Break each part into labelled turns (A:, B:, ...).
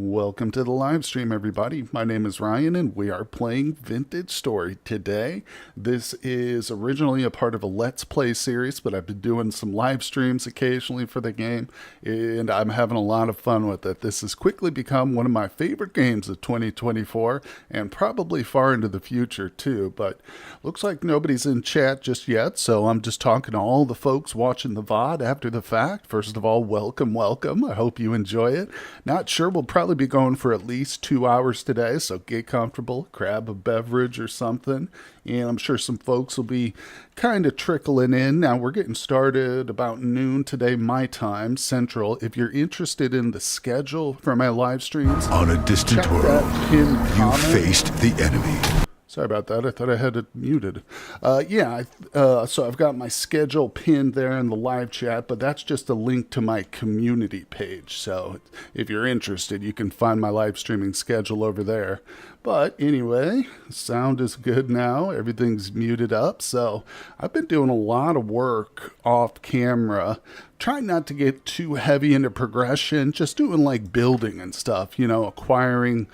A: Welcome to the live stream, everybody. My name is Ryan, and we are playing Vintage Story today. This is originally a part of a Let's Play series, but I've been doing some live streams occasionally for the game, and I'm having a lot of fun with it. This has quickly become one of my favorite games of 2024, and probably far into the future, too. But looks like nobody's in chat just yet, so I'm just talking to all the folks watching the VOD after the fact. First of all, welcome. I hope you enjoy it. Not sure we'll probably be going for at least 2 hours today, so get comfortable, grab a beverage or something, and I'm sure some folks will be kind of trickling in. Now, we're getting started about noon today, my time, Central. If you're interested in the schedule for my live streams,
B: on a distant world, you faced the enemy.
A: Sorry about that. I thought I had it muted. So I've got my schedule pinned there in the live chat, but that's just a link to my community page. So if you're interested, you can find my live streaming schedule over there. But anyway, sound is good now. Everything's muted up. So I've been doing a lot of work off camera, trying not to get too heavy into progression, just doing like building and stuff, acquiring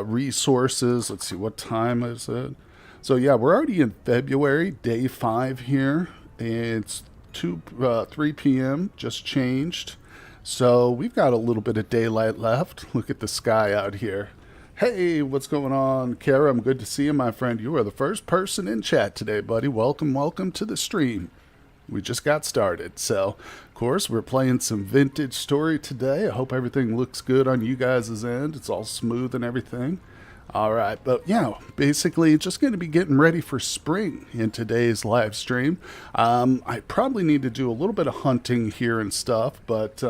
A: resources. Let's see, what time is it? So yeah, we're already in February, day 5 here. And it's 3 p.m., just changed. So we've got a little bit of daylight left. Look at the sky out here. Hey, what's going on, Kara? I'm good to see you, my friend. You are the first person in chat today, buddy. Welcome to the stream. We just got started. So, of course, we're playing some Vintage Story today. I hope everything looks good on you guys' end. It's all smooth and everything. All right, but yeah, basically just going to be getting ready for spring in today's live stream. I probably need to do a little bit of hunting here and stuff, but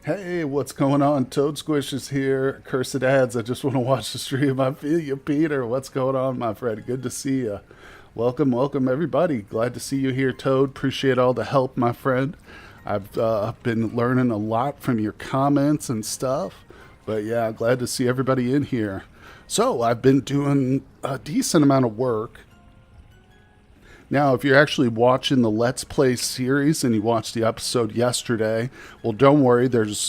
A: hey, what's going on? Toad Squish is here. Cursed ads. I just want to watch the stream. I feel you, Peter. What's going on, my friend? Good to see you. Welcome, everybody. Glad to see you here, Toad. Appreciate all the help, my friend. I've been learning a lot from your comments and stuff. But yeah, glad to see everybody in here. So I've been doing a decent amount of work. Now, if you're actually watching the Let's Play series and you watched the episode yesterday, well, don't worry.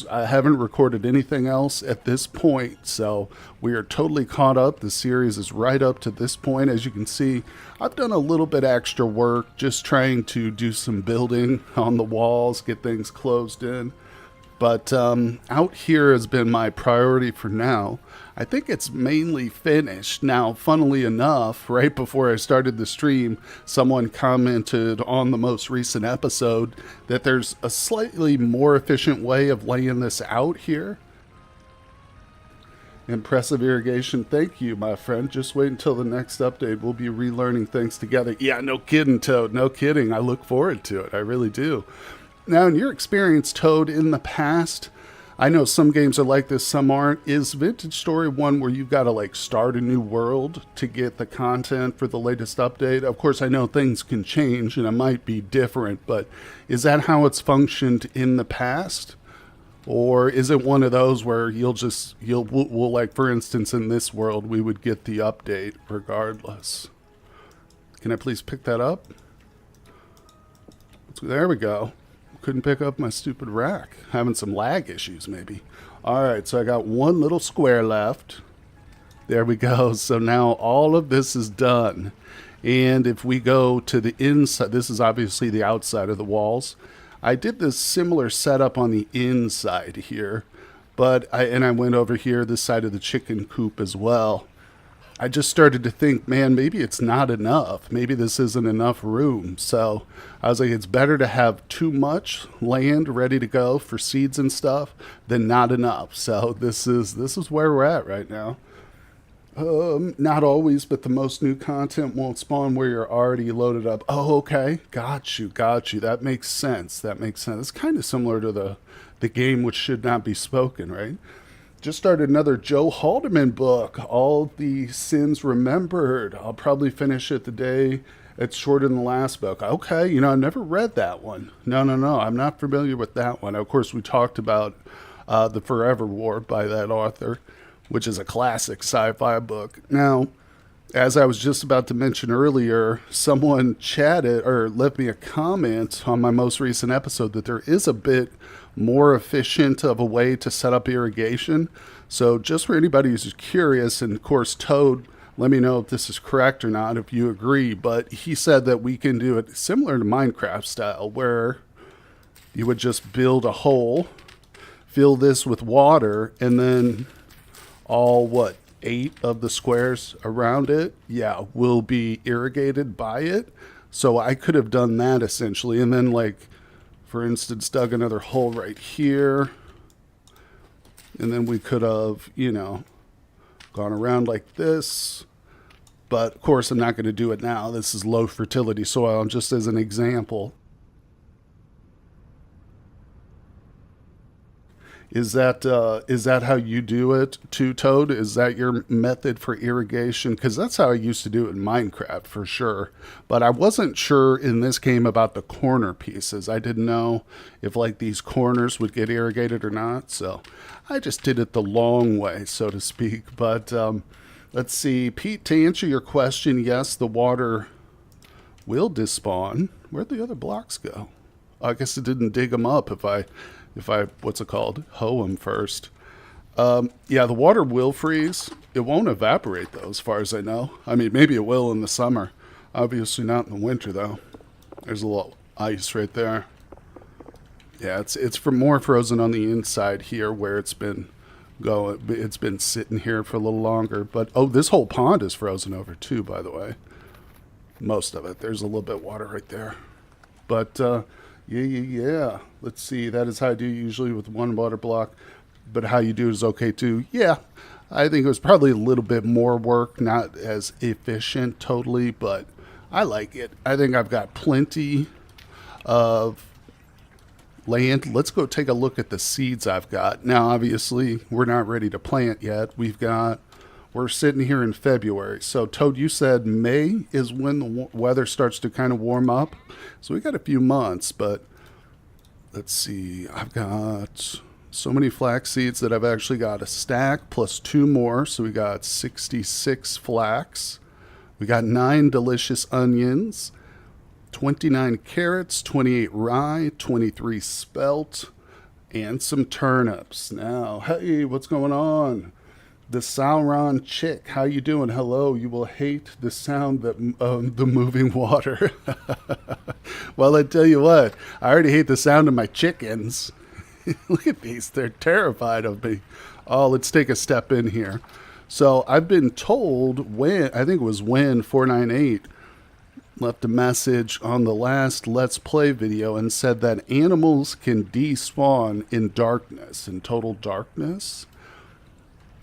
A: I haven't recorded anything else at this point, so we are totally caught up. The series is right up to this point. As you can see, I've done a little bit extra work just trying to do some building on the walls, get things closed in. But out here has been my priority for now. I think it's mainly finished. Now, funnily enough, right before I started the stream, someone commented on the most recent episode that there's a slightly more efficient way of laying this out here. Impressive irrigation. Thank you, my friend. Just wait until the next update. We'll be relearning things together. Yeah, no kidding, Toad. No kidding. I look forward to it. I really do. Now, in your experience, Toad, in the past, I know some games are like this, some aren't. Is Vintage Story one where you've got to start a new world to get the content for the latest update? Of course, I know things can change and it might be different, but is that how it's functioned in the past? Or is it one of those where we'll like, for instance, in this world, we would get the update regardless? Can I please pick that up? There we go. Couldn't pick up my stupid rack. Having some lag issues, maybe. All right, so I got one little square left. There we go. So now all of this is done. And if we go to the inside, this is obviously the outside of the walls. I did this similar setup on the inside here, but I went over here, this side of the chicken coop as well. I just started to think, man, maybe it's not enough. Maybe this isn't enough room. So I was like, it's better to have too much land ready to go for seeds and stuff than not enough. So this is where we're at right now. Not always, but the most new content won't spawn where you're already loaded up. Oh, okay. Got you. That makes sense. It's kind of similar to the game which should not be spoken, right? Just started another Joe Haldeman book, All the Sins Remembered. I'll probably finish it the day it's shorter than the last book. Okay, I've never read that one. No, I'm not familiar with that one. Of course, we talked about The Forever War by that author, which is a classic sci-fi book. Now, As I was just about to mention earlier, someone chatted or left me a comment on my most recent episode that there is a bit more efficient of a way to set up irrigation. So just for anybody who's curious, and of course, Toad, let me know if this is correct or not, if you agree, but he said that we can do it similar to Minecraft style, where you would just build a hole, fill this with water, and then all, what, 8 of the squares around it, yeah, will be irrigated by it. So I could have done that essentially. And then, like, for instance, dug another hole right here. And then we could have, gone around like this. But of course, I'm not going to do it now. This is low fertility soil, just as an example. Is that how you do it too, Toad? Is that your method for irrigation? Because that's how I used to do it in Minecraft for sure. But I wasn't sure in this game about the corner pieces. I didn't know if like these corners would get irrigated or not. So I just did it the long way, so to speak. But let's see, Pete, to answer your question, yes, the water will despawn. Where'd the other blocks go? I guess it didn't dig them up if I what's it called, hoe them first. Yeah, the water will freeze. It won't evaporate though, as far as I know. I mean, maybe it will in the summer. Obviously not in the winter though. There's a little ice right there. Yeah, it's for more frozen on the inside here where it's been going. It's been sitting here for a little longer. But oh, this whole pond is frozen over too, by the way. Most of it. There's a little bit of water right there. But yeah. Let's see. That is how I do usually with one water block. But how you do it is okay too. Yeah. I think it was probably a little bit more work, not as efficient totally, but I like it. I think I've got plenty of land. Let's go take a look at the seeds I've got. Now, obviously, we're not ready to plant yet. We're sitting here in February. So, Toad, you said May is when the weather starts to kind of warm up. So we got a few months, but let's see. I've got so many flax seeds that I've actually got a stack plus 2 more. So we got 66 flax. We got 9 delicious onions, 29 carrots, 28 rye, 23 spelt, and some turnips. Now, hey, what's going on? The Sauron chick, how you doing? Hello, you will hate the sound of the moving water. Well, I tell you what, I already hate the sound of my chickens. Look at these, they're terrified of me. Oh, let's take a step in here. So I've been told I think it was when 498 left a message on the last Let's Play video and said that animals can despawn in darkness, in total darkness.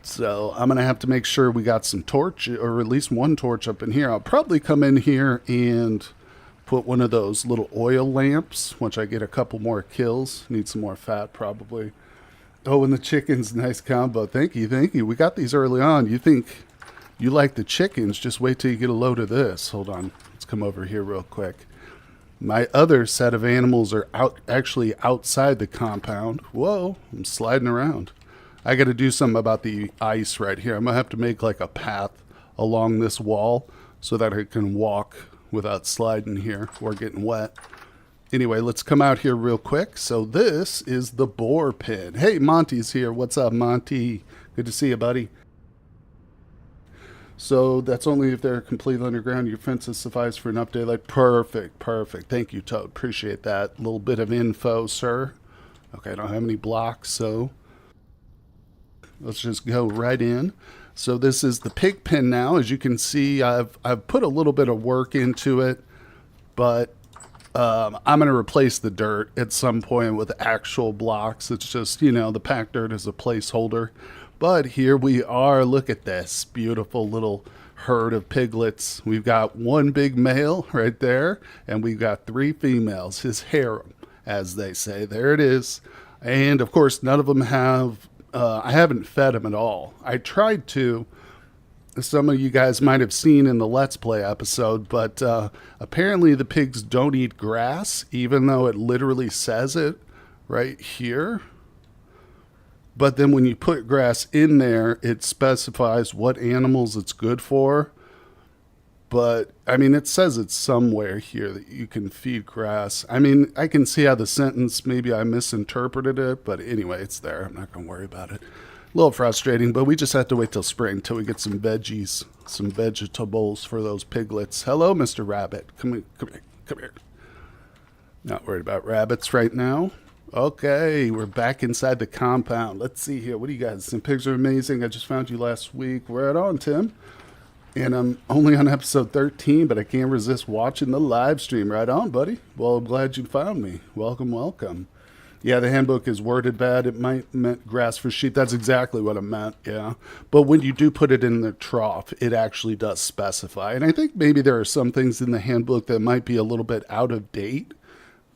A: So I'm going to have to make sure we got some torch, or at least one torch up in here. I'll probably come in here and put one of those little oil lamps once I get a couple more kills. Need some more fat probably. Oh, and the chickens, nice combo. Thank you, thank you. We got these early on. You think you like the chickens, just wait till you get a load of this. Hold on, let's come over here real quick. My other set of animals are actually outside the compound. Whoa, I'm sliding around. I got to do something about the ice right here. I'm going to have to make like a path along this wall so that I can walk without sliding here or getting wet. Anyway, let's come out here real quick. So this is the boar pin. Hey, Monty's here. What's up, Monty? Good to see you, buddy. So that's only if they're completely underground. Your fences suffice for an update. Like perfect. Thank you, Toad. Appreciate that little bit of info, sir. Okay, I don't have any blocks, so let's just go right in. So this is the pig pen now. As you can see, I've put a little bit of work into it, but I'm going to replace the dirt at some point with actual blocks. It's just, the packed dirt is a placeholder. But here we are. Look at this beautiful little herd of piglets. We've got one big male right there, and we've got 3 females, his harem, as they say. There it is. And of course, none of them have I haven't fed them at all. I tried to. Some of you guys might have seen in the Let's Play episode, but apparently the pigs don't eat grass, even though it literally says it right here. But then when you put grass in there, it specifies what animals it's good for. But I mean, it says it's somewhere here that you can feed grass. I mean, I can see how the sentence, maybe I misinterpreted it, but anyway, it's there. I'm not going to worry about it. A little frustrating, but we just have to wait till spring till we get some veggies, some vegetables for those piglets. Hello, Mr. Rabbit. Come here, come here, come here. Not worried about rabbits right now. Okay, we're back inside the compound. Let's see here. What do you guys? Some pigs are amazing. I just found you last week. Right on, Tim. And I'm only on episode 13, but I can't resist watching the live stream. Right on, buddy. Well, I'm glad you found me. Welcome, welcome. Yeah, the handbook is worded bad. It might meant grass for sheep. That's exactly what it meant, yeah. But when you do put it in the trough, it actually does specify. And I think maybe there are some things in the handbook that might be a little bit out of date.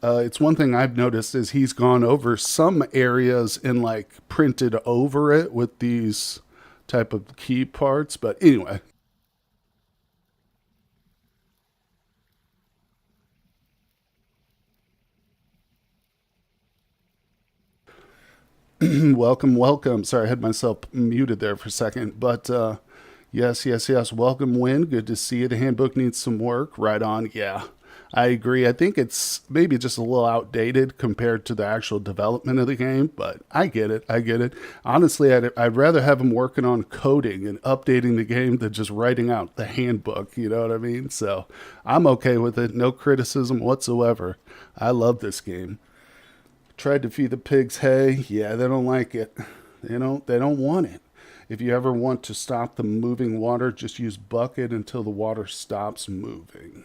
A: It's one thing I've noticed is he's gone over some areas and like printed over it with these type of key parts. But anyway, welcome, welcome. Sorry, I had myself muted there for a second. But yes, yes, yes. Welcome, Win. Good to see you. The handbook needs some work. Right on. Yeah, I agree. I think it's maybe just a little outdated compared to the actual development of the game, but I get it. I get it. Honestly, I'd rather have them working on coding and updating the game than just writing out the handbook. You know what I mean? So I'm okay with it. No criticism whatsoever. I love this game. Tried to feed the pigs hay. Yeah, they don't like it. They don't want it. If you ever want to stop the moving water, just use bucket until the water stops moving.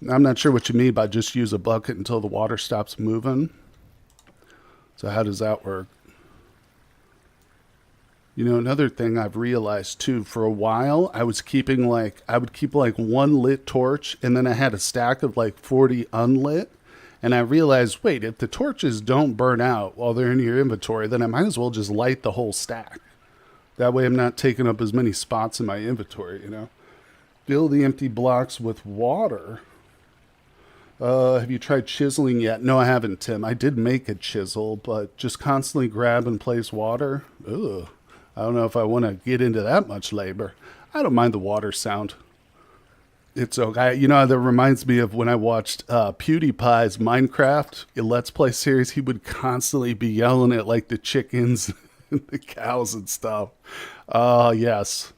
A: I'm not sure what you mean by just use a bucket until the water stops moving. So how does that work? Another thing I've realized too, for a while, I would keep like one lit torch and then I had a stack of like 40 unlit. And I realized, wait, if the torches don't burn out while they're in your inventory, then I might as well just light the whole stack. That way I'm not taking up as many spots in my inventory. Fill the empty blocks with water. Have you tried chiseling yet? No, I haven't, Tim. I did make a chisel, but just constantly grab and place water. Ugh. I don't know if I want to get into that much labor. I don't mind the water sound. It's okay. That reminds me of when I watched PewDiePie's Minecraft Let's Play series. He would constantly be yelling at like the chickens and the cows and stuff. Yes.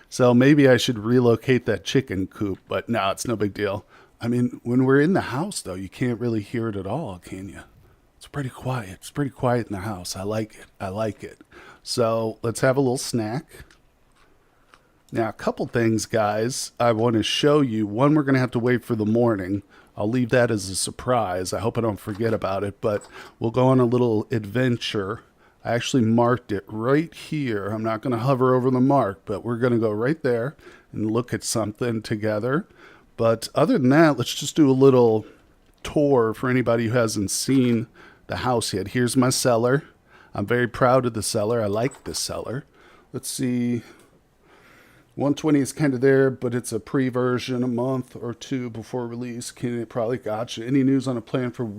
A: So maybe I should relocate that chicken coop, but no, it's no big deal. I mean, when we're in the house, though, you can't really hear it at all, can you? It's pretty quiet. It's pretty quiet in the house. I like it. I like it. So let's have a little snack. Now, a couple things, guys, I want to show you. One, we're going to have to wait for the morning. I'll leave that as a surprise. I hope I don't forget about it, but we'll go on a little adventure. I actually marked it right here. I'm not going to hover over the mark, but we're going to go right there and look at something together. But other than that, let's just do a little tour for anybody who hasn't seen the house yet. Here's my cellar. I'm very proud of the cellar. I like the cellar. Let's see. 120 is kind of there, but it's a pre-version, a month or two before release. Can it probably gotcha. Any news on a plan for?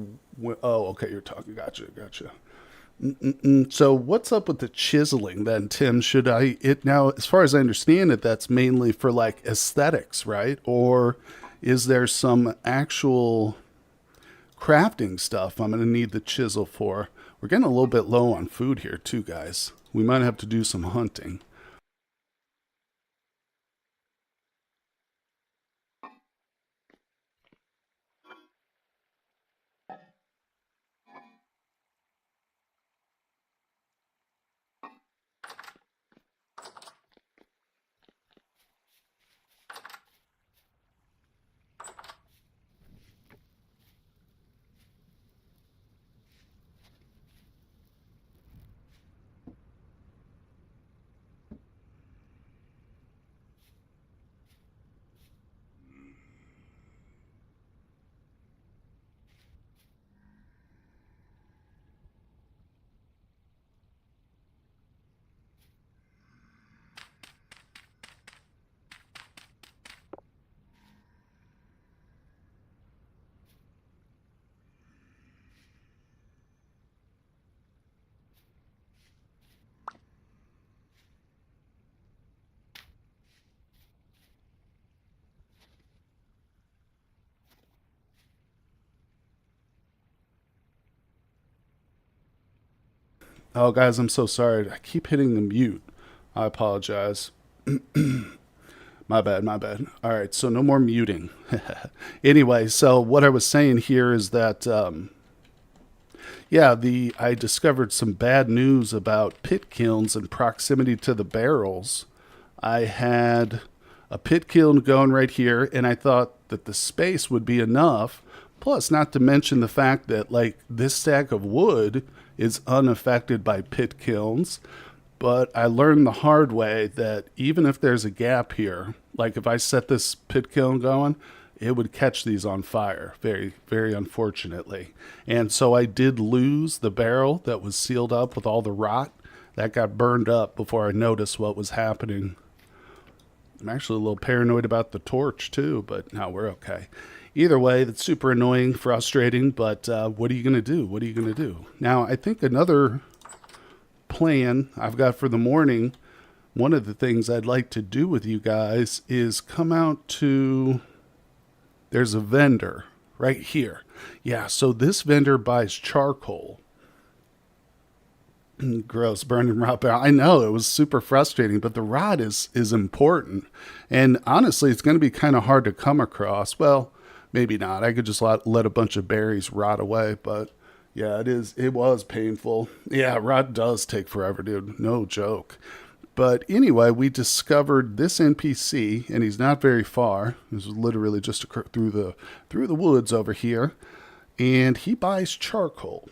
A: Oh, okay, you're talking. Gotcha. So what's up with the chiseling then, Tim? Should I it now? As far as I understand it, that's mainly for like aesthetics, right? Or is there some actual crafting stuff I'm going to need the chisel for? We're getting a little bit low on food here too, guys. We might have to do some hunting. Oh, guys, I'm so sorry. I keep hitting the mute. I apologize. My bad, my bad. All right, so no more muting. Anyway, so what I was saying here is that, I discovered some bad news about pit kilns and proximity to the barrels. I had a pit kiln going right here, and I thought that the space would be enough. Plus, not to mention the fact that, like, this stack of wood is unaffected by pit kilns. But I learned the hard way that even if there's a gap here, like if I set this pit kiln going, it would catch these on fire, very, very unfortunately. And so I did lose the barrel that was sealed up with all the rot. That got burned up before I noticed what was happening. I'm actually a little paranoid about the torch too, but no, we're okay. Either way, that's super annoying, frustrating, but what are you going to do? What are you going to do? Now, I think another plan I've got for the morning, one of the things I'd like to do with you guys is come out to, there's a vendor right here. Yeah, so this vendor buys charcoal. Gross, burning rot barrel. I know, it was super frustrating, but the rot is important. And honestly, it's going to be kind of hard to come across. Well, maybe not. I could just let a bunch of berries rot away, but yeah, it was painful. Yeah, rot does take forever, dude. No joke. But anyway, we discovered this NPC, and he's not very far. This was literally just through the woods over here, and he buys charcoal.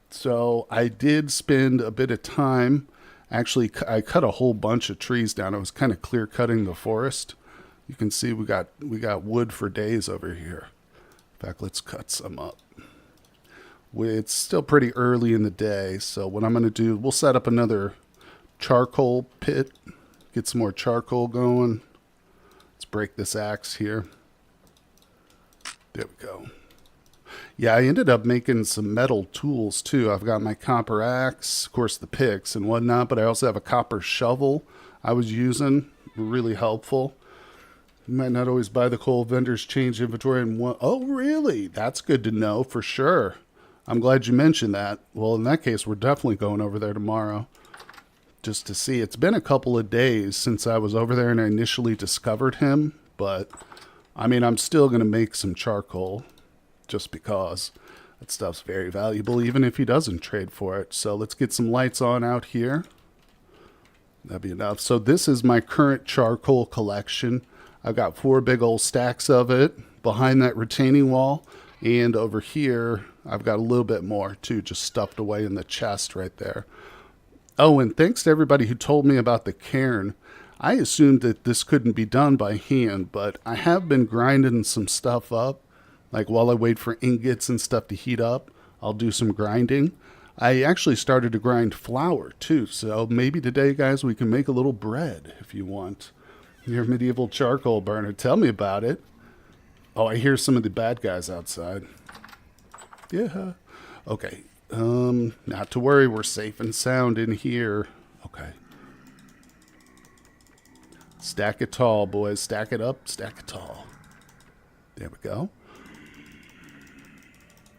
A: So I did spend a bit of time. Actually, I cut a whole bunch of trees down. I was kind of clear cutting the forest. You can see we got wood for days over here. In fact, let's cut some up. It's still pretty early in the day, so what I'm going to do, we'll set up another charcoal pit, get some more charcoal going. Let's break this axe here. There we go. Yeah, I ended up making some metal tools too. I've got my copper axe, of course the picks and whatnot, but I also have a copper shovel I was using. Really helpful. You might not always buy the coal. Vendors change inventory in one. Oh, really? That's good to know for sure. I'm glad you mentioned that. Well, in that case, we're definitely going over there tomorrow just to see. It's been a couple of days since I was over there and I initially discovered him, but I mean, I'm still going to make some charcoal just because that stuff's very valuable, even if he doesn't trade for it. So let's get some lights on out here. That'd be enough. So this is my current charcoal collection. I've got 4 big old stacks of it behind that retaining wall. And over here, I've got a little bit more too, just stuffed away in the chest right there. Oh, and thanks to everybody who told me about the cairn. I assumed that this couldn't be done by hand, but I have been grinding some stuff up. Like while I wait for ingots and stuff to heat up, I'll do some grinding. I actually started to grind flour too, so maybe today, guys, we can make a little bread if you want. Your medieval charcoal burner, tell me about it. Oh, I hear some of the bad guys outside. Yeah. Okay. Not to worry, we're safe and sound in here. Okay. Stack it tall, boys. Stack it up, stack it tall. There we go.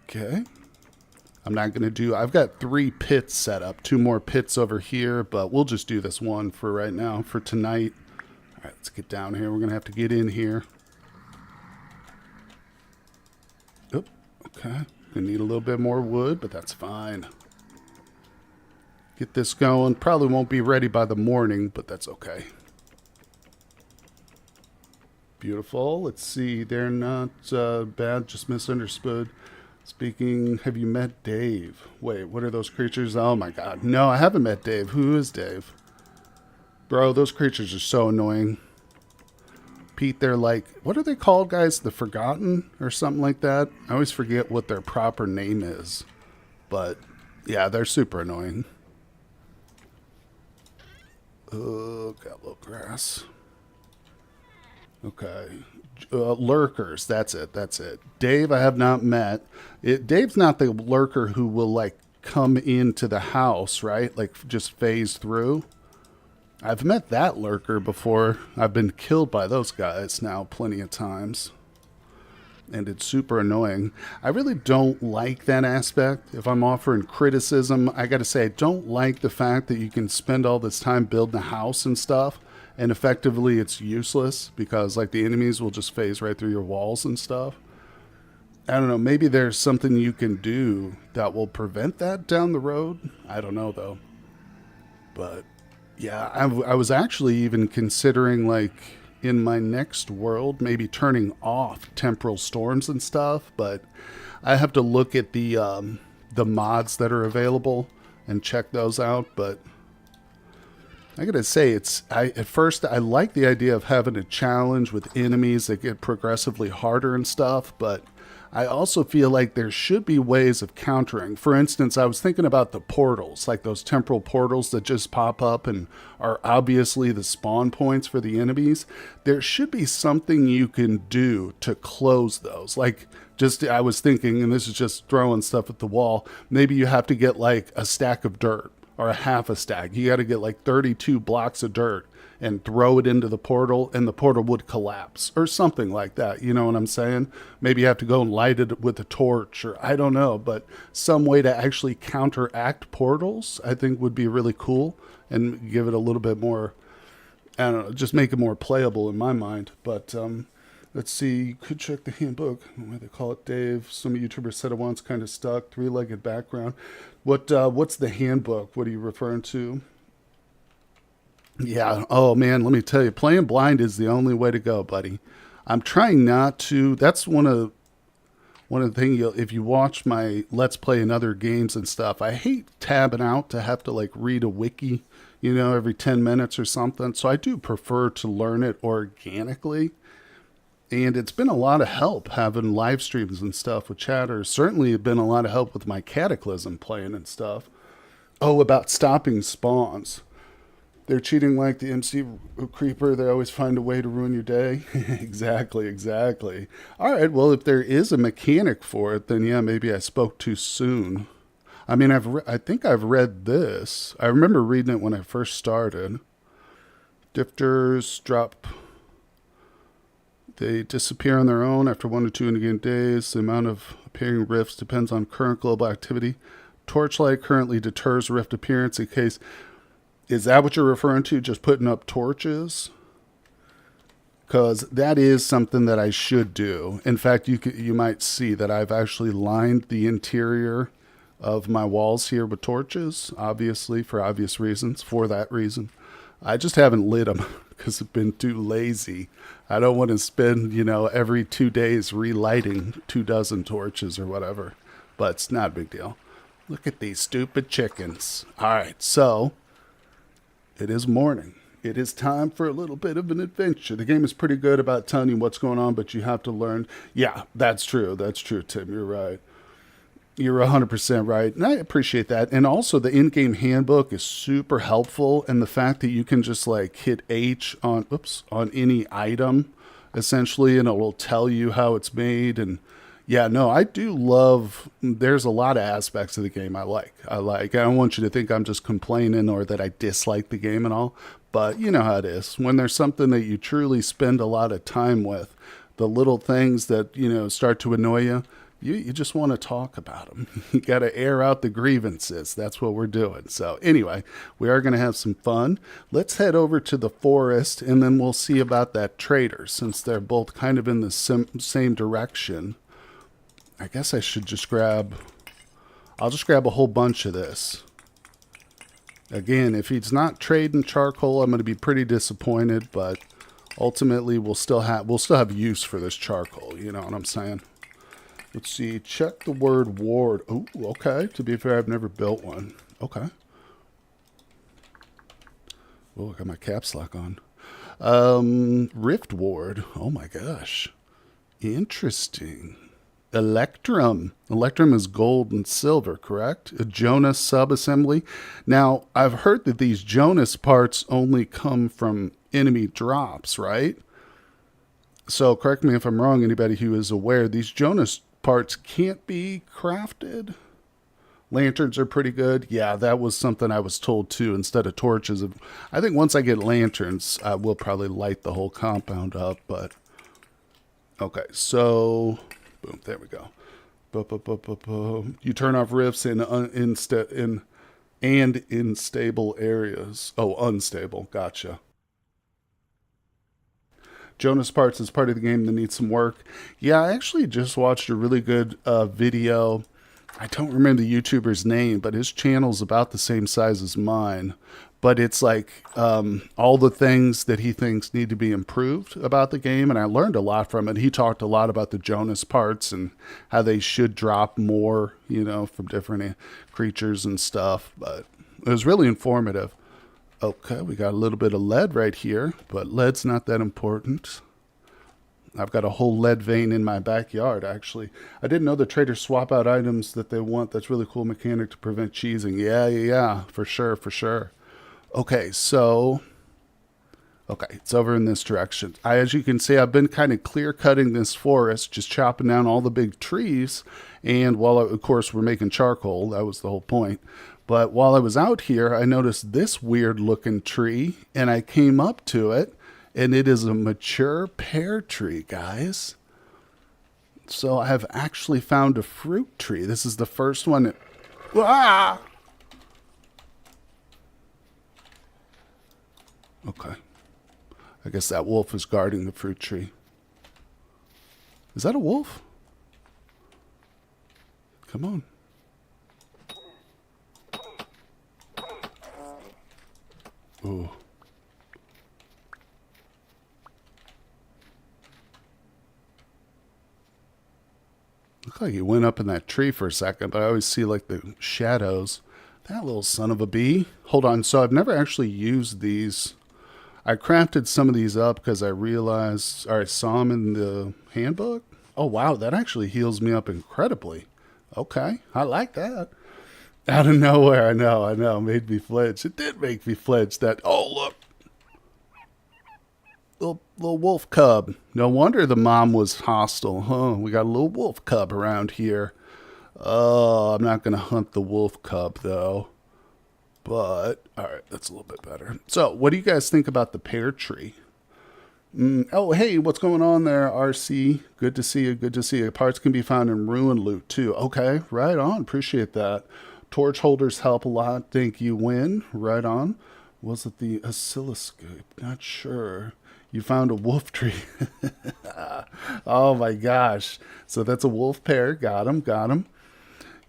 A: Okay. I'm not going to do... I've got 3 pits set up. 2 more pits over here, but we'll just do this one for right now, for tonight. All right, let's get down here. We're going to have to get in here. Oh, okay. We need a little bit more wood, but that's fine. Get this going. Probably won't be ready by the morning, but that's okay. Beautiful. Let's see. They're not bad, just misunderstood. Speaking, have you met Dave? Wait, what are those creatures? Oh my god. No, I haven't met Dave. Who is Dave? Bro, those creatures are so annoying. Pete, they're like, what are they called, guys? The Forgotten or something like that? I always forget what their proper name is. But, yeah, they're super annoying. Oh, got a little grass. Okay. Lurkers, that's it. Dave, I have not met. Dave's not the lurker who will, like, come into the house, right? Like, just phase through. I've met that lurker before. I've been killed by those guys now plenty of times. and it's super annoying. I really don't like that aspect. If I'm offering criticism, I gotta say I don't like the fact that you can spend all this time building a house and stuff, and effectively it's useless because like the enemies will just phase right through your walls and stuff. I don't know, maybe there's something you can do that will prevent that down the road. I don't know though. But yeah, I was actually even considering like in my next world maybe turning off temporal storms and stuff, but I have to look at the mods that are available and check those out. But I gotta say, at first I like the idea of having a challenge with enemies that get progressively harder and stuff, but I also feel like there should be ways of countering. For instance, I was thinking about the portals, like those temporal portals that just pop up and are obviously the spawn points for the enemies. There should be something you can do to close those. Like, just, I was thinking, and this is just throwing stuff at the wall, maybe you have to get like a stack of dirt or a half a stack. You got to get like 32 blocks of dirt and throw it into the portal, and the portal would collapse or something like that. You know what I'm saying? Maybe you have to go and light it with a torch, or I don't know, but some way to actually counteract portals I think would be really cool and give it a little bit more, I don't know, just make it more playable in my mind. But let's see, you could check the handbook. What they call it, Dave. Some YouTubers said it once, kind of stuck, three-legged background. What's the handbook? What are you referring to? Yeah. Oh man, let me tell you, playing blind is the only way to go, buddy. I'm trying not to. That's one of the things. If you watch my Let's Play and other games and stuff, I hate tabbing out to have to like read a wiki, every 10 minutes or something. So I do prefer to learn it organically. And it's been a lot of help having live streams and stuff with chatters. Certainly it's been a lot of help with my Cataclysm playing and stuff. Oh, about stopping spawns. They're cheating like the MC Creeper. They always find a way to ruin your day. Exactly. All right, well, if there is a mechanic for it, then yeah, maybe I spoke too soon. I mean, I think I've read this. I remember reading it when I first started. Difters drop. They disappear on their own after 1 to 2 in-game days. The amount of appearing rifts depends on current global activity. Torchlight currently deters rift appearance in case... Is that what you're referring to? Just putting up torches? Because that is something that I should do. In fact, you might see that I've actually lined the interior of my walls here with torches, obviously, for obvious reasons, for that reason. I just haven't lit them because I've been too lazy. I don't want to spend, every 2 days relighting 24 torches or whatever. But it's not a big deal. Look at these stupid chickens. All right, so... It is morning. It is time for a little bit of an adventure. The game is pretty good about telling you what's going on, but you have to learn. Yeah, that's true. That's true, Tim. You're right. You're 100% right. And I appreciate that. And also the in-game handbook is super helpful. And the fact that you can just like hit H on any item, essentially, and it will tell you how it's made. And yeah, no, I do love, there's a lot of aspects of the game I like. I don't want you to think I'm just complaining or that I dislike the game and all, but you know how it is. When there's something that you truly spend a lot of time with, the little things that, start to annoy you, you just want to talk about them. You got to air out the grievances. That's what we're doing. So anyway, we are going to have some fun. Let's head over to the forest and then we'll see about that trader since they're both kind of in the same direction. I guess I should just I'll just grab a whole bunch of this. Again, if he's not trading charcoal, I'm going to be pretty disappointed, but ultimately we'll still have use for this charcoal, you know what I'm saying? Let's see, check the word ward. Oh, okay. To be fair, I've never built one. Okay. Oh, I got my caps lock on. Rift ward. Oh my gosh. Interesting. Electrum. Electrum is gold and silver, correct? A Jonas subassembly. Now, I've heard that these Jonas parts only come from enemy drops, right? So, correct me if I'm wrong, anybody who is aware, these Jonas parts can't be crafted. Lanterns are pretty good. Yeah, that was something I was told too, instead of torches. I think once I get lanterns, I will probably light the whole compound up, but... Okay, so... Boom. There we go. You turn off rifts and unstable areas. Oh, unstable. Gotcha. Jonas parts is part of the game that needs some work. Yeah, I actually just watched a really good video. I don't remember the YouTuber's name, but his channel's about the same size as mine. But it's like all the things that he thinks need to be improved about the game, and I learned a lot from it. He talked a lot about the Jonas parts and how they should drop more, you know, from different creatures and stuff. But it was really informative. Okay, we got a little bit of lead right here, but lead's not that important. I've got a whole lead vein in my backyard, actually. I didn't know the traders swap out items that they want. That's really cool mechanic to prevent cheesing. Yeah, for sure, for sure. Okay, so... Okay, it's over in this direction. As you can see, I've been kind of clear-cutting this forest, just chopping down all the big trees. And while, of course, we're making charcoal, that was the whole point. But while I was out here, I noticed this weird-looking tree, and I came up to it, and it is a mature pear tree, guys. So I have actually found a fruit tree. This is the first one. Ah! Okay. I guess that wolf is guarding the fruit tree. Is that a wolf? Come on. Ooh. Looked like he went up in that tree for a second, but I always see like the shadows. That little son of a bee. Hold on. So I've never actually used these. I crafted some of these up because I realized, or I saw them in the handbook. Oh, wow. That actually heals me up incredibly. Okay. I like that. Out of nowhere. I know. Made me flinch. It did make me flinch. That, oh, look. Little wolf cub. No wonder the mom was hostile, huh? We got a little wolf cub around here. Oh, I'm not going to hunt the wolf cub, though. But, all right, that's a little bit better. So, what do you guys think about the pear tree? Oh, hey, what's going on there, RC? Good to see you. Good to see you. Parts can be found in ruin loot, too. Okay, right on. Appreciate that. Torch holders help a lot. Thank you, Win. Right on. Was it the oscilloscope? Not sure. You found a wolf tree. Oh, my gosh. So, that's a wolf pear. Got him.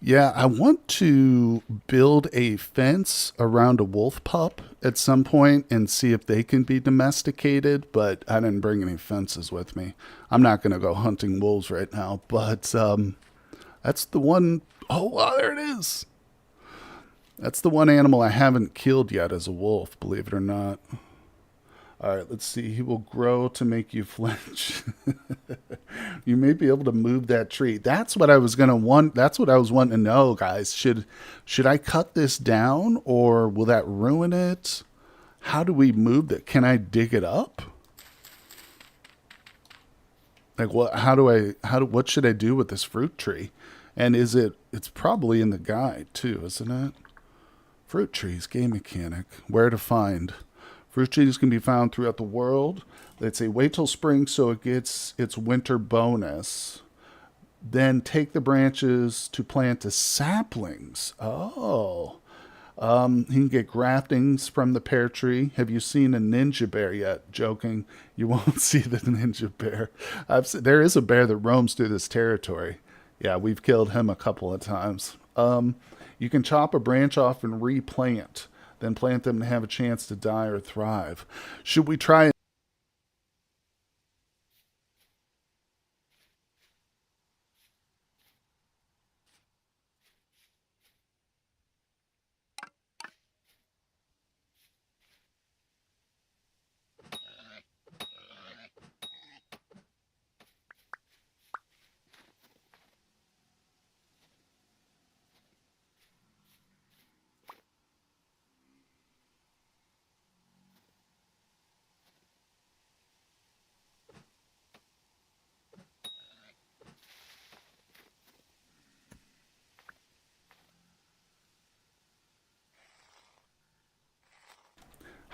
A: Yeah, I want to build a fence around a wolf pup at some point and see if they can be domesticated, but I didn't bring any fences with me. I'm not going to go hunting wolves right now, but that's the one... Oh, wow, there it is. That's the one animal I haven't killed yet as a wolf, believe it or not. All right, let's see. He will grow to make you flinch. You may be able to move that tree. That's what I was going to want. That's what I was wanting to know, guys. Should I cut this down or will that ruin it? How do we move that? Can I dig it up? Like what, what should I do with this fruit tree? And it's probably in the guide too, isn't it? Fruit trees, game mechanic, where to find. Fruit trees can be found throughout the world. Let's say wait till spring so it gets its winter bonus. Then take the branches to plant the saplings. Oh. You can get graftings from the pear tree. Have you seen a ninja bear yet? Joking. You won't see the ninja bear. There is a bear that roams through this territory. Yeah, we've killed him a couple of times. You can chop a branch off and replant. Then plant them to have a chance to die or thrive. Should we try...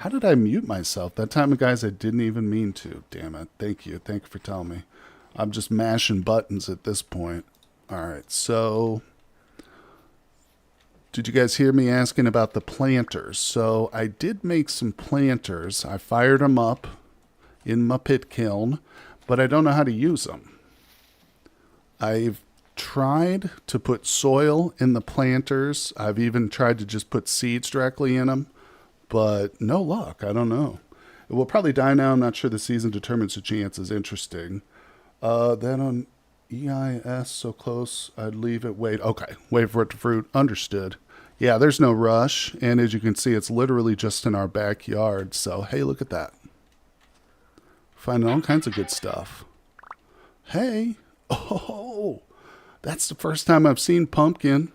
A: How did I mute myself? That time, guys, I didn't even mean to. Damn it. Thank you. Thank you for telling me. I'm just mashing buttons at this point. All right, so did you guys hear me asking about the planters? So I did make some planters. I fired them up in my pit kiln, but I don't know how to use them. I've tried to put soil in the planters. I've even tried to just put seeds directly in them, but no luck. I don't know. It will probably die now. I'm not sure the season determines the chance is interesting. Then on EIS, so close, I'd leave it. Wait, okay. Wait for it to fruit. Understood. Yeah, there's no rush. And as you can see, it's literally just in our backyard. So, hey, look at that. Finding all kinds of good stuff. Hey. Oh, that's the first time I've seen pumpkin.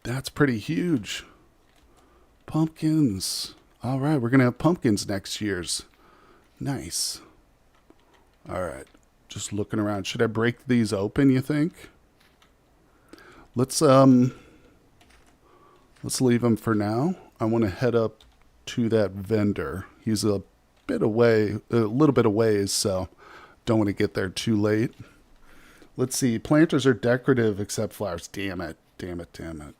A: That's pretty huge. Pumpkins. All right, we're going to have pumpkins next year's. Nice. All right, just looking around. Should I break these open, you think? Let's leave them for now. I want to head up to that vendor. He's a little bit away, so don't want to get there too late. Let's see. Planters are decorative except flowers. Damn it. Damn it. Damn it.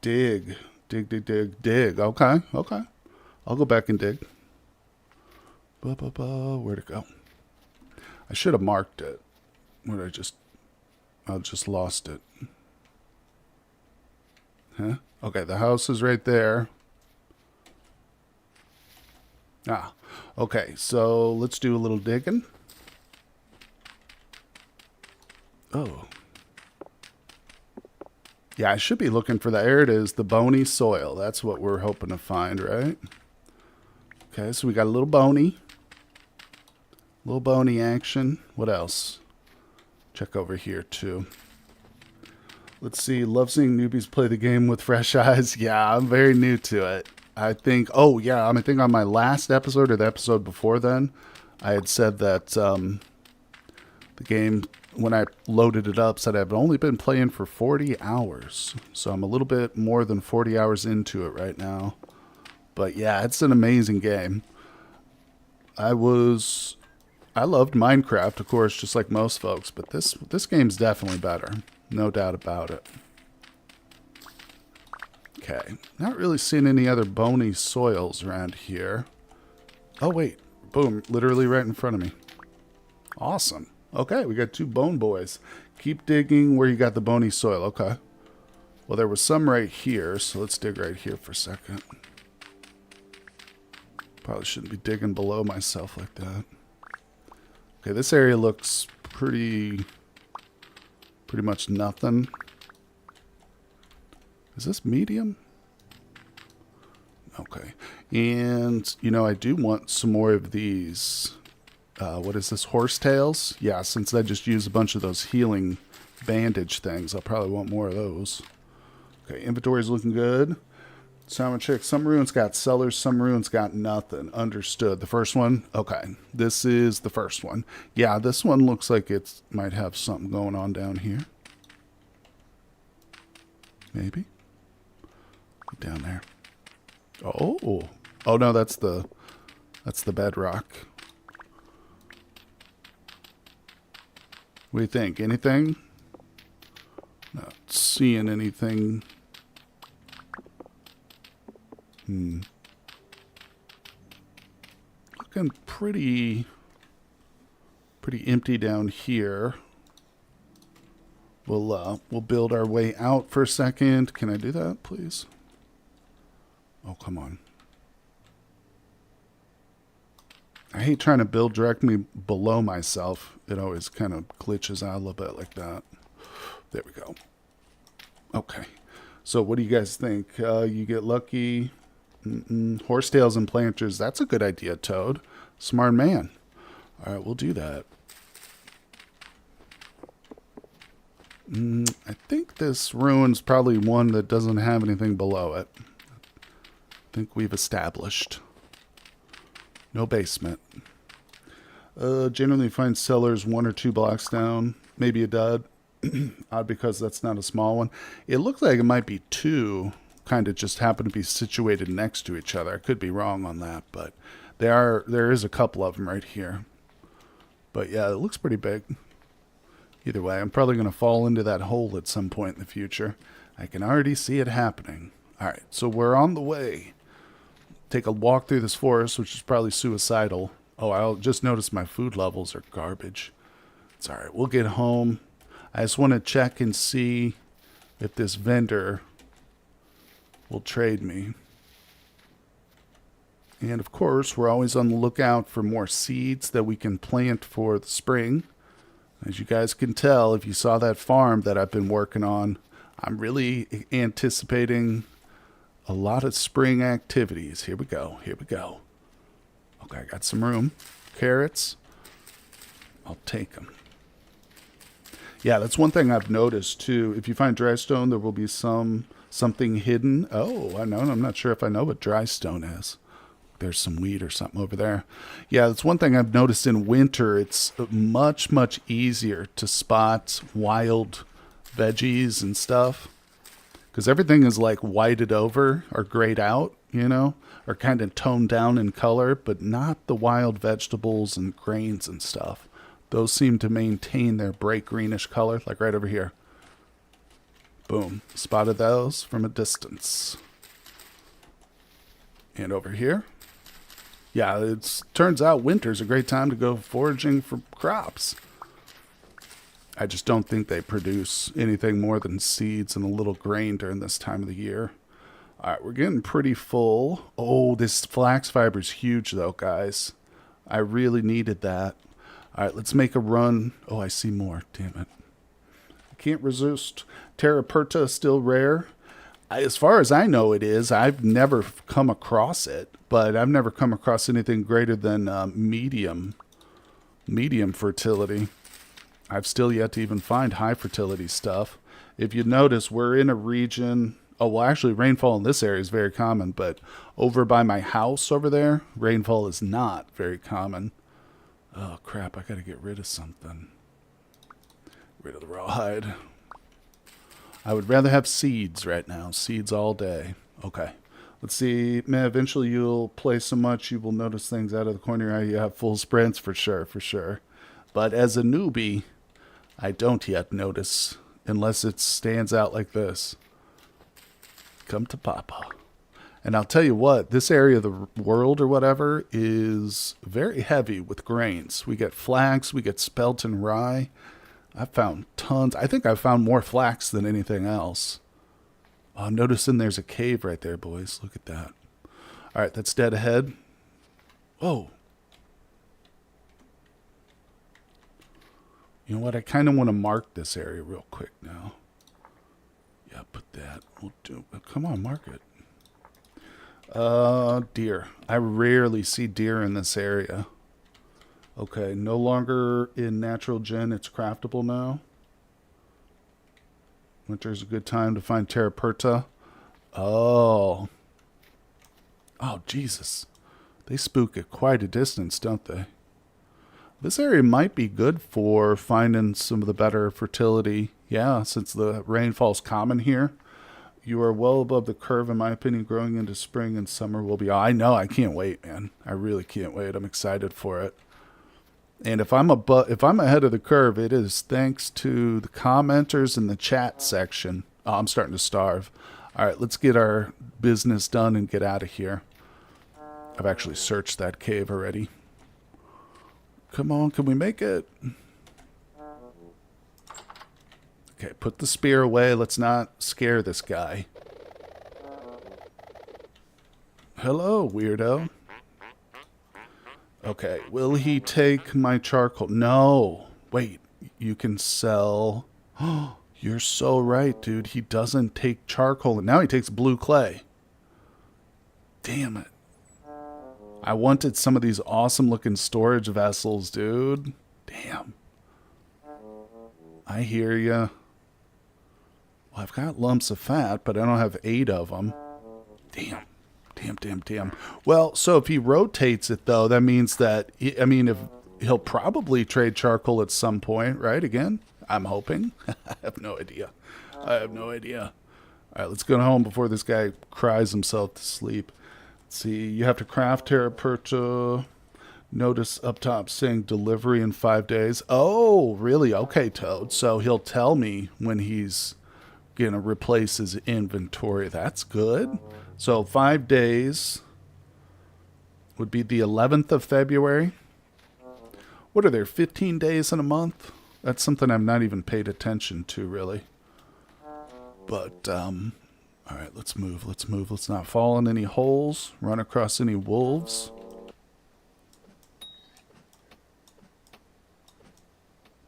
A: Dig. Dig, dig, dig, dig. Okay. Okay. I'll go back and dig. Where'd it go? I should have marked it. I just lost it. Huh? Okay, the house is right there. Ah, okay, so let's do a little digging. Oh. Yeah, I should be looking for that. There it is, the bony soil. That's what we're hoping to find, right? Okay, so we got a little bony. Little bony action. What else? Check over here, too. Let's see. Love seeing newbies play the game with fresh eyes. Yeah, I'm very new to it. I think, oh, yeah, I think on my last episode or the episode before then, I had said that the game, when I loaded it up, said I've only been playing for 40 hours. So I'm a little bit more than 40 hours into it right now. But yeah, it's an amazing game. I loved Minecraft, of course, just like most folks, but this game's definitely better. No doubt about it. Okay, not really seeing any other bony soils around here. Oh, wait. Boom, literally right in front of me. Awesome. Okay, we got two bone boys. Keep digging where you got the bony soil. Okay. Well, there was some right here, so let's dig right here for a second. Probably shouldn't be digging below myself like that. Okay, this area looks pretty much nothing. Is this medium? Okay. And, I do want some more of these. What is this? Horsetails? Yeah, since I just used a bunch of those healing bandage things, I'll probably want more of those. Okay, inventory's looking good. So I'm going to check. Some ruins got cellars, some ruins got nothing. Understood. The first one? Okay. This is the first one. Yeah, this one looks like it might have something going on down here. Maybe. Down there. Oh. Oh no, that's the bedrock. What do you think? Anything? Not seeing anything. Looking pretty empty down here. We'll build our way out for a second. Can I do that, please? Oh, come on. I hate trying to build directly below myself. It always kind of glitches out a little bit like that. There we go. Okay. So what do you guys think? You get lucky. Horsetails and planters. That's a good idea, Toad. Smart man. All right, we'll do that. I think this ruin's probably one that doesn't have anything below it. I think we've established. No basement. Generally find cellars 1 or 2 blocks down. Maybe a dud. Odd because that's not a small one. It looks like it might be 2. Kind of just happen to be situated next to each other. I could be wrong on that, but there is a couple of them right here. But yeah, it looks pretty big. Either way, I'm probably going to fall into that hole at some point in the future. I can already see it happening. All right, so we're on the way. Take a walk through this forest, which is probably suicidal. Oh, I'll just notice my food levels are garbage. It's all right. We'll get home. I just want to check and see if this vendor will trade me. And of course, we're always on the lookout for more seeds that we can plant for the spring. As you guys can tell, if you saw that farm that I've been working on, I'm really anticipating a lot of spring activities. Here we go. Here we go. Okay, I got some room. Carrots. I'll take them. Yeah, that's one thing I've noticed too. If you find dry stone, there will be something hidden. Oh, I know. I'm not sure if I know what dry stone is. There's some weed or something over there. Yeah, that's one thing I've noticed in winter. It's much, much easier to spot wild veggies and stuff because everything is like whited over or grayed out, you know, or kind of toned down in color, but not the wild vegetables and grains and stuff. Those seem to maintain their bright greenish color, like right over here. Boom. Spotted those from a distance. And over here. Yeah, it turns out winter's a great time to go foraging for crops. I just don't think they produce anything more than seeds and a little grain during this time of the year. All right, we're getting pretty full. Oh, this flax fiber is huge, though, guys. I really needed that. All right, let's make a run. Oh, I see more. Damn it. I can't resist. Terra Perta is still rare. As far as I know it is. I've never come across it, but I've never come across anything greater than medium fertility. I've still yet to even find high fertility stuff. If you notice, we're in a region... Oh, well, actually, rainfall in this area is very common, but over by my house over there, rainfall is not very common. Oh, crap, I gotta get rid of something. Rid of the rawhide. I would rather have seeds right now. Seeds all day. Okay. Let's see. Man, eventually you'll play so much you will notice things out of the corner of your eye. You have full sprints for sure, for sure. But as a newbie, I don't yet notice unless it stands out like this. Come to Papa. And I'll tell you what, this area of the world or whatever is very heavy with grains. We get flax, we get spelt and rye. I found tons. I think I found more flax than anything else. Oh, I'm noticing there's a cave right there, boys. Look at that. All right, that's dead ahead. Whoa. You know what? I kind of want to mark this area real quick now. Yeah, put that. We'll do. Come on, mark it. Deer. I rarely see deer in this area. Okay, no longer in natural gen. It's craftable now. Winter's a good time to find Terra Perta. Oh. Oh, Jesus. They spook at quite a distance, don't they? This area might be good for finding some of the better fertility. Yeah, since the rainfall's common here. You are well above the curve, in my opinion. Growing into spring and summer will be... Oh, I know. I can't wait, man. I really can't wait. I'm excited for it. And if I'm ahead of the curve, it is thanks to the commenters in the chat section. Oh, I'm starting to starve. All right, let's get our business done and get out of here. I've actually searched that cave already. Come on, can we make it? Okay, put the spear away. Let's not scare this guy. Hello, weirdo. Okay, will he take my charcoal? No. Wait, you can sell... Oh, you're so right, dude. He doesn't take charcoal. Now he takes blue clay. Damn it. I wanted some of these awesome-looking storage vessels, dude. Damn. I hear ya. Well, I've got lumps of fat, but I don't have 8 of them. Damn. Damn. Well, so if he rotates it, though, that means that... I mean, if he'll probably trade charcoal at some point, right? Again? I'm hoping. I have no idea. All right, let's go home before this guy cries himself to sleep. Let's see, you have to craft Terra Perta. Notice up top saying delivery in 5 days. Oh, really? Okay, Toad. So he'll tell me when he's going to replace his inventory. That's good. So 5 days would be the 11th of February. What are there, 15 days in a month? That's something I've not even paid attention to, really. But, all right, let's move. Let's move. Let's not fall in any holes, run across any wolves.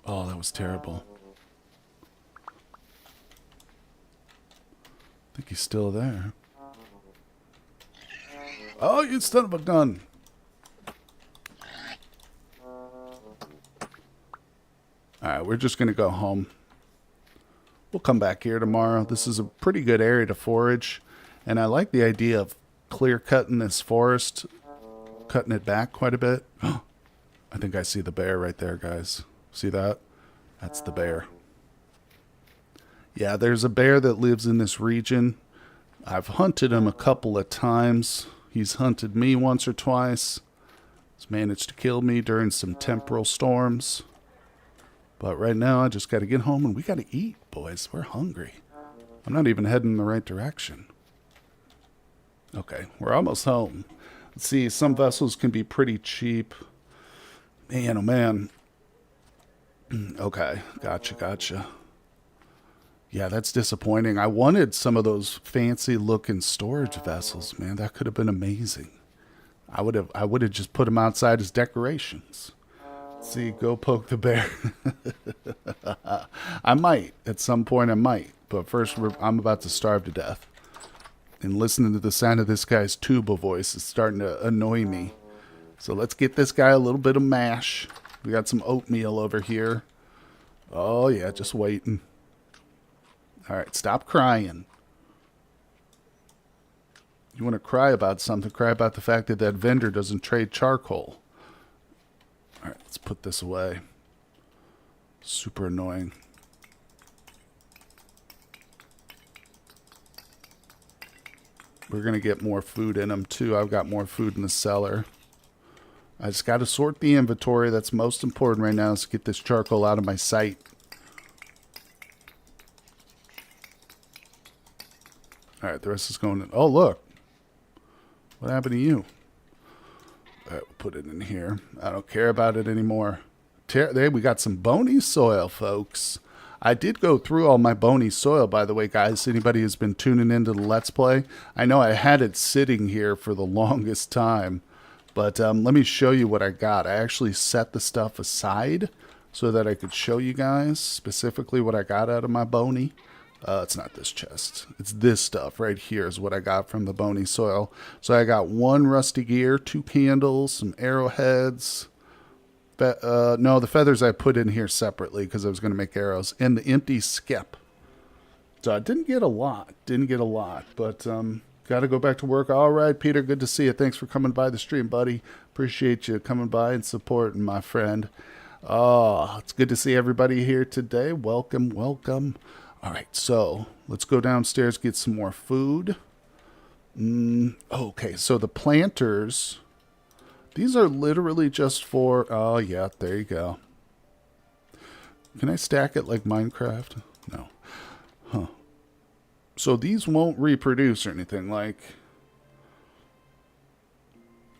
A: Oh, that was terrible. I think he's still there. Oh, you son of a gun. Alright, we're just going to go home. We'll come back here tomorrow. This is a pretty good area to forage. And I like the idea of clear-cutting this forest, cutting it back quite a bit. I think I see the bear right there, guys. See that? That's the bear. Yeah, there's a bear that lives in this region. I've hunted him a couple of times. He's hunted me once or twice. He's managed to kill me during some temporal storms. But right now, I just got to get home and we got to eat, boys. We're hungry. I'm not even heading in the right direction. Okay, we're almost home. Let's see, some vessels can be pretty cheap. Man, oh man. Okay, gotcha. Yeah, that's disappointing. I wanted some of those fancy looking storage vessels, man. That could have been amazing. I would have just put them outside as decorations. See, go poke the bear. I might. At some point I might. But first I'm about to starve to death. And listening to the sound of this guy's tuba voice is starting to annoy me. So let's get this guy a little bit of mash. We got some oatmeal over here. Oh yeah, just waiting. Alright, stop crying. You want to cry about something, cry about the fact that that vendor doesn't trade charcoal. Alright, let's put this away. Super annoying. We're going to get more food in them too. I've got more food in the cellar. I just got to sort the inventory. That's most important right now is to get this charcoal out of my sight. Alright, the rest is going in. Oh, look. What happened to you? Alright, we'll put it in here. I don't care about it anymore. There, we got some bony soil, folks. I did go through all my bony soil, by the way, guys. Anybody who's been tuning into the Let's Play, I know I had it sitting here for the longest time. But let me show you what I got. I actually set the stuff aside so that I could show you guys specifically what I got out of my bony. It's not this chest. It's this stuff right here is what I got from the bony soil. So I got 1 rusty gear, 2 candles, some arrowheads. No, the feathers I put in here separately because I was going to make arrows. And the empty skep. So I didn't get a lot. But got to go back to work. All right, Peter, good to see you. Thanks for coming by the stream, buddy. Appreciate you coming by and supporting, my friend. Oh, it's good to see everybody here today. Welcome, welcome. All right, so let's go downstairs, get some more food. Okay, so the planters, these are literally just for, oh yeah, there you go. Can I stack it like Minecraft? No. Huh. So these won't reproduce or anything like.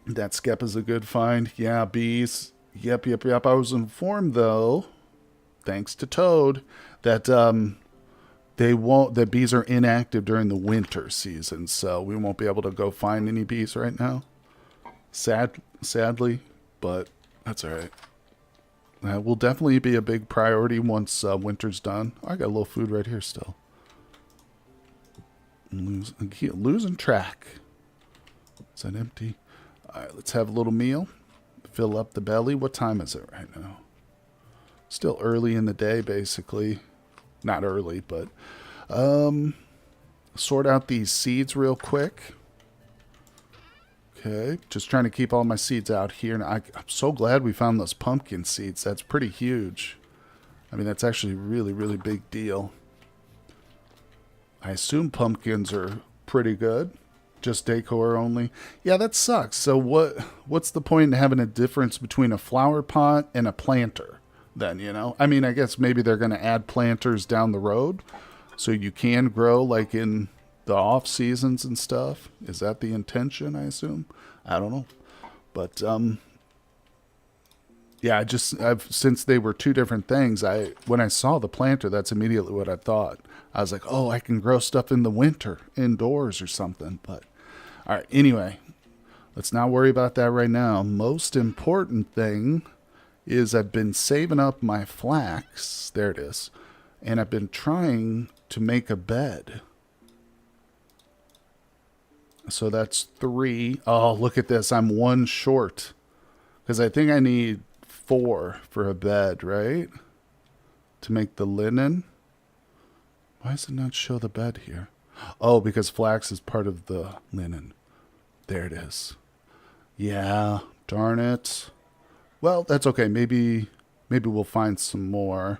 A: That skep is a good find. Yeah, bees. Yep. I was informed though, thanks to Toad, that the bees are inactive during the winter season, so we won't be able to go find any bees right now. Sadly, but that's all right. That will definitely be a big priority once winter's done. I got a little food right here still. Losing track. Is that empty? All right, let's have a little meal. Fill up the belly. What time is it right now? Still early in the day, basically. Not early, but sort out these seeds real quick. Okay, just trying to keep all my seeds out here. And I'm so glad we found those pumpkin seeds. That's pretty huge. I mean, that's actually a really, really big deal. I assume pumpkins are pretty good. Just decor only. Yeah, that sucks. So what's the point in having a difference between a flower pot and a planter then, you know? I mean, I guess maybe they're going to add planters down the road so you can grow like in the off seasons and stuff. Is that the intention, I assume? I don't know. But yeah, I've since they were two different things, when I saw the planter, that's immediately what I thought. I was like, "Oh, I can grow stuff in the winter indoors or something." But all right, anyway, let's not worry about that right now. Most important thing is I've been saving up my flax. There it is. And I've been trying to make a bed. So that's 3. Oh, look at this. I'm 1 short. Because I think I need 4 for a bed, right? To make the linen. Why does it not show the bed here? Oh, because flax is part of the linen. There it is. Yeah, darn it. Well, that's okay. Maybe we'll find some more.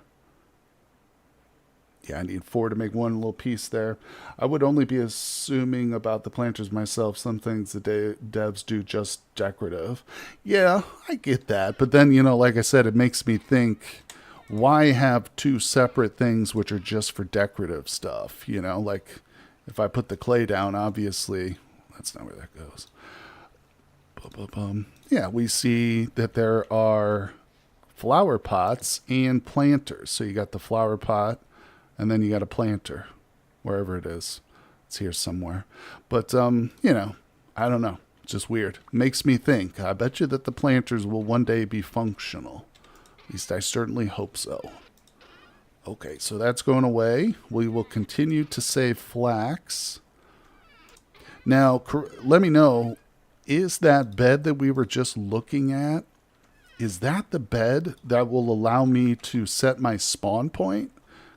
A: Yeah, I need 4 to make 1 little piece there. I would only be assuming about the planters myself. Some things the devs do just decorative. Yeah, I get that. But then, you know, like I said, it makes me think, why have 2 separate things which are just for decorative stuff? You know, like if I put the clay down, obviously, that's not where that goes. Yeah, we see that there are flower pots and planters. So you got the flower pot, and then you got a planter, wherever it is. It's here somewhere. But, you know, I don't know. It's just weird. Makes me think. I bet you that the planters will one day be functional. At least I certainly hope so. Okay, so that's going away. We will continue to save flax. Now, let me know, is that bed that we were just looking at, is that the bed that will allow me to set my spawn point?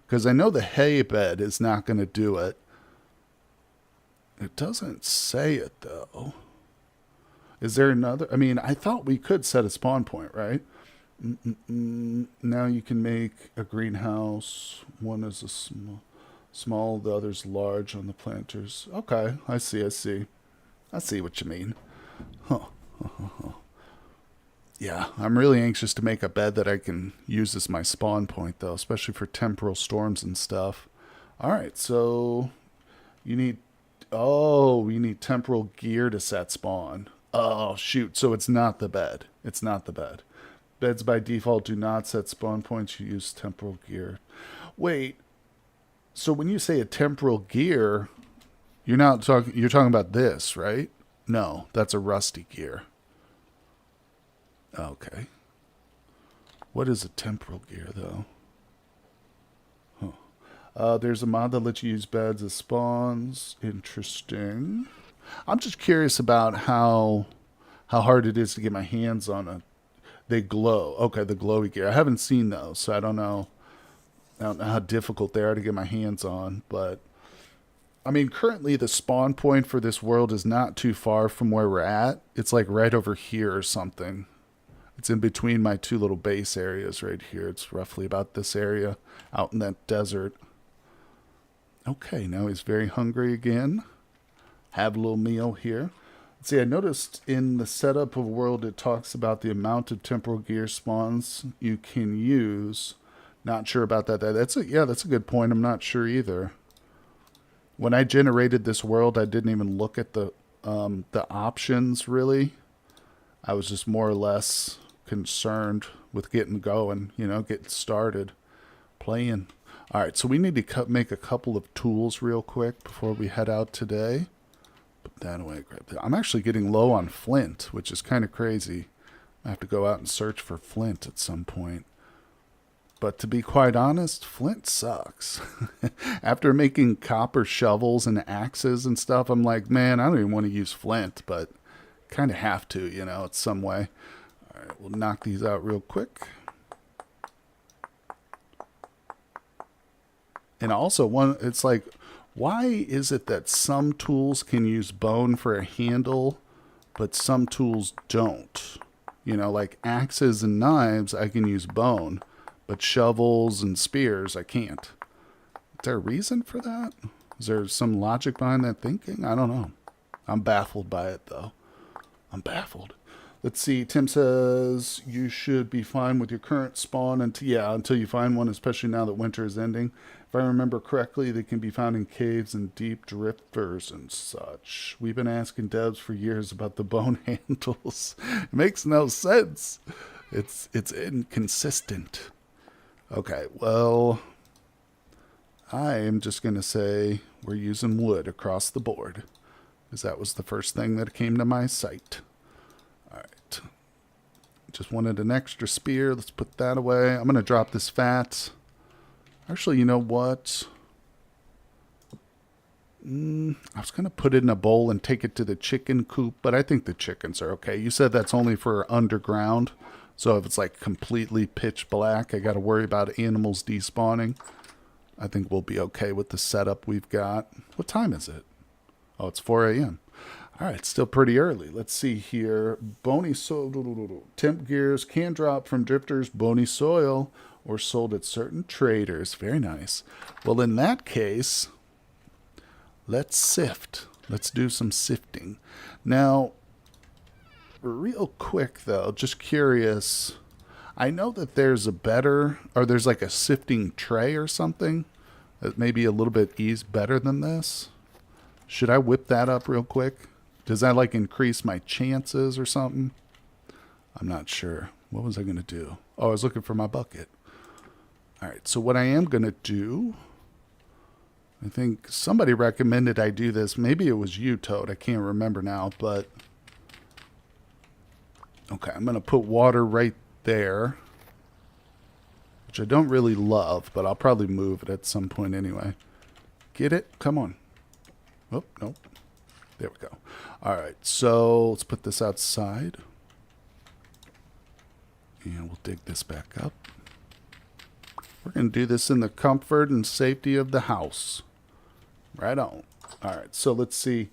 A: Because I know the hay bed is not going to do it. It doesn't say it, though. Is there another? I mean, I thought we could set a spawn point, right? Now you can make a greenhouse. One is a small, the other's large on the planters. Okay, I see. I see what you mean. Huh. Yeah, I'm really anxious to make a bed that I can use as my spawn point, though, especially for temporal storms and stuff. All right, so you need... Oh, we need temporal gear to set spawn. Oh, shoot. So it's not the bed. It's not the bed. Beds by default do not set spawn points. You use temporal gear. Wait. So when you say a temporal gear, you're talking about this, right? No, that's a rusty gear. Okay. What is a temporal gear, though? There's a mod that lets you use beds as spawns. Interesting. I'm just curious about how hard it is to get my hands on a... They glow. Okay, the glowy gear. I haven't seen those, so I don't know how difficult they are to get my hands on. But, I mean, currently the spawn point for this world is not too far from where we're at. It's like right over here or something. It's in between my 2 little base areas right here. It's roughly about this area out in that desert. Okay, now he's very hungry again. Have a little meal here. Let's see, I noticed in the setup of world it talks about the amount of temporal gear spawns you can use. Not sure about that. That's a good point. I'm not sure either. When I generated this world, I didn't even look at the options really. I was just more or less concerned with getting going, you know, getting started playing. All right, so we need to make a couple of tools real quick before we head out today. Put that away. Grab that. I'm actually getting low on flint, which is kind of crazy. I have to go out and search for flint at some point. But to be quite honest, flint sucks. After making copper shovels and axes and stuff, I'm like, man, I don't even want to use flint, but kind of have to, you know, it's some way. All right, we'll knock these out real quick. And also, it's like, why is it that some tools can use bone for a handle, but some tools don't? You know, like axes and knives, I can use bone, but shovels and spears, I can't. Is there a reason for that? Is there some logic behind that thinking? I don't know. I'm baffled by it, though. I'm baffled. Let's see. Tim says you should be fine with your current spawn until you find one, especially now that winter is ending. If I remember correctly, they can be found in caves and deep drifters and such. We've been asking devs for years about the bone handles. It makes no sense. It's inconsistent. Okay, well, I am just going to say we're using wood across the board, because that was the first thing that came to my sight. All right. Just wanted an extra spear. Let's put that away. I'm going to drop this fat. Actually, you know what? I was going to put it in a bowl and take it to the chicken coop, but I think the chickens are okay. You said that's only for underground. So if it's like completely pitch black, I got to worry about animals despawning. I think we'll be okay with the setup we've got. What time is it? Oh, it's 4 a.m. All right, still pretty early. Let's see here. Bony soil. Temp gears can drop from drifters, bony soil, or sold at certain traders. Very nice. Well, in that case, let's sift. Let's do some sifting. Now, real quick, though, just curious. I know that there's there's like a sifting tray or something that may be a little bit better than this. Should I whip that up real quick? Does that like increase my chances or something? I'm not sure. What was I going to do? Oh, I was looking for my bucket. All right, so what I am going to do, I think somebody recommended I do this. Maybe it was you, Toad. I can't remember now, but okay, I'm going to put water right there, which I don't really love, but I'll probably move it at some point anyway. Get it? Come on. Oh, nope. There we go. All right, so let's put this outside. And we'll dig this back up. We're going to do this in the comfort and safety of the house. Right on. All right, so let's see.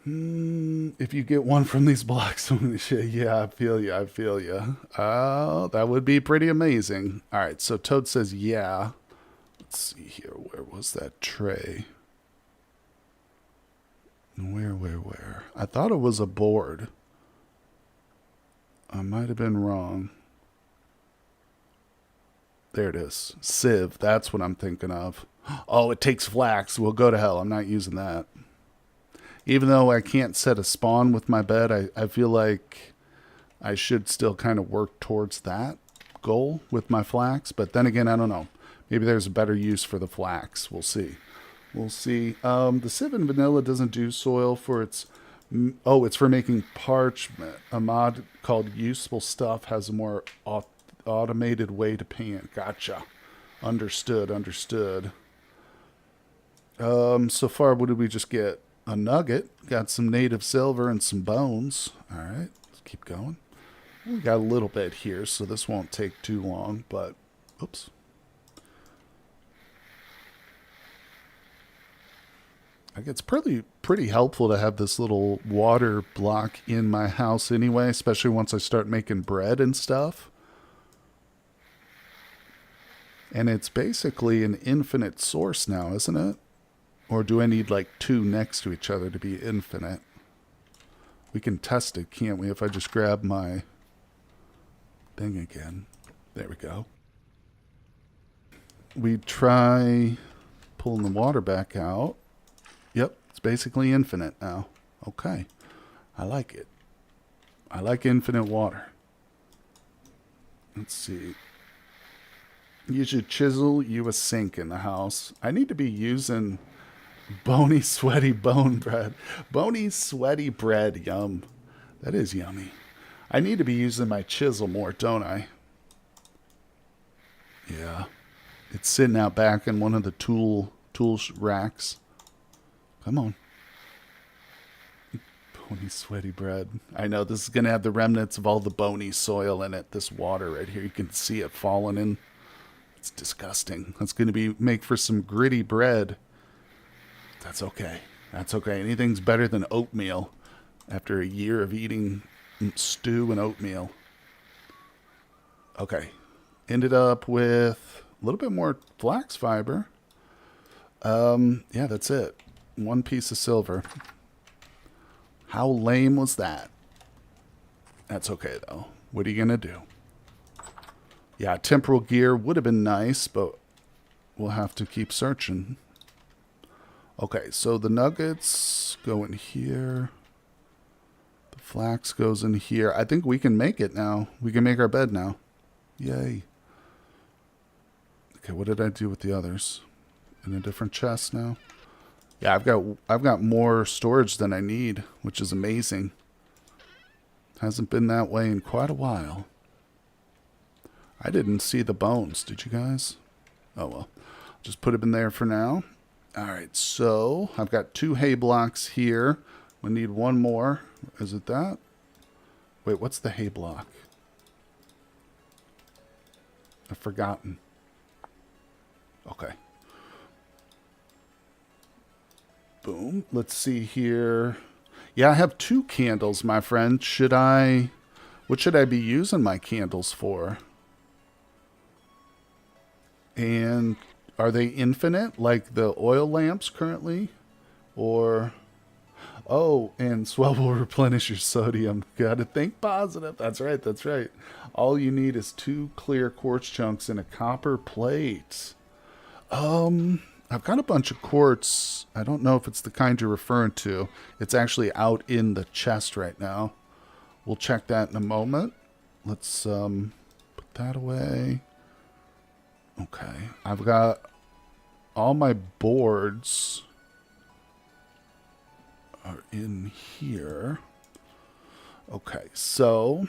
A: If you get one from these blocks, yeah, I feel you. I feel you. That would be pretty amazing. All right, so Toad says yeah. Let's see here. Where was that tray? Where? I thought it was a board. I might have been wrong. There it is. Sieve. That's what I'm thinking of. Oh, it takes flax. Well, go to hell. I'm not using that. Even though I can't set a spawn with my bed, I feel like I should still kind of work towards that goal with my flax. But then again, I don't know. Maybe there's a better use for the flax. We'll see. We'll see. The sieve in vanilla doesn't do soil for its... Oh, it's for making parchment. A mod called Useful Stuff has a more automated way to paint. Gotcha. Understood. So far, what did we just get? A nugget. Got some native silver and some bones. All right, let's keep going. We got a little bit here, so this won't take too long, but... Oops. I think it's pretty helpful to have this little water block in my house anyway, especially once I start making bread and stuff. And it's basically an infinite source now, isn't it? Or do I need like two next to each other to be infinite? We can test it, can't we? If I just grab my thing again. There we go. We try pulling the water back out. Yep, it's basically infinite now. Okay. I like it. I like infinite water. Let's see. Use your chisel, you a sink in the house. I need to be using bony, sweaty bone bread. Bony, sweaty bread, yum. That is yummy. I need to be using my chisel more, don't I? Yeah. It's sitting out back in one of the tool racks. Come on. Bony, sweaty bread. I know this is going to have the remnants of all the bony soil in it. This water right here, you can see it falling in. It's disgusting. That's going to make for some gritty bread. That's okay. That's okay. Anything's better than oatmeal after a year of eating stew and oatmeal. Okay. Ended up with a little bit more flax fiber. Yeah, that's it. One piece of silver. How lame was that? That's okay, though. What are you going to do? Yeah, temporal gear would have been nice, but we'll have to keep searching. Okay, so the nuggets go in here. The flax goes in here. I think we can make it now. We can make our bed now. Yay. Okay, what did I do with the others? In a different chest now? Yeah, I've got more storage than I need, which is amazing. Hasn't been that way in quite a while. I didn't see the bones, did you guys? Oh well. Just put them in there for now. Alright, so I've got 2 hay blocks here. We need one more. Is it that? Wait, what's the hay block? I've forgotten. Okay. Boom. Let's see here. Yeah, I have 2 candles, my friend. What should I be using my candles for? And are they infinite, like the oil lamps currently? Or, oh, and swell will replenish your sodium. Gotta think positive. That's right, that's right. All you need is 2 clear quartz chunks and a copper plate. I've got a bunch of quartz. I don't know if it's the kind you're referring to. It's actually out in the chest right now. We'll check that in a moment. Let's put that away. Okay. I've got all my boards are in here. Okay, so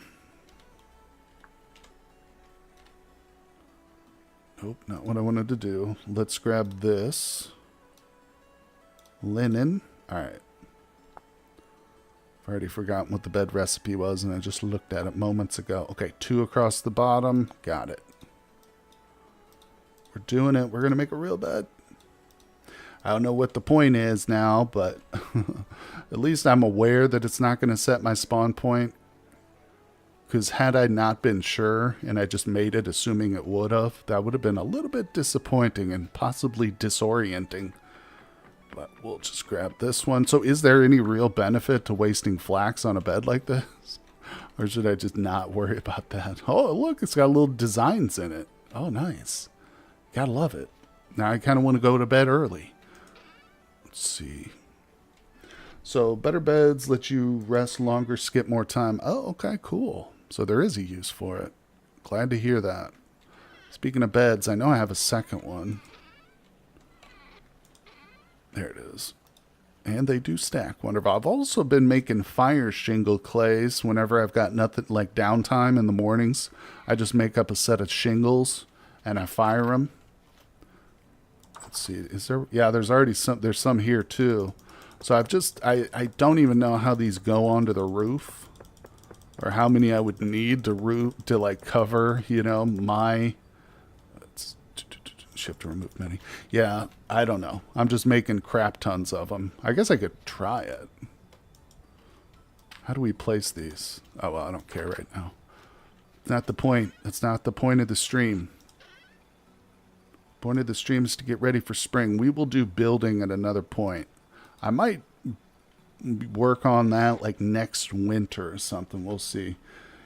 A: nope, not what I wanted to do. Let's grab this. Linen. Alright. I've already forgotten what the bed recipe was, and I just looked at it moments ago. Okay, 2 across the bottom. Got it. We're doing it. We're going to make a real bed. I don't know what the point is now, but at least I'm aware that it's not going to set my spawn point. Because had I not been sure, and I just made it assuming it would have, that would have been a little bit disappointing and possibly disorienting. But we'll just grab this one. So is there any real benefit to wasting flax on a bed like this? Or should I just not worry about that? Oh, look, it's got little designs in it. Oh, nice. Gotta love it. Now I kind of want to go to bed early. Let's see. So better beds let you rest longer, skip more time. Oh, okay, cool. So there is a use for it. Glad to hear that. Speaking of beds, I know I have a second one. There it is. And they do stack. Wonderful. I've also been making fire shingle clays whenever I've got nothing like downtime in the mornings. I just make up a set of shingles and I fire them. Let's see. Is there? Yeah, there's already some. There's some here too. So I don't even know how these go onto the roof, or how many I would need to like cover, you know, my. Let's shift to remove many. Yeah, I don't know. I'm just making crap tons of them. I guess I could try it. How do we place these? Oh well, I don't care right now. Not the point. That's not the point of the stream. Point of the stream is to get ready for spring. We will do building at another point. I might work on that like next winter or something. We'll see.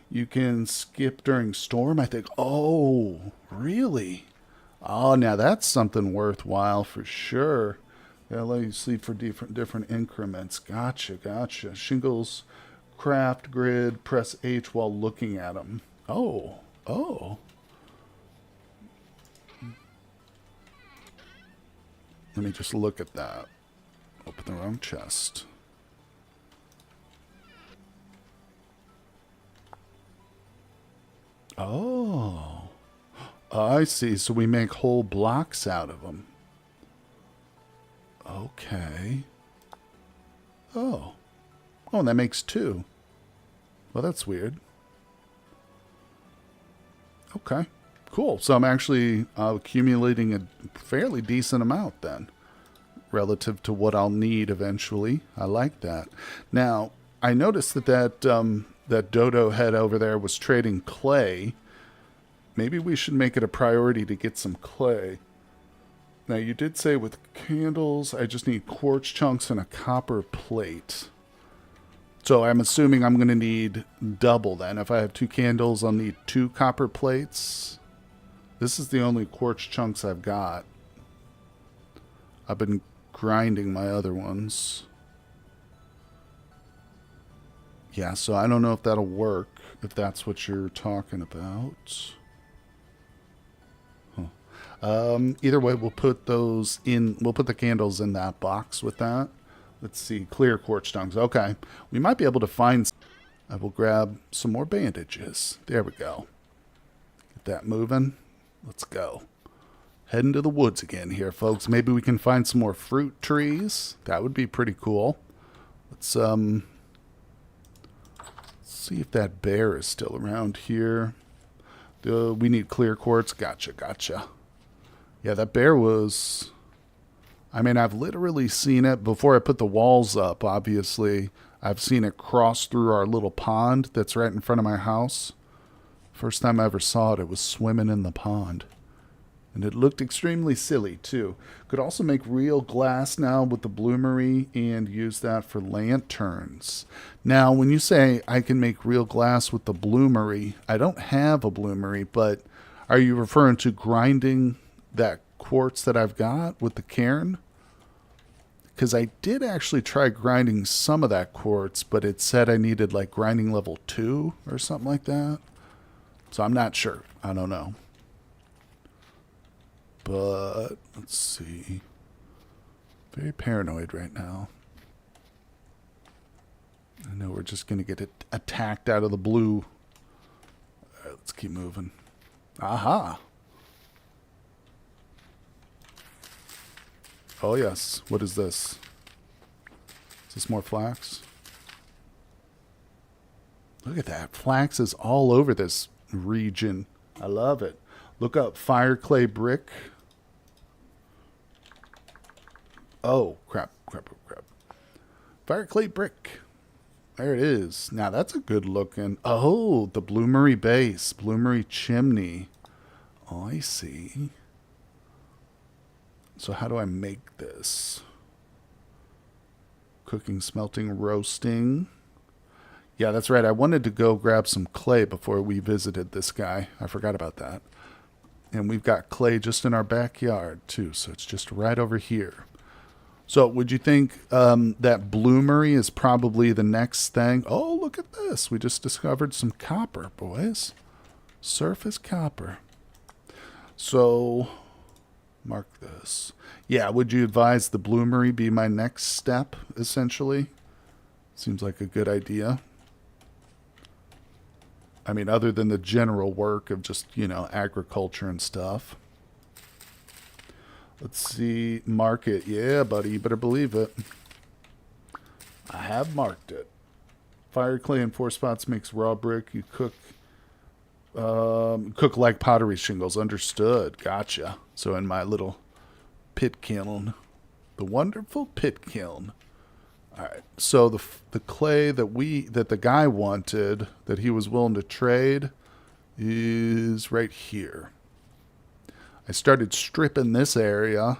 A: You can skip during storm, I think. Oh, really? Oh, now that's something worthwhile for sure. They'll let you sleep for different increments. Gotcha, gotcha. Shingles, craft grid, press H while looking at them. Oh, oh. Let me just look at that. Open the wrong chest. Oh. I see. So we make whole blocks out of them. Okay. Oh. Oh, and that makes 2. Well, that's weird. Okay. Cool. So I'm actually accumulating a fairly decent amount then, relative to what I'll need eventually. I like that. Now, I noticed that that dodo head over there was trading clay. Maybe we should make it a priority to get some clay. Now, you did say with candles, I just need quartz chunks and a copper plate. So I'm assuming I'm going to need double then. If I have 2 candles, I'll need 2 copper plates. This is the only quartz chunks I've got. I've been grinding my other ones. Yeah, so I don't know if that'll work, if that's what you're talking about. Either way, we'll put those in. We'll put the candles in that box with that. Let's see, clear quartz chunks. Okay, we might be able to find. I will grab some more bandages. There we go. Get that moving. Let's go. Heading to the woods again here, folks. Maybe we can find some more fruit trees. That would be pretty cool. Let's see if that bear is still around here. We need clear quartz. Gotcha. Yeah, that bear was... I mean, I've literally seen it before I put the walls up, obviously. I've seen it cross through our little pond that's right in front of my house. First time I ever saw it, it was swimming in the pond. And it looked extremely silly, too. Could also make real glass now with the bloomery and use that for lanterns. Now, when you say I can make real glass with the bloomery, I don't have a bloomery, but are you referring to grinding that quartz that I've got with the cairn? Because I did actually try grinding some of that quartz, but it said I needed like grinding level 2 or something like that. So I'm not sure. I don't know. But let's see. Very paranoid right now. I know we're just going to get attacked out of the blue. All right, let's keep moving. Aha. Oh, yes. What is this? Is this more flax? Look at that. Flax is all over this region. I love it. Look up fire clay brick. Oh, crap. Fire clay brick. There it is. Now, that's a good looking. Oh, the bloomery base. Bloomery chimney. Oh, I see. So how do I make this? Cooking, smelting, roasting. Yeah, that's right. I wanted to go grab some clay before we visited this guy. I forgot about that. And we've got clay just in our backyard, too. So it's just right over here. So would you think that bloomery is probably the next thing? Oh, look at this. We just discovered some copper, boys. Surface copper. So... mark this. Yeah, would you advise the bloomery be my next step, essentially? Seems like a good idea. I mean, other than the general work of just, you know, agriculture and stuff. Let's see. Mark it. Yeah, buddy, you better believe it. I have marked it. Fire clay in 4 spots makes raw brick. You cook like pottery shingles. Understood. Gotcha. So in my little pit kiln, the wonderful pit kiln. All right. So the clay that the guy wanted, that he was willing to trade, is right here. I started stripping this area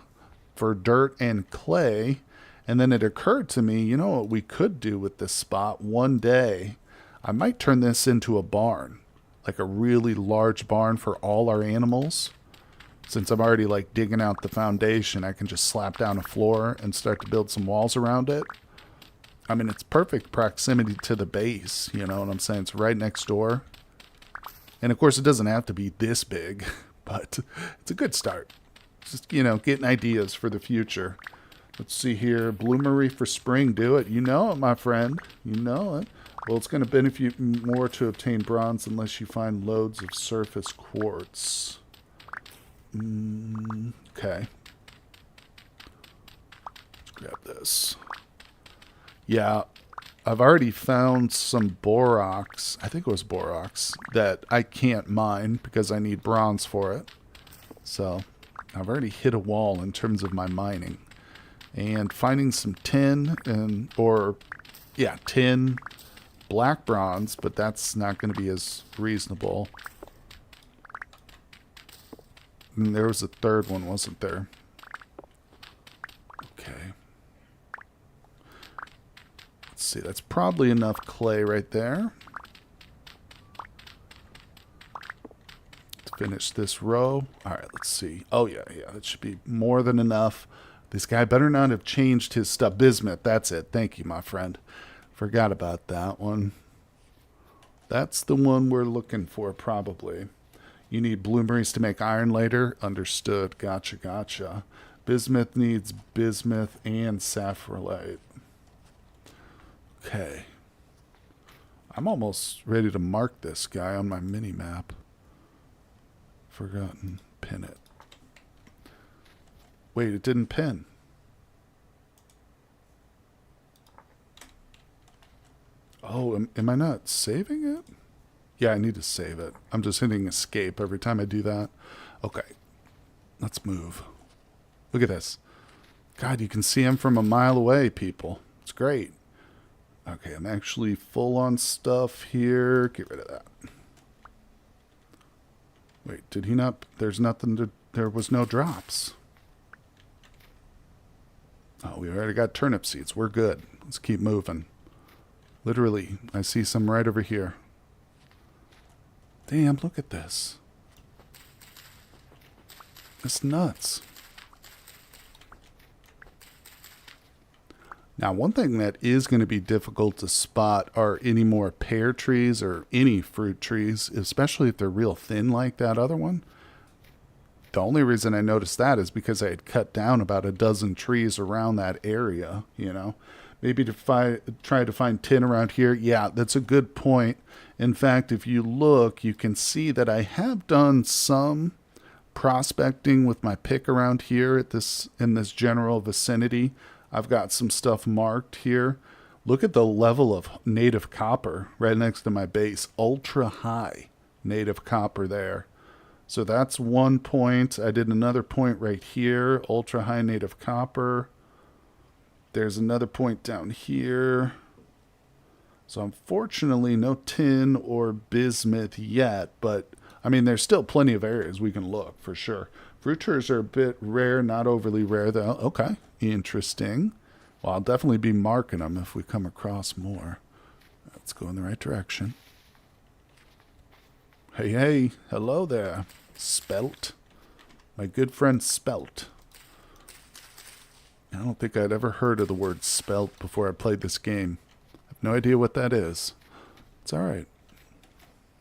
A: for dirt and clay, and then it occurred to me, you know what we could do with this spot one day? I might turn this into a barn. Like a really large barn for all our animals. Since I'm already like digging out the foundation, I can just slap down a floor and start to build some walls around it. I mean, it's perfect proximity to the base, you know what I'm saying? It's right next door. And of course, it doesn't have to be this big, but it's a good start. Just, you know, getting ideas for the future. Let's see here. Bloomery for spring. Do it. You know it, my friend. You know it. Well, it's going to benefit more to obtain bronze unless you find loads of surface quartz. Okay. Let's grab this. Yeah, I've already found some borax. I think it was borax that I can't mine because I need bronze for it. So I've already hit a wall in terms of my mining. And finding some tin tin, black bronze, but that's not going to be as reasonable. And there was a third one, wasn't there? Okay. Let's see. That's probably enough clay right there. Let's finish this row. All right, let's see. Oh, yeah, that should be more than enough. This guy better not have changed his stuff. Bismuth, that's it. Thank you, my friend. Forgot about that one. That's the one we're looking for, probably. You need bloomeries to make iron later? Understood. Gotcha, gotcha. Bismuth needs bismuth and sapphirite. Okay. I'm almost ready to mark this guy on my mini-map. Forgotten. Pin it. Wait, it didn't pin. Oh, am I not saving it? Yeah, I need to save it. I'm just hitting escape every time I do that. Okay. Let's move. Look at this. God, you can see him from a mile away, people. It's great. Okay, I'm actually full on stuff here. Get rid of that. Wait, did he not? There's nothing to... There was no drops. Oh, we already got turnip seeds. We're good. Let's keep moving. Literally, I see some right over here. Damn, look at this. It's nuts. Now, one thing that is going to be difficult to spot are any more pear trees or any fruit trees, especially if they're real thin like that other one. The only reason I noticed that is because I had cut down about a dozen trees around that area, you know. Maybe to try to find tin around here. Yeah, that's a good point. In fact, if you look, you can see that I have done some prospecting with my pick around here at in this general vicinity. I've got some stuff marked here. Look at the level of native copper right next to my base. Ultra high native copper there. So that's one point. I did another point right here. Ultra high native copper. There's another point down here. So unfortunately no tin or bismuth yet, but I mean there's still plenty of areas we can look for sure. Fruit trees are a bit rare, not overly rare though. Okay, interesting. Well, I'll definitely be marking them if we come across more. Let's go in the right direction. Hey, hello there, Spelt. My good friend Spelt. I don't think I'd ever heard of the word spelt before I played this game. I have no idea what that is. It's alright.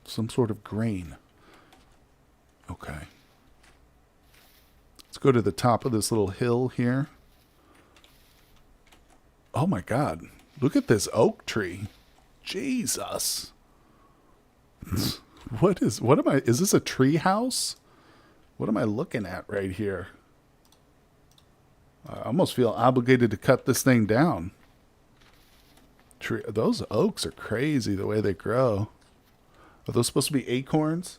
A: Some sort of grain. Okay. Let's go to the top of this little hill here. Oh my god. Look at this oak tree. Jesus. Is this a tree house? What am I looking at right here? I almost feel obligated to cut this thing down. Those oaks are crazy the way they grow. Are those supposed to be acorns?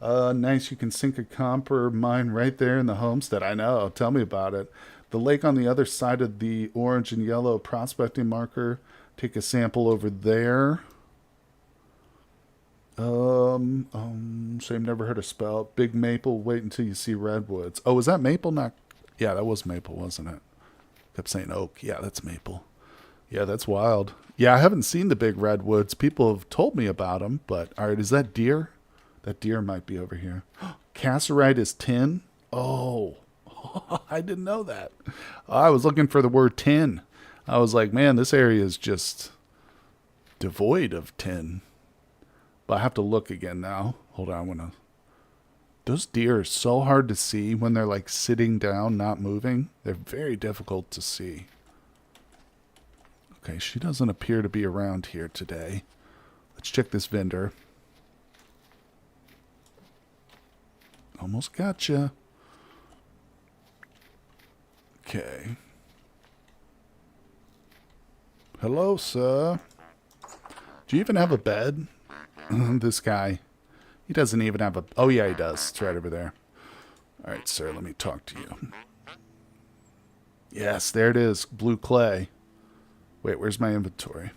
A: Nice, you can sink a copper mine right there in the homestead. I know, tell me about it. The lake on the other side of the orange and yellow prospecting marker. Take a sample over there. Same, never heard of spelt. Big maple, wait until you see redwoods. Oh, was that maple? Not... Yeah, that was maple, wasn't it? Kept saying oak. Yeah, that's maple. Yeah, that's wild. Yeah, I haven't seen the big redwoods. People have told me about them, but all right, is that deer? That deer might be over here. Cassiterite is tin? Oh, I didn't know that. I was looking for the word tin. I was like, man, this area is just devoid of tin. But I have to look again now. Hold on, I want to... Those deer are so hard to see when they're like sitting down, not moving. They're very difficult to see. Okay, she doesn't appear to be around here today. Let's check this vendor. Almost gotcha. Okay. Hello, sir. Do you even have a bed? This guy. He doesn't even have a... Oh, yeah, he does. It's right over there. All right, sir, let me talk to you. Yes, there it is. Blue clay. Wait, where's my inventory?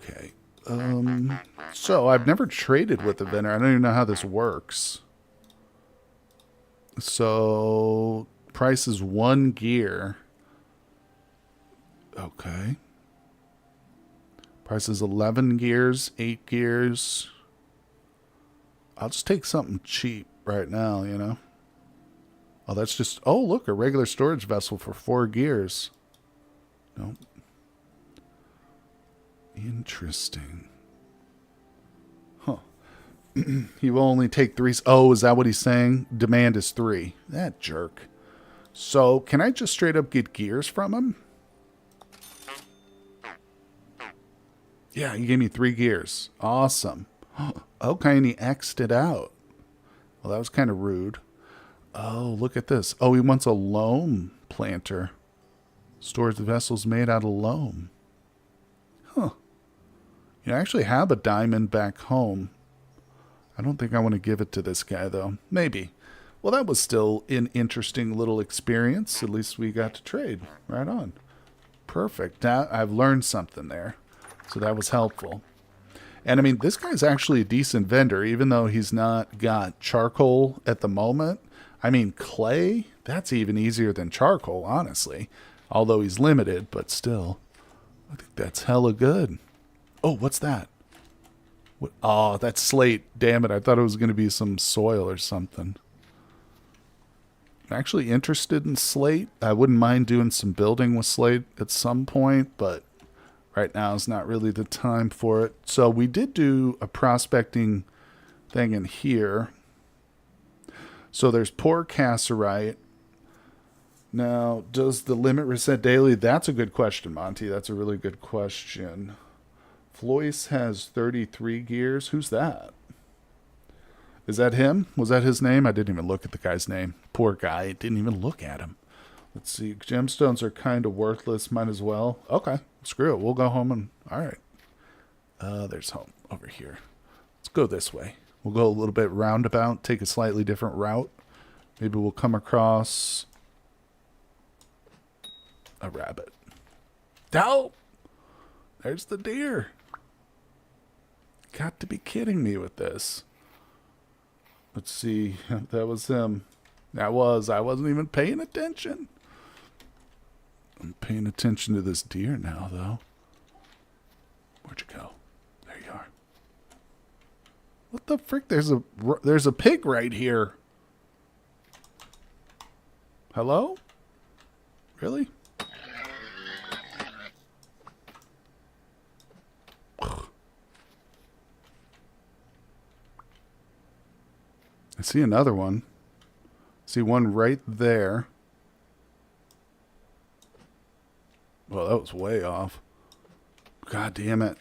A: Okay. So, I've never traded with the vendor. I don't even know how this works. So, price is 1 gear. Okay. Price is 11 gears, 8 gears. I'll just take something cheap right now, you know. Oh, that's just... Oh, look, a regular storage vessel for 4 gears. Nope. Interesting. Huh. He will only take 3... Oh, is that what he's saying? Demand is 3. That jerk. So, can I just straight up get gears from him? Yeah, he gave me 3 gears. Awesome. Okay, and he X'd it out. Well, that was kind of rude. Oh, look at this. Oh, he wants a loam planter. Stores the vessels made out of loam. Huh. You know, I actually have a diamond back home. I don't think I want to give it to this guy, though. Maybe. Well, that was still an interesting little experience. At least we got to trade. Right on. Perfect. Now, I've learned something there. So that was helpful. And, I mean, this guy's actually a decent vendor, even though he's not got charcoal at the moment. I mean, clay, that's even easier than charcoal, honestly. Although he's limited, but still. I think that's hella good. Oh, what's that? What? Oh, that's slate. Damn it, I thought it was going to be some soil or something. I'm actually interested in slate. I wouldn't mind doing some building with slate at some point, but right now is not really the time for it. So we did do a prospecting thing in here. So there's poor cassiterite. Now, does the limit reset daily? That's a good question, Monty. That's a really good question. Floyce has 33 gears. Who's that? Is that him? Was that his name? I didn't even look at the guy's name. Poor guy. Didn't even look at him. Let's see. Gemstones are kind of worthless. Might as well. Okay. Screw it. We'll go home and... All right. There's home over here. Let's go this way. We'll go a little bit roundabout. Take a slightly different route. Maybe we'll come across... a rabbit. Oh! There's the deer. Got to be kidding me with this. Let's see. That was him. I wasn't even paying attention. I'm paying attention to this deer now, though. Where'd you go? There you are. What the frick? There's a pig right here. Hello? Really? I see another one. See one right there. Well, that was way off. God damn it.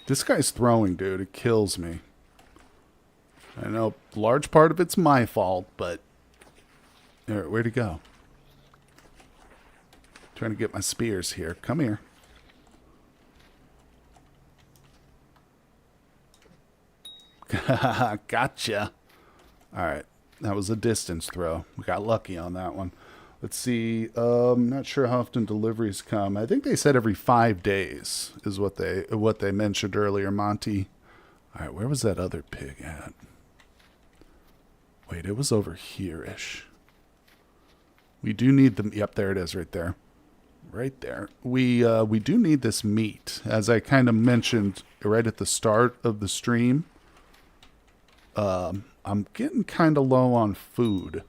A: This guy's throwing, dude. It kills me. I know a large part of it's my fault, but... Where'd he go? Trying to get my spears here. Come here. Gotcha. Alright. That was a distance throw. We got lucky on that one. Let's see. I'm not sure how often deliveries come. I think they said every 5 days is what they mentioned earlier, Monty. Alright, where was that other pig at? Wait, it was over here-ish. We do need the... Yep, there it is right there. Right there. We do need this meat. As I kind of mentioned right at the start of the stream, I'm getting kind of low on food.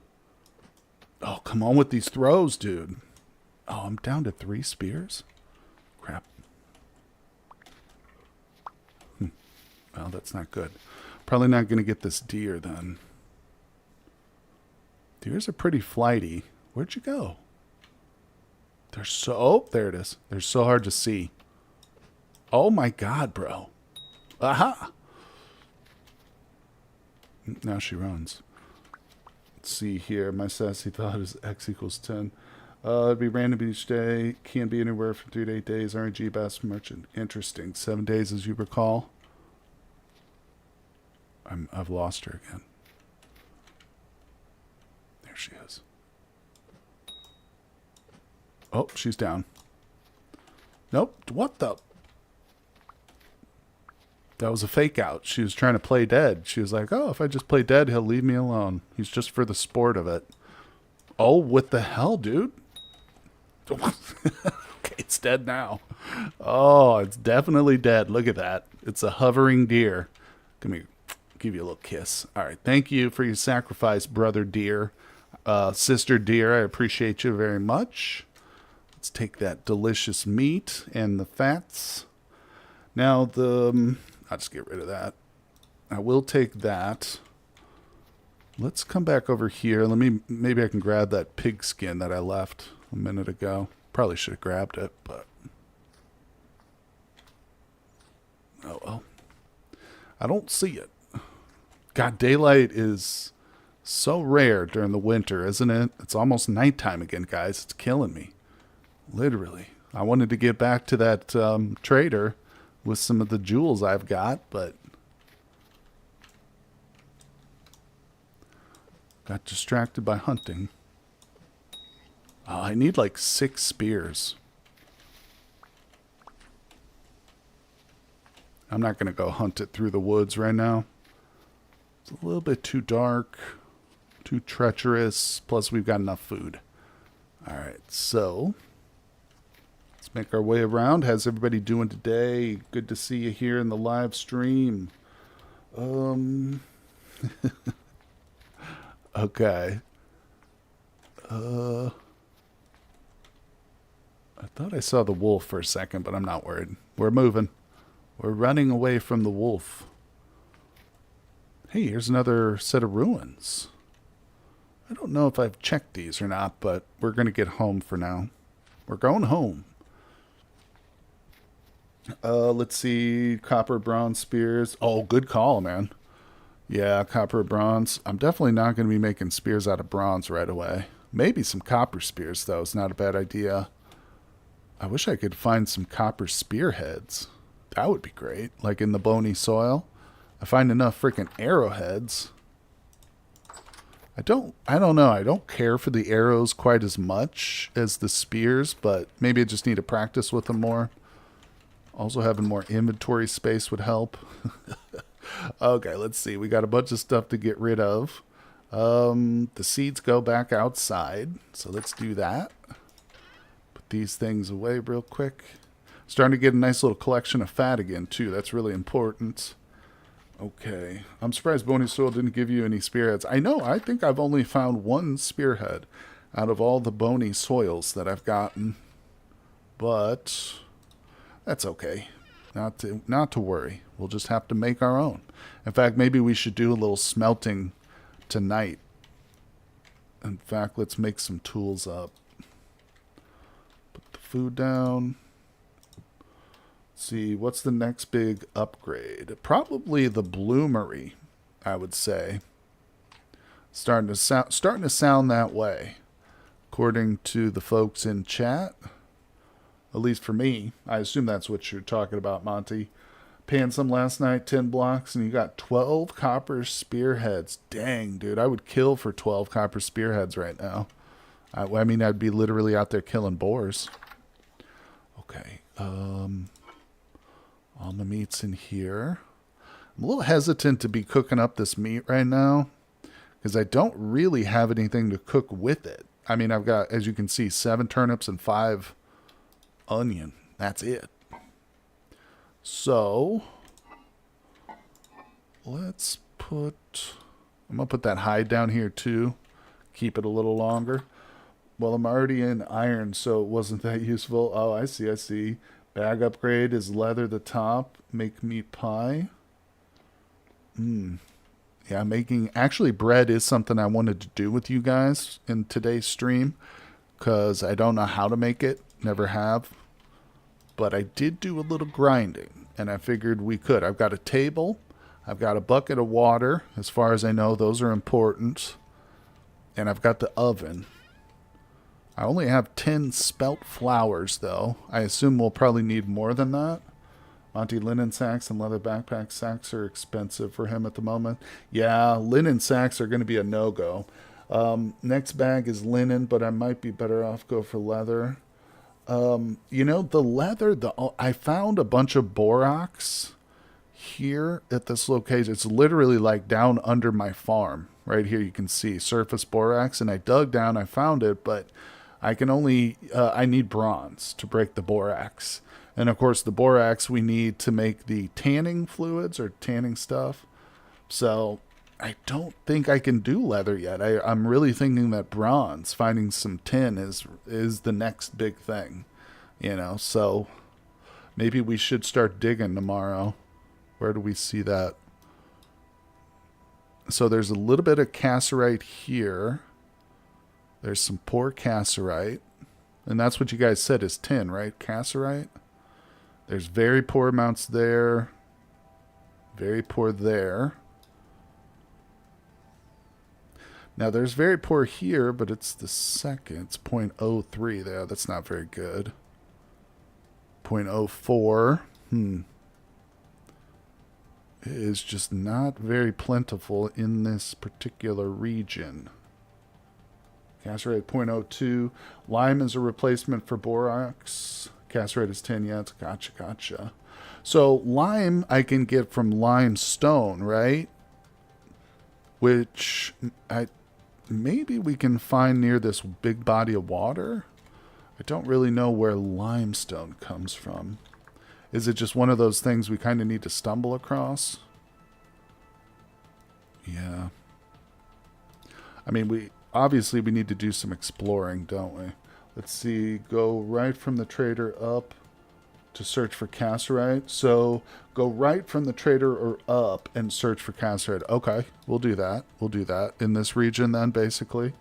A: Oh, come on with these throws, dude. Oh, I'm down to 3 spears? Crap. Well, that's not good. Probably not going to get this deer then. Deers are pretty flighty. Where'd you go? They're so... Oh, there it is. They're so hard to see. Oh my god, bro. Aha! Now she runs. Let's see here. My sassy thought is X equals 10. It'd be random each day. Can be anywhere from 3 to 8 days. RNG best merchant. Interesting. 7 days as you recall. I've lost her again. There she is. Oh, she's down. Nope. What the... That was a fake out. She was trying to play dead. She was like, oh, if I just play dead, he'll leave me alone. He's just for the sport of it. Oh, what the hell, dude? Okay, it's dead now. Oh, it's definitely dead. Look at that. It's a hovering deer. Come here. Give you a little kiss. All right. Thank you for your sacrifice, brother deer. Sister deer, I appreciate you very much. Let's take that delicious meat and the fats. Now, I'll just get rid of that. I will take that. Let's come back over here. Maybe I can grab that pig skin that I left a minute ago. Probably should have grabbed it, but oh well. I don't see it. God, daylight is so rare during the winter, isn't it? It's almost nighttime again, guys. It's killing me. Literally. I wanted to get back to that trader with some of the jewels I've got, but got distracted by hunting. Oh, I need like 6 spears. I'm not going to go hunt it through the woods right now. It's a little bit too dark, too treacherous, plus we've got enough food. Alright, so let's make our way around. How's everybody doing today? Good to see you here in the live stream. Okay. I thought I saw the wolf for a second, but I'm not worried. We're moving. We're running away from the wolf. Hey, here's another set of ruins. I don't know if I've checked these or not, but we're going to get home for now. We're going home. Let's see. Copper, bronze spears. Oh, good call, man. Yeah, copper, bronze. I'm definitely not going to be making spears out of bronze right away. Maybe some copper spears, though. It's not a bad idea. I wish I could find some copper spearheads. That would be great. Like in the bony soil. I find enough freaking arrowheads. I don't know. I don't care for the arrows quite as much as the spears, but maybe I just need to practice with them more. Also, having more inventory space would help. Okay, let's see. We got a bunch of stuff to get rid of. The seeds go back outside, so let's do that. Put these things away real quick. Starting to get a nice little collection of fat again, too. That's really important. Okay. I'm surprised Bony Soil didn't give you any spearheads. I know. I think I've only found 1 spearhead out of all the bony soils that I've gotten. But that's okay. Not to worry. We'll just have to make our own. In fact, maybe we should do a little smelting tonight. In fact, let's make some tools up. Put the food down. See, what's the next big upgrade? Probably the bloomery, I would say. Starting to sound that way, according to the folks in chat. At least for me. I assume that's what you're talking about, Monty. Paying some last night, 10 blocks, and you got 12 copper spearheads. Dang, dude, I would kill for 12 copper spearheads right now. I mean, I'd be literally out there killing boars. Okay, all the meat's in here. I'm a little hesitant to be cooking up this meat right now because I don't really have anything to cook with it. I mean, I've got, as you can see, 7 turnips and 5 onion. That's it. So, let's put... I'm going to put that hide down here too. Keep it a little longer. Well, I'm already in iron, so it wasn't that useful. Oh, I see. Bag upgrade is leather the top. Make meat pie. Yeah, actually bread is something I wanted to do with you guys in today's stream. Because I don't know how to make it. Never have. But I did do a little grinding. And I figured we could. I've got a table. I've got a bucket of water. As far as I know, those are important. And I've got the oven. I only have 10 spelt flowers, though. I assume we'll probably need more than that. Monty, linen sacks and leather backpack sacks are expensive for him at the moment. Yeah, linen sacks are going to be a no-go. Next bag is linen, but I might be better off go for leather. You know, the leather, I found a bunch of borax here at this location. It's literally like down under my farm right here. You can see surface borax, and I dug down, I found it, but I can only, I need bronze to break the borax. And of course the borax we need to make the tanning fluids or tanning stuff. So I don't think I can do leather yet. I'm really thinking that bronze, finding some tin is the next big thing, you know. So maybe we should start digging tomorrow. Where do we see that? So there's a little bit of cassiterite here. There's some poor cassiterite. And that's what you guys said is tin, right? Cassiterite. There's very poor amounts there. Very poor there. Now, there's very poor here, but it's the second. It's 0.03 there. That's not very good. 0.04. It is just not very plentiful in this particular region. Cassiterite 0.02. Lime is a replacement for borax. Cassiterite is 10. Yeah, it's gotcha. So lime I can get from limestone, right? Which maybe we can find near this big body of water. I don't really know where limestone comes from. Is it just one of those things we kind of need to stumble across? Yeah. I mean, we need to do some exploring, don't we? Let's see. Go right from the trader up to search for cassiterite. So go right from the trader or up and search for cassiterite. Okay, we'll do that. We'll do that in this region then, basically.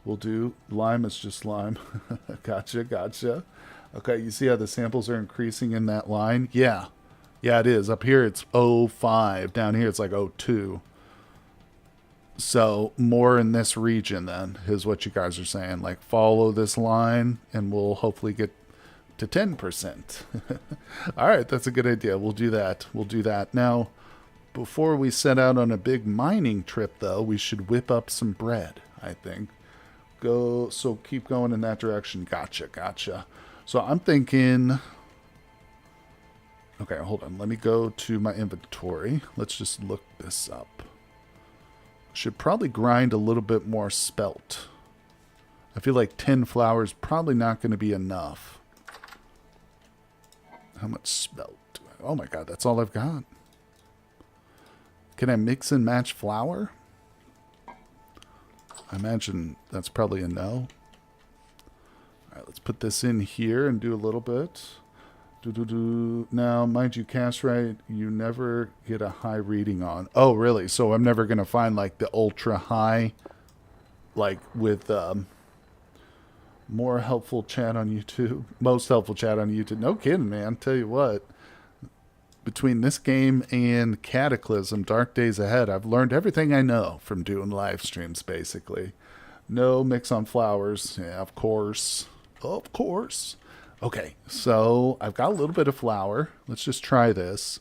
A: We'll do lime is just lime. Gotcha. Okay, you see how the samples are increasing in that line? Yeah, it is. Up here it's 0.05. Down here it's like 0.2. So more in this region then is what you guys are saying. Like follow this line and we'll hopefully get to 10%. All right, that's a good idea. We'll do that. Now, before we set out on a big mining trip, though, we should whip up some bread, I think. So keep going in that direction. Gotcha. So I'm thinking... Okay, hold on. Let me go to my inventory. Let's just look this up. Should probably grind a little bit more spelt. I feel like 10 flour is probably not going to be enough. How much spelt do I... Oh my god, that's all I've got. Can I mix and match flour? I imagine that's probably a no. Alright, let's put this in here and do a little bit. Now, mind you, cassiterite, you never get a high reading on. Oh, really? So I'm never going to find, like, the ultra high, like, with... more helpful chat on YouTube. Most helpful chat on YouTube. No kidding, man. Tell you what. Between this game and Cataclysm, Dark Days Ahead, I've learned everything I know from doing live streams, basically. No mix on flowers. Yeah, of course. Of course. Okay, so I've got a little bit of flour. Let's just try this.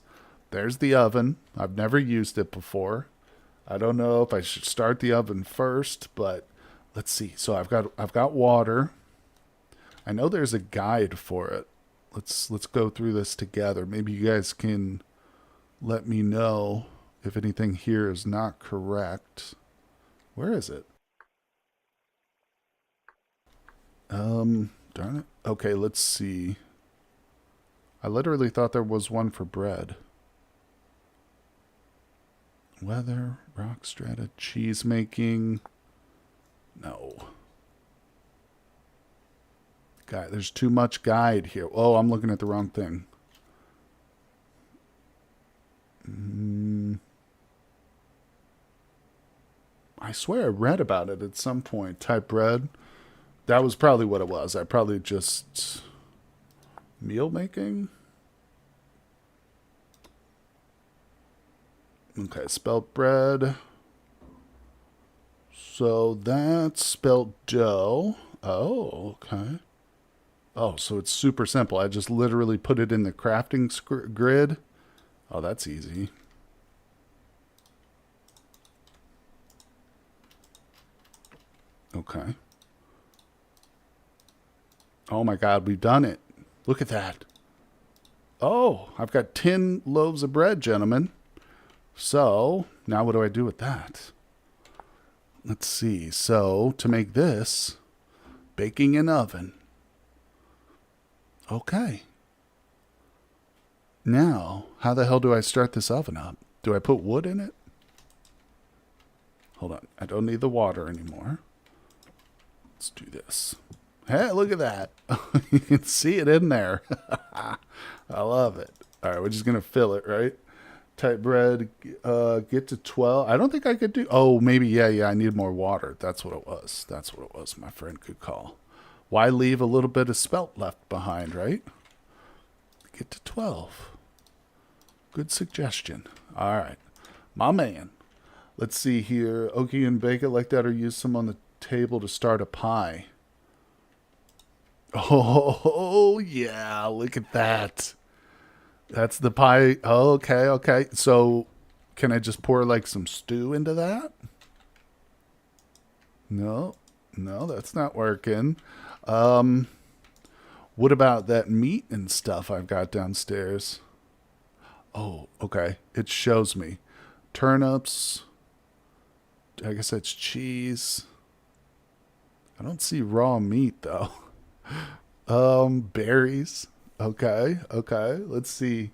A: There's the oven. I've never used it before. I don't know if I should start the oven first, but let's see. So I've got water. I know there's a guide for it. Let's go through this together. Maybe you guys can let me know if anything here is not correct. Where is it? Darn it. Okay, let's see. I literally thought there was one for bread. Weather, rock strata, cheese making. No. Guide, there's too much guide here. Oh, I'm looking at the wrong thing. I swear I read about it at some point. Type bread. That was probably what it was. I probably just... meal making? Okay, spelt bread. So that's spelt dough. Oh, okay. Oh, so it's super simple. I just literally put it in the crafting grid. Oh, that's easy. Okay. Oh my god, we've done it. Look at that. Oh, I've got 10 loaves of bread, gentlemen. So, now what do I do with that? Let's see. So to make this, baking in oven. Okay. Now, how the hell do I start this oven up? Do I put wood in it? Hold on. I don't need the water anymore. Let's do this. Hey, look at that. You can see it in there. I love it. All right, we're just going to fill it, right? Type bread, get to 12. I don't think I could do... Oh, maybe, yeah, I need more water. That's what it was. That's what it was. My friend could call. Why leave a little bit of spelt left behind, right? Get to 12. Good suggestion. All right. My man. Let's see here. Okie and bake it like that or use some on the table to start a pie. Oh, yeah. Look at that. That's the pie. Oh, okay. So can I just pour like some stew into that? No, that's not working. What about that meat and stuff I've got downstairs? Oh, okay. It shows me. Turnips. I guess that's cheese. I don't see raw meat though. Berries. Okay. Let's see.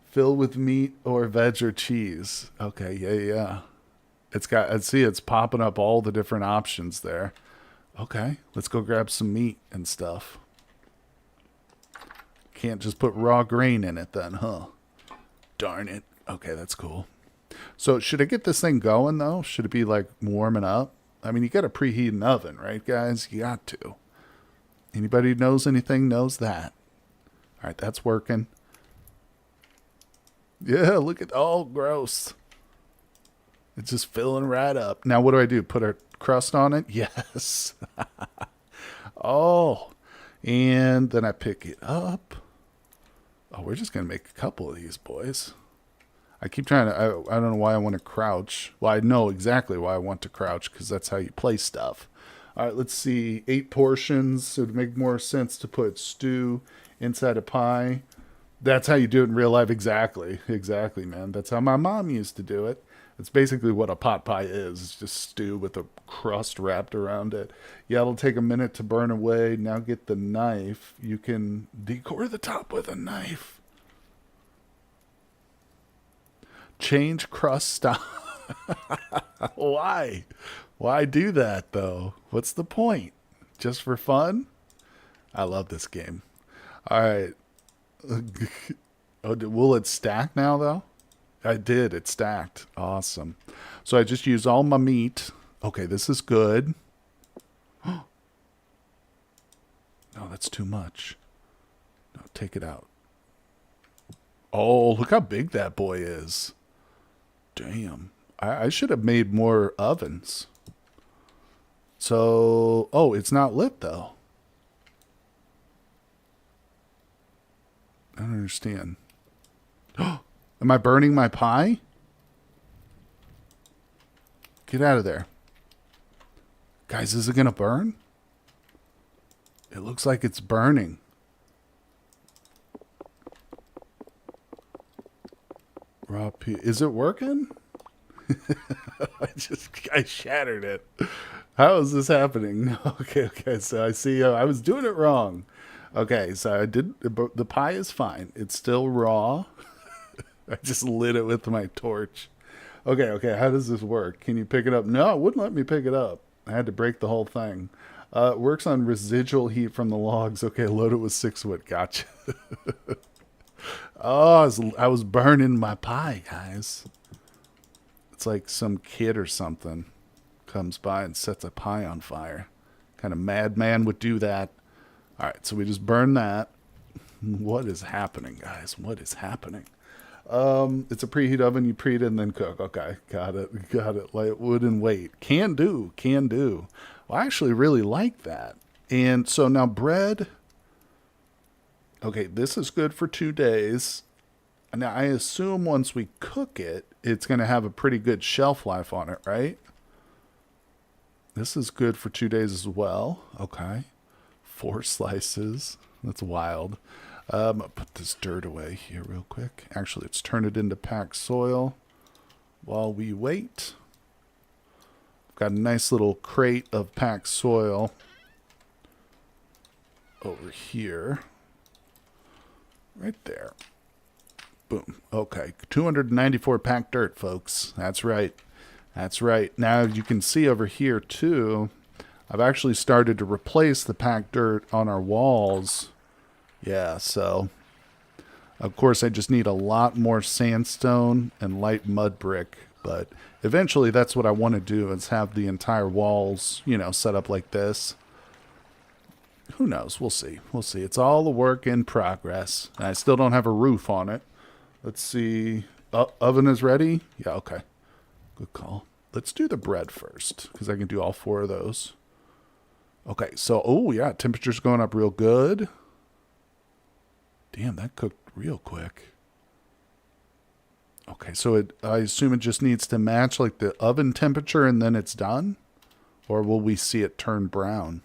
A: Fill with meat or veg or cheese. Okay, yeah. It's got, let's see, it's popping up all the different options there. Okay, let's go grab some meat and stuff. Can't just put raw grain in it then, huh? Darn it. Okay, that's cool. So should I get this thing going though? Should it be like warming up? I mean, you got to preheat an oven, right, guys? You got to. Anybody who knows anything knows that. All right, that's working. Yeah, look at, oh, gross. It's just filling right up. Now, what do? Put a crust on it? Yes. Oh, and then I pick it up. Oh, we're just going to make a couple of these boys. I keep trying to, I don't know why I want to crouch. Well, I know exactly why I want to crouch because that's how you play stuff. All right, let's see. 8 portions. So it would make more sense to put stew inside a pie. That's how you do it in real life. Exactly, man. That's how my mom used to do it. It's basically what a pot pie is. It's just stew with a crust wrapped around it. Yeah, it'll take a minute to burn away. Now get the knife. You can decor the top with a knife. Change crust style. Why? Why do that, though? What's the point? Just for fun? I love this game. All right. Oh, will it stack now, though? I did. It stacked. Awesome. So I just use all my meat. Okay, this is good. No, that's too much. No, take it out. Oh, look how big that boy is. Damn. I should have made more ovens. So, oh, it's not lit, though. I don't understand. Am I burning my pie? Get out of there. Guys, is it going to burn? It looks like it's burning. Raw pea. Is it working? I shattered it. How is this happening? Okay. So I see I was doing it wrong. Okay, so I did. The pie is fine. It's still raw. I just lit it with my torch. Okay. How does this work? Can you pick it up? No, it wouldn't let me pick it up. I had to break the whole thing. It works on residual heat from the logs. Okay, load it with 6 wood. Gotcha. Oh, I was burning my pie, guys. It's like some kid or something comes by and sets a pie on fire. Kind of madman would do that. All right, so we just burn that. What is happening, guys? What is happening? It's a preheat oven. You preheat it and then cook. Okay, got it. Light wood and wait. Can do. Well, I actually really like that. And so now bread. Okay, this is good for 2 days. Now, I assume once we cook it, it's going to have a pretty good shelf life on it, right? This is good for 2 days as well. Okay. 4 slices. That's wild. I'll put this dirt away here real quick. Actually, let's turn it into packed soil while we wait. Got a nice little crate of packed soil over here. Right there. Boom. Okay. 294 packed dirt, folks. That's right. That's right. Now you can see over here, too, I've actually started to replace the packed dirt on our walls. Yeah, so of course I just need a lot more sandstone and light mud brick, but eventually that's what I want to do, is have the entire walls, you know, set up like this. Who knows? We'll see. We'll see. It's all a work in progress. And I still don't have a roof on it. Let's see. Oven is ready? Yeah, okay. Good call. Let's do the bread first, because I can do all 4 of those. Okay, so, oh yeah, temperature's going up real good. Damn, that cooked real quick. Okay, so I assume it just needs to match like the oven temperature and then it's done? Or will we see it turn brown?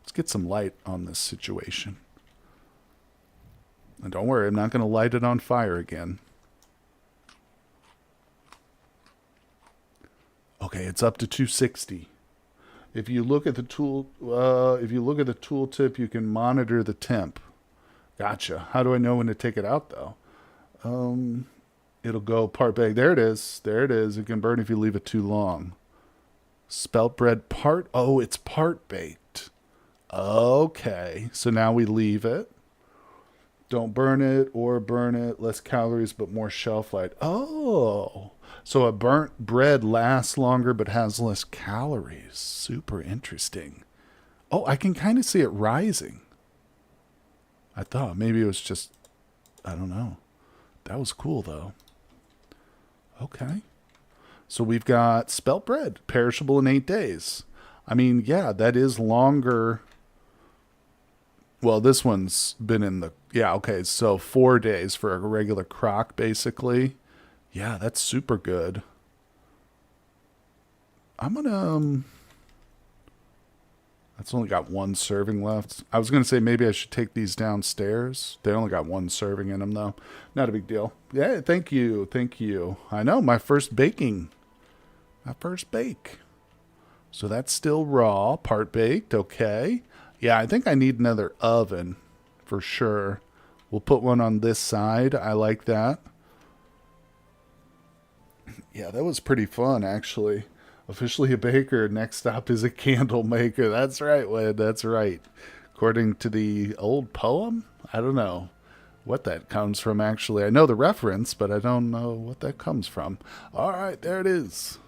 A: Let's get some light on this situation. And don't worry, I'm not going to light it on fire again. Okay, it's up to 260. If you look at the tooltip, you can monitor the temp. Gotcha. How do I know when to take it out, though? It'll go part baked. There it is. There it is. It can burn if you leave it too long. Spelt bread part. Oh, it's part baked. Okay. So now we leave it. Don't burn it or burn it. Less calories, but more shelf life. Oh. So a burnt bread lasts longer but has less calories. Super interesting. Oh, I can kind of see it rising. I thought maybe it was just, I don't know. That was cool, though. Okay. So we've got spelt bread, perishable in 8 days. I mean, yeah, that is longer. Well, this one's been in the, yeah, okay. So 4 days for a regular crock, basically. Yeah, that's super good. I'm going to, that's only got 1 serving left. I was going to say maybe I should take these downstairs. They only got 1 serving in them, though. Not a big deal. Yeah, thank you. Thank you. I know, my first baking. My first bake. So that's still raw, part baked. Okay. Yeah, I think I need another oven for sure. We'll put one on this side. I like that. Yeah, that was pretty fun, actually. Officially a baker. Next stop is a candle maker. That's right, Wed. That's right. According to the old poem, I don't know what that comes from, actually. I know the reference, but I don't know what that comes from. All right, there it is.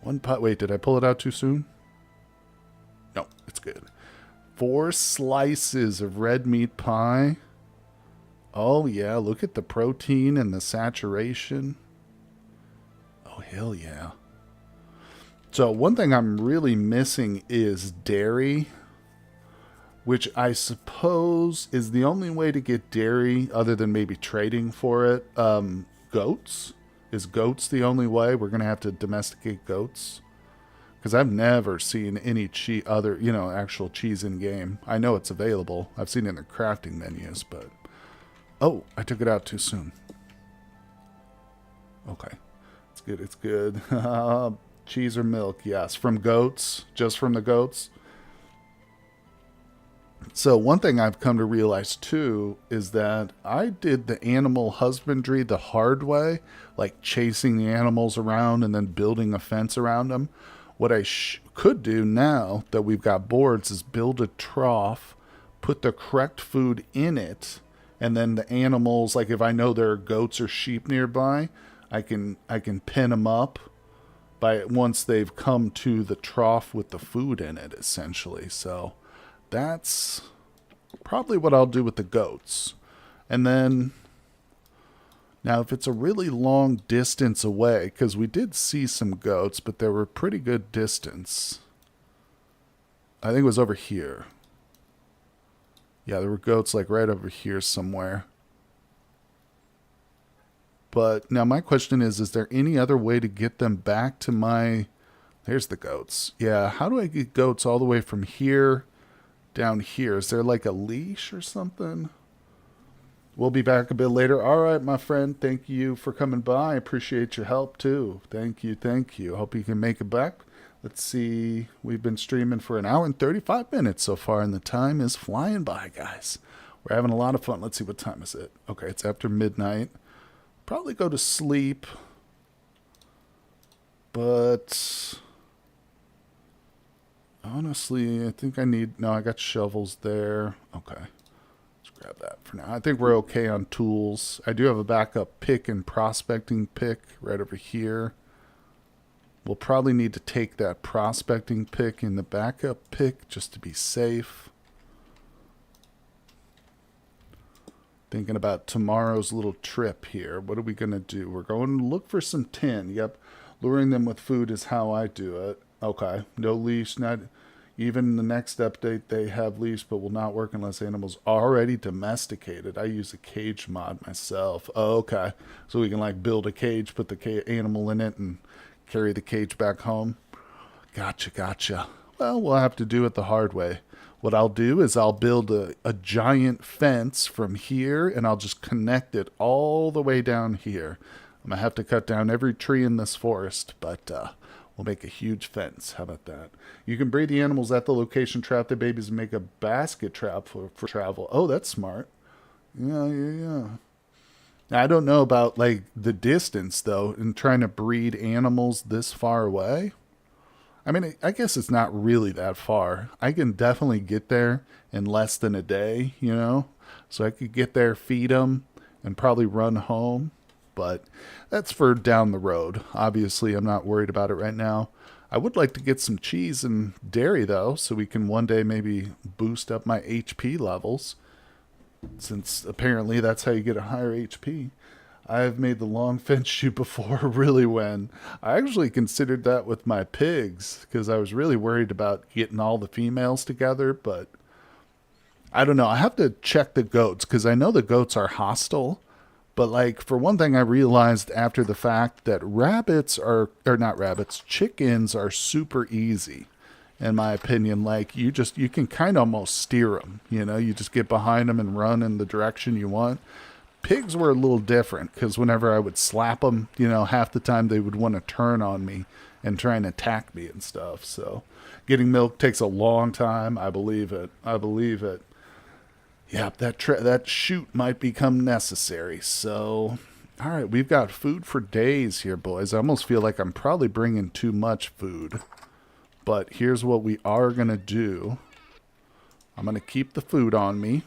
A: 1 pot. Wait, did I pull it out too soon? No, it's good. 4 slices of red meat pie. Oh, yeah. Look at the protein and the saturation. Oh, hell yeah. So one thing I'm really missing is dairy, which I suppose is the only way to get dairy other than maybe trading for it. Goats. Is goats the only way? We're going to have to domesticate goats. Because I've never seen any actual cheese in game. I know it's available. I've seen it in the crafting menus, but... Oh, I took it out too soon. Okay. It's good, it's good. Cheese or milk? Yes. From goats? Just from the goats? So one thing I've come to realize, too, is that I did the animal husbandry the hard way, like chasing the animals around and then building a fence around them. What I could do now that we've got boards is build a trough, put the correct food in it, and then the animals, like if I know there are goats or sheep nearby, I can pin them up once they've come to the trough with the food in it, essentially. So that's probably what I'll do with the goats. And then, now if it's a really long distance away, because we did see some goats, but they were a pretty good distance. I think it was over here. Yeah, there were goats like right over here somewhere. But now my question is there any other way to get them back to my... There's the goats. Yeah, how do I get goats all the way from here down here? Is there like a leash or something? We'll be back a bit later. All right, my friend. Thank you for coming by. I appreciate your help too. Thank you. Thank you. Hope you can make it back. Let's see. We've been streaming for an hour and 35 minutes so far, and the time is flying by, guys. We're having a lot of fun. Let's see, what time is it? Okay, it's after midnight. Probably go to sleep. But honestly, I think I need... No, I got shovels there. Okay. Grab that for now. I think we're okay on tools. I do have a backup pick and prospecting pick right over here. We'll probably need to take that prospecting pick in the backup pick just to be safe. Thinking about tomorrow's little trip here. What are we going to do? We're going to look for some tin. Yep. Luring them with food is how I do it. Okay. No leash, not... Even the next update, they have leash, but will not work unless animals already domesticated. I use a cage mod myself. Oh, okay. So we can like build a cage, put the animal in it, and carry the cage back home. Gotcha, gotcha. Well, we'll have to do it the hard way. What I'll do is I'll build a giant fence from here, and I'll just connect it all the way down here. I'm going to have to cut down every tree in this forest, but... we'll make a huge fence. How about that? You can breed the animals at the location, trap the babies, and make a basket trap for travel. Oh, that's smart. Yeah. Now, I don't know about, like, the distance, though, in trying to breed animals this far away. I mean, I guess it's not really that far. I can definitely get there in less than a day, you know? So I could get there, feed them, and probably run home. But that's for down the road. Obviously, I'm not worried about it right now. I would like to get some cheese and dairy, though, so we can one day maybe boost up my HP levels, since apparently that's how you get a higher HP. I've made the long fence shoot before, really when. I actually considered that with my pigs, because I was really worried about getting all the females together, but I don't know. I have to check the goats, because I know the goats are hostile. But, like, for one thing, I realized after the fact that chickens are super easy, in my opinion. Like, you can kind of almost steer them, you know? You just get behind them and run in the direction you want. Pigs were a little different, because whenever I would slap them, you know, half the time they would want to turn on me and try and attack me and stuff. So, getting milk takes a long time. I believe it. Yep, that shoot might become necessary. So, all right, we've got food for days here, boys. I almost feel like I'm probably bringing too much food. But here's what we are going to do. I'm going to keep the food on me.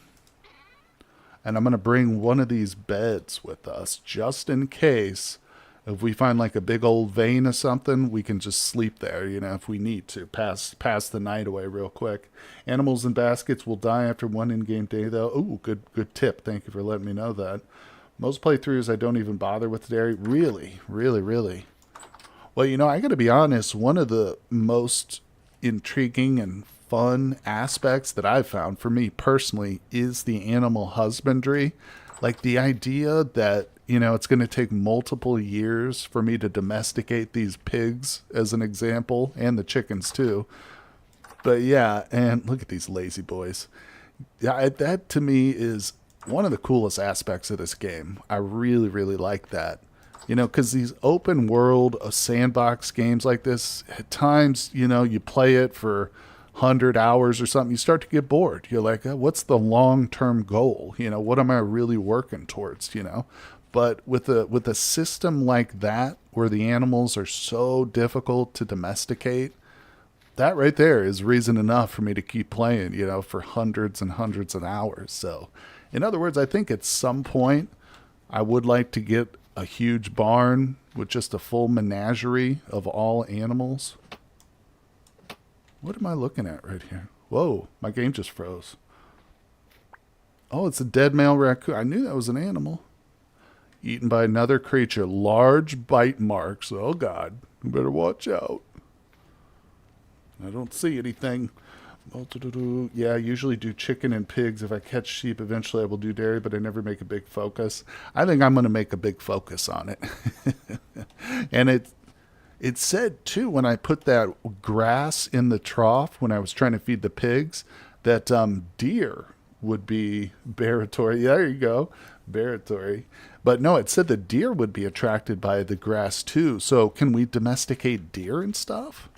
A: And I'm going to bring one of these beds with us, just in case. If we find like a big old vein or something, we can just sleep there, you know, if we need to. Pass the night away real quick. Animals in baskets will die after one in-game day, though. Ooh, good tip. Thank you for letting me know that. Most playthroughs, I don't even bother with dairy. Really? Well, you know, I got to be honest. One of the most intriguing and fun aspects that I've found, for me personally, is the animal husbandry. Like the idea that, you know, it's going to take multiple years for me to domesticate these pigs, as an example, and the chickens too. But yeah, and look at these lazy boys. Yeah, that to me is one of the coolest aspects of this game. I really like that. You know, because these open world sandbox games like this, at times, you know, you play it for 100 hours or something, you start to get bored. You're like, what's the long-term goal? You know, what am I really working towards, you know? But with a system like that, where the animals are so difficult to domesticate, that right there is reason enough for me to keep playing, you know, for hundreds and hundreds of hours. So, in other words, I think at some point I would like to get a huge barn with just a full menagerie of all animals. What am I looking at right here? Whoa, my game just froze. Oh, it's a dead male raccoon. I knew that was an animal. Eaten by another creature. Large bite marks. Oh, God. You better watch out. I don't see anything. Yeah, I usually do chicken and pigs. If I catch sheep, eventually I will do dairy, but I never make a big focus. I think I'm going to make a big focus on it. And it said, too, when I put that grass in the trough, when I was trying to feed the pigs, that deer would be baratory. Yeah, there you go. Baratory. But no, it said the deer would be attracted by the grass too. So can we domesticate deer and stuff?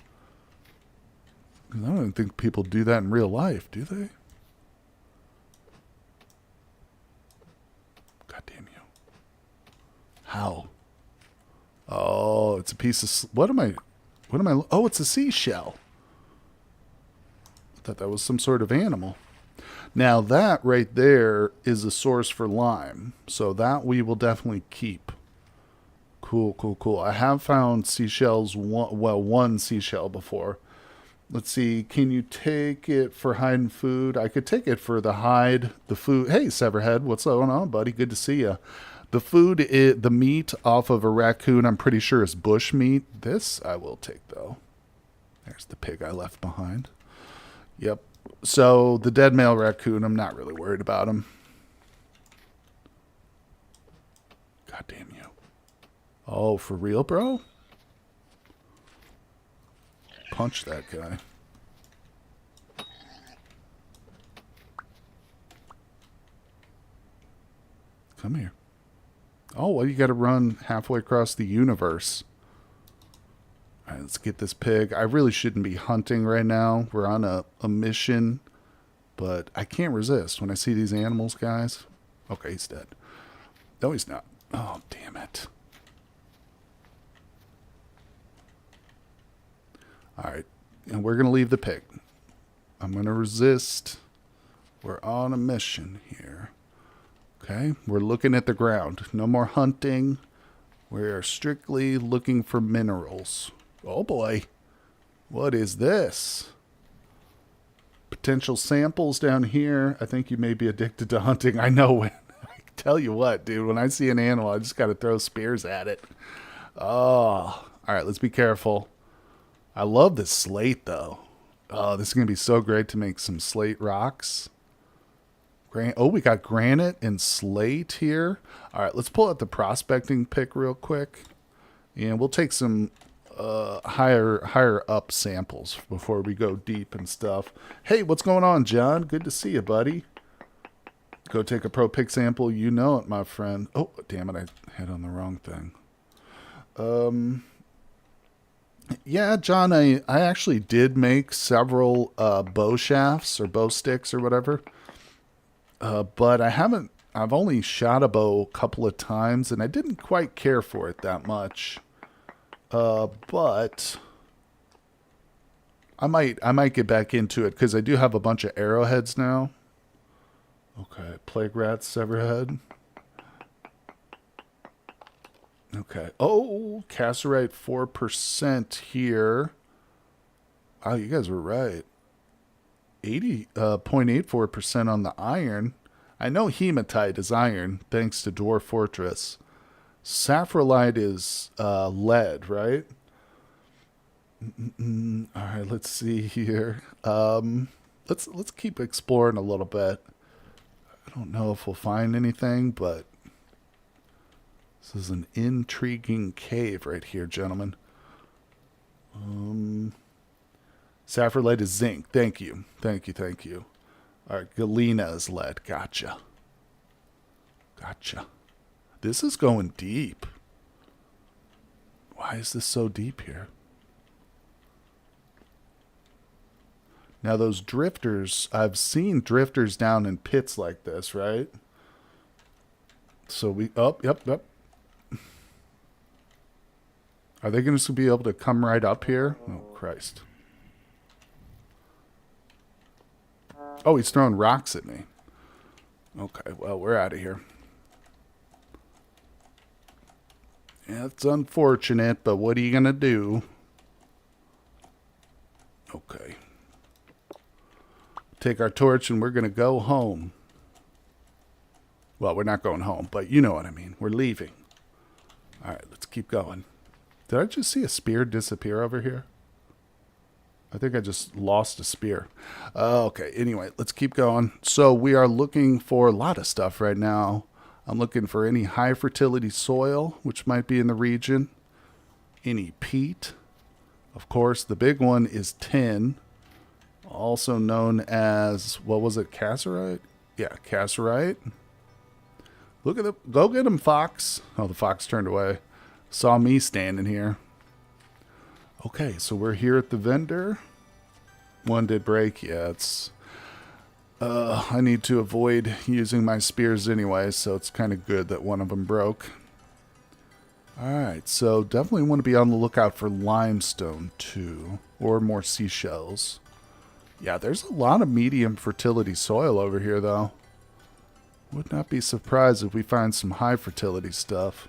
A: 'Cause I don't think people do that in real life, do they? God damn you. How? Oh, it's a piece of... What am I... Oh, it's a seashell. I thought that was some sort of animal. Now that right there is a source for lime. So that we will definitely keep. Cool, cool, cool. I have found seashells, one seashell before. Let's see, can you take it for hide and food? I could take it for the hide, the food. Hey, Severhead, what's going on, buddy? Good to see you. The food, the meat off of a raccoon, I'm pretty sure is bush meat. This I will take, though. There's the pig I left behind. Yep. So the dead male raccoon, I'm not really worried about him. God damn you. Oh, for real, bro? Punch that guy. Come here. Oh, well, you got to run halfway across the universe. All right, let's get this pig. I really shouldn't be hunting right now. We're on a mission, but I can't resist when I see these animals, guys. Okay, he's dead. No, he's not. Oh, damn it. All right, and we're going to leave the pig. I'm going to resist. We're on a mission here. Okay, we're looking at the ground. No more hunting. We are strictly looking for minerals. Oh boy, what is this? Potential samples down here. I think you may be addicted to hunting. I know when. I tell you what, dude, when I see an animal, I just got to throw spears at it. Oh, all right, let's be careful. I love this slate, though. Oh, this is going to be so great to make some slate rocks. Oh, we got granite and slate here. All right, let's pull out the prospecting pick real quick. And we'll take some higher up samples before we go deep and stuff. Hey, what's going on, John? Good to see you, buddy. Go take a pro pick sample. You know it, my friend. Oh, damn it. I hit on the wrong thing. Yeah, John, I actually did make several bow shafts or bow sticks or whatever. But I've only shot a bow a couple of times, and I didn't quite care for it that much. But I might get back into it, because I do have a bunch of arrowheads now. Okay, plague rats, severhead. Okay. Oh, cassiterite 4% here. Wow, you guys were right. 80.84% on the iron. I know hematite is iron, thanks to Dwarf Fortress. Saffrolite is lead, right? All right, let's see here. Let's keep exploring a little bit. I don't know if we'll find anything, but this is an intriguing cave right here, gentlemen. Saffrolite is zinc. Thank you. Thank you, thank you. All right, galena is lead. Gotcha. Gotcha. This is going deep. Why is this so deep here? Now those drifters, I've seen drifters down in pits like this, right? So yep. Are they going to be able to come right up here? Oh, Christ. Oh, he's throwing rocks at me. Okay, well, we're out of here. Yeah, it's unfortunate, but what are you going to do? Okay. Take our torch and we're going to go home. Well, we're not going home, but you know what I mean. We're leaving. All right, let's keep going. Did I just see a spear disappear over here? I think I just lost a spear. Okay, anyway, let's keep going. So we are looking for a lot of stuff right now. I'm looking for any high fertility soil, which might be in the region. Any peat. Of course, the big one is tin, also known as, what was it, cassiterite? Yeah, Casserite. Look at the... Go get him, Fox. Oh, the fox turned away. Saw me standing here. Okay, so we're here at the vendor. One did break. Yeah, it's... I need to avoid using my spears anyway, so it's kind of good that one of them broke. Alright, so definitely want to be on the lookout for limestone, too. Or more seashells. Yeah, there's a lot of medium fertility soil over here, though. Would not be surprised if we find some high fertility stuff.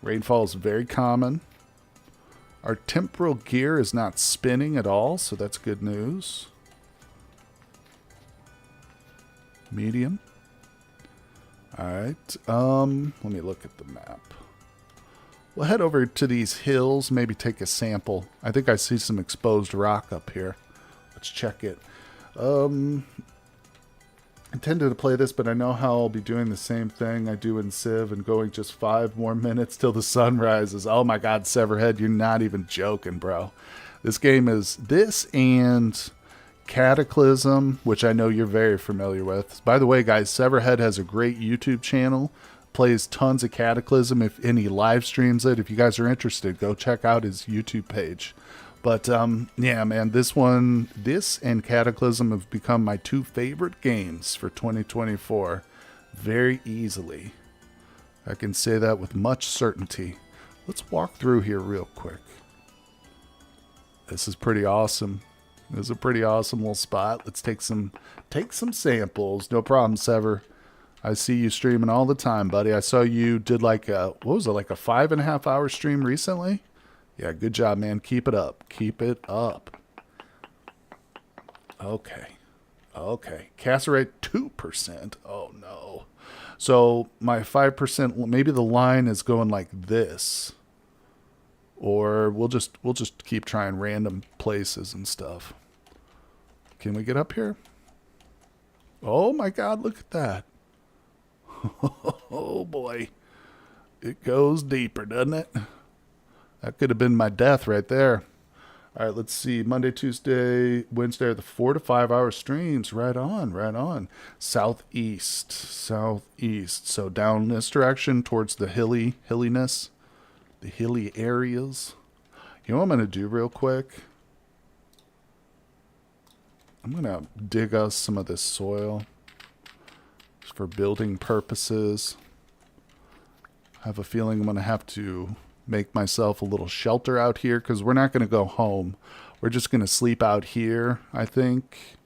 A: Rainfall is very common. Our temporal gear is not spinning at all, so that's good news. Medium. Alright, let me look at the map. We'll head over to these hills, maybe take a sample. I think I see some exposed rock up here. Let's check it. Intended to play this, but I know how I'll be doing the same thing I do in Civ and going just 5 more minutes till the sun rises. Oh my god, Severhead, you're not even joking, bro. This game is this and Cataclysm, which I know you're very familiar with. By the way, guys, Severhead has a great YouTube channel. Plays tons of Cataclysm, and he live streams it. If you guys are interested, go check out his YouTube page. But, yeah, man, this and Cataclysm have become my 2 favorite games for 2024. Very easily. I can say that with much certainty. Let's walk through here real quick. This is pretty awesome. This is a pretty awesome little spot. Let's take some samples. No problem, Sever. I see you streaming all the time, buddy. I saw you did like a, what was it, like a 5.5 hour stream recently? Yeah, good job, man. Keep it up. Keep it up. Okay. Okay. Casserate 2%. Oh, no. So my 5%, maybe the line is going like this. Or we'll just keep trying random places and stuff. Can we get up here? Oh, my God. Look at that. Oh, boy. It goes deeper, doesn't it? That could have been my death right there. All right, let's see. Monday, Tuesday, Wednesday are the 4 to 5 hour streams. Right on, right on. Southeast. So down this direction towards the hilliness, the hilly areas. You know what I'm going to do real quick? I'm going to dig us some of this soil just for building purposes. I have a feeling I'm going to have to make myself a little shelter out here because we're not going to go home. We're just going to sleep out here, I think,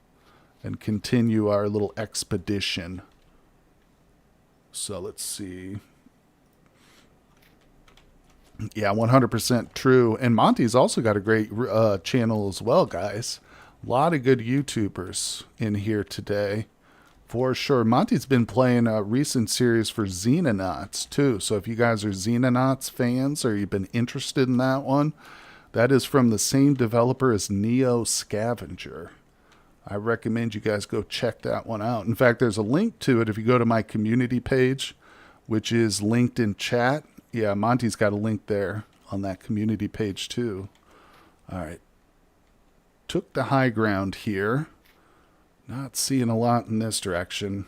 A: and continue our little expedition. So let's see. Yeah, 100% true. And Monty's also got a great channel as well, guys. A lot of good YouTubers in here today. For sure. Monty's been playing a recent series for Xenonauts, too. So if you guys are Xenonauts fans or you've been interested in that one, that is from the same developer as Neo Scavenger. I recommend you guys go check that one out. In fact, there's a link to it if you go to my community page, which is linked in chat. Yeah, Monty's got a link there on that community page, too. All right. Took the high ground here. Not seeing a lot in this direction,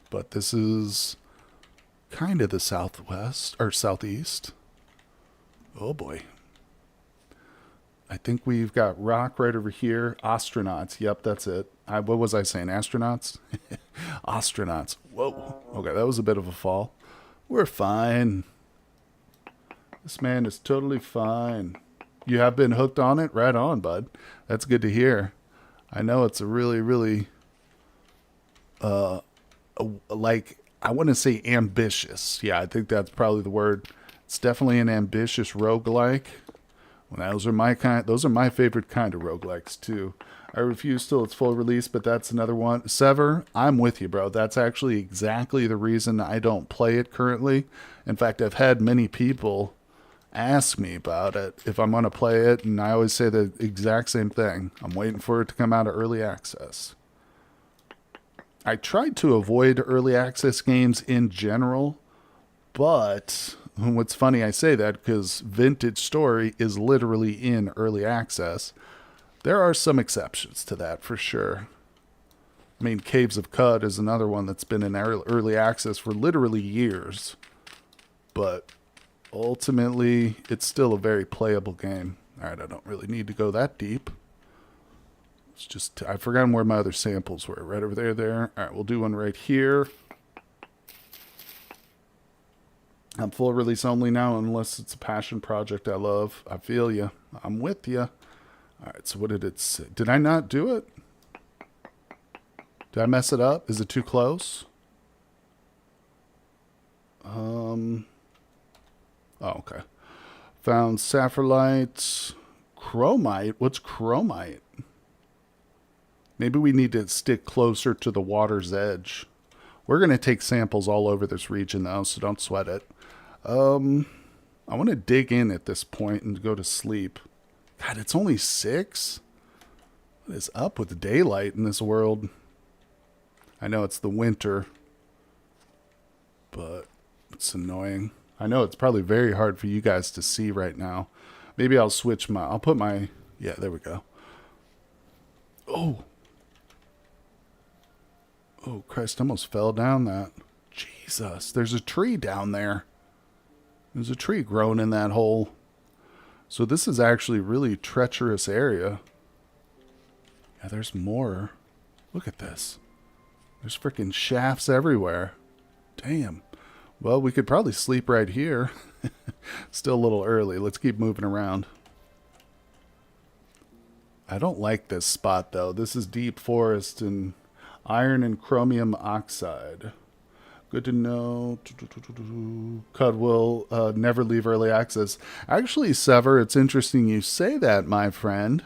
A: but this is kind of the southwest or southeast. Oh boy. I think we've got rock right over here. Astronauts. Yep, that's it. What was I saying? Astronauts? Astronauts. Whoa. Okay, that was a bit of a fall. We're fine. This man is totally fine. You have been hooked on it? Right on, bud. That's good to hear. I know it's a really, really... like, I want to say ambitious. Yeah, I think that's probably the word. It's definitely an ambitious roguelike. Well, those are my favorite kind of roguelikes too. I refuse till it's full release, but that's another one. Sever, I'm with you, bro. That's actually exactly the reason I don't play it currently. In fact, I've had many people ask me about it, if I'm going to play it, and I always say the exact same thing. I'm waiting for it to come out of early access. I tried to avoid early access games in general, but what's funny, I say that because Vintage Story is literally in early access. There are some exceptions to that for sure. I mean, Caves of Cud is another one that's been in early access for literally years. But ultimately, it's still a very playable game. Alright, I don't really need to go that deep. It's just, I've forgotten where my other samples were. Right over there. Alright, we'll do one right here. I'm full release only now unless it's a passion project I love. I feel you. I'm with you. Alright, so what did it say? Did I not do it? Did I mess it up? Is it too close? Oh, okay. Found sapphirite. Chromite? What's chromite? Maybe we need to stick closer to the water's edge. We're going to take samples all over this region, though, so don't sweat it. I want to dig in at this point and go to sleep. God, it's only 6? What is up with daylight in this world? I know it's the winter, but it's annoying. I know it's probably very hard for you guys to see right now. Maybe I'll switch I'll put my, yeah, there we go. Oh, Christ, I almost fell down that. Jesus, there's a tree down there. There's a tree growing in that hole. So this is actually a really treacherous area. Yeah, there's more. Look at this. There's freaking shafts everywhere. Damn. Well, we could probably sleep right here. Still a little early. Let's keep moving around. I don't like this spot, though. This is deep forest and iron and chromium oxide. Good to know. Cud will never leave early access. Actually, Sever, it's interesting you say that, my friend,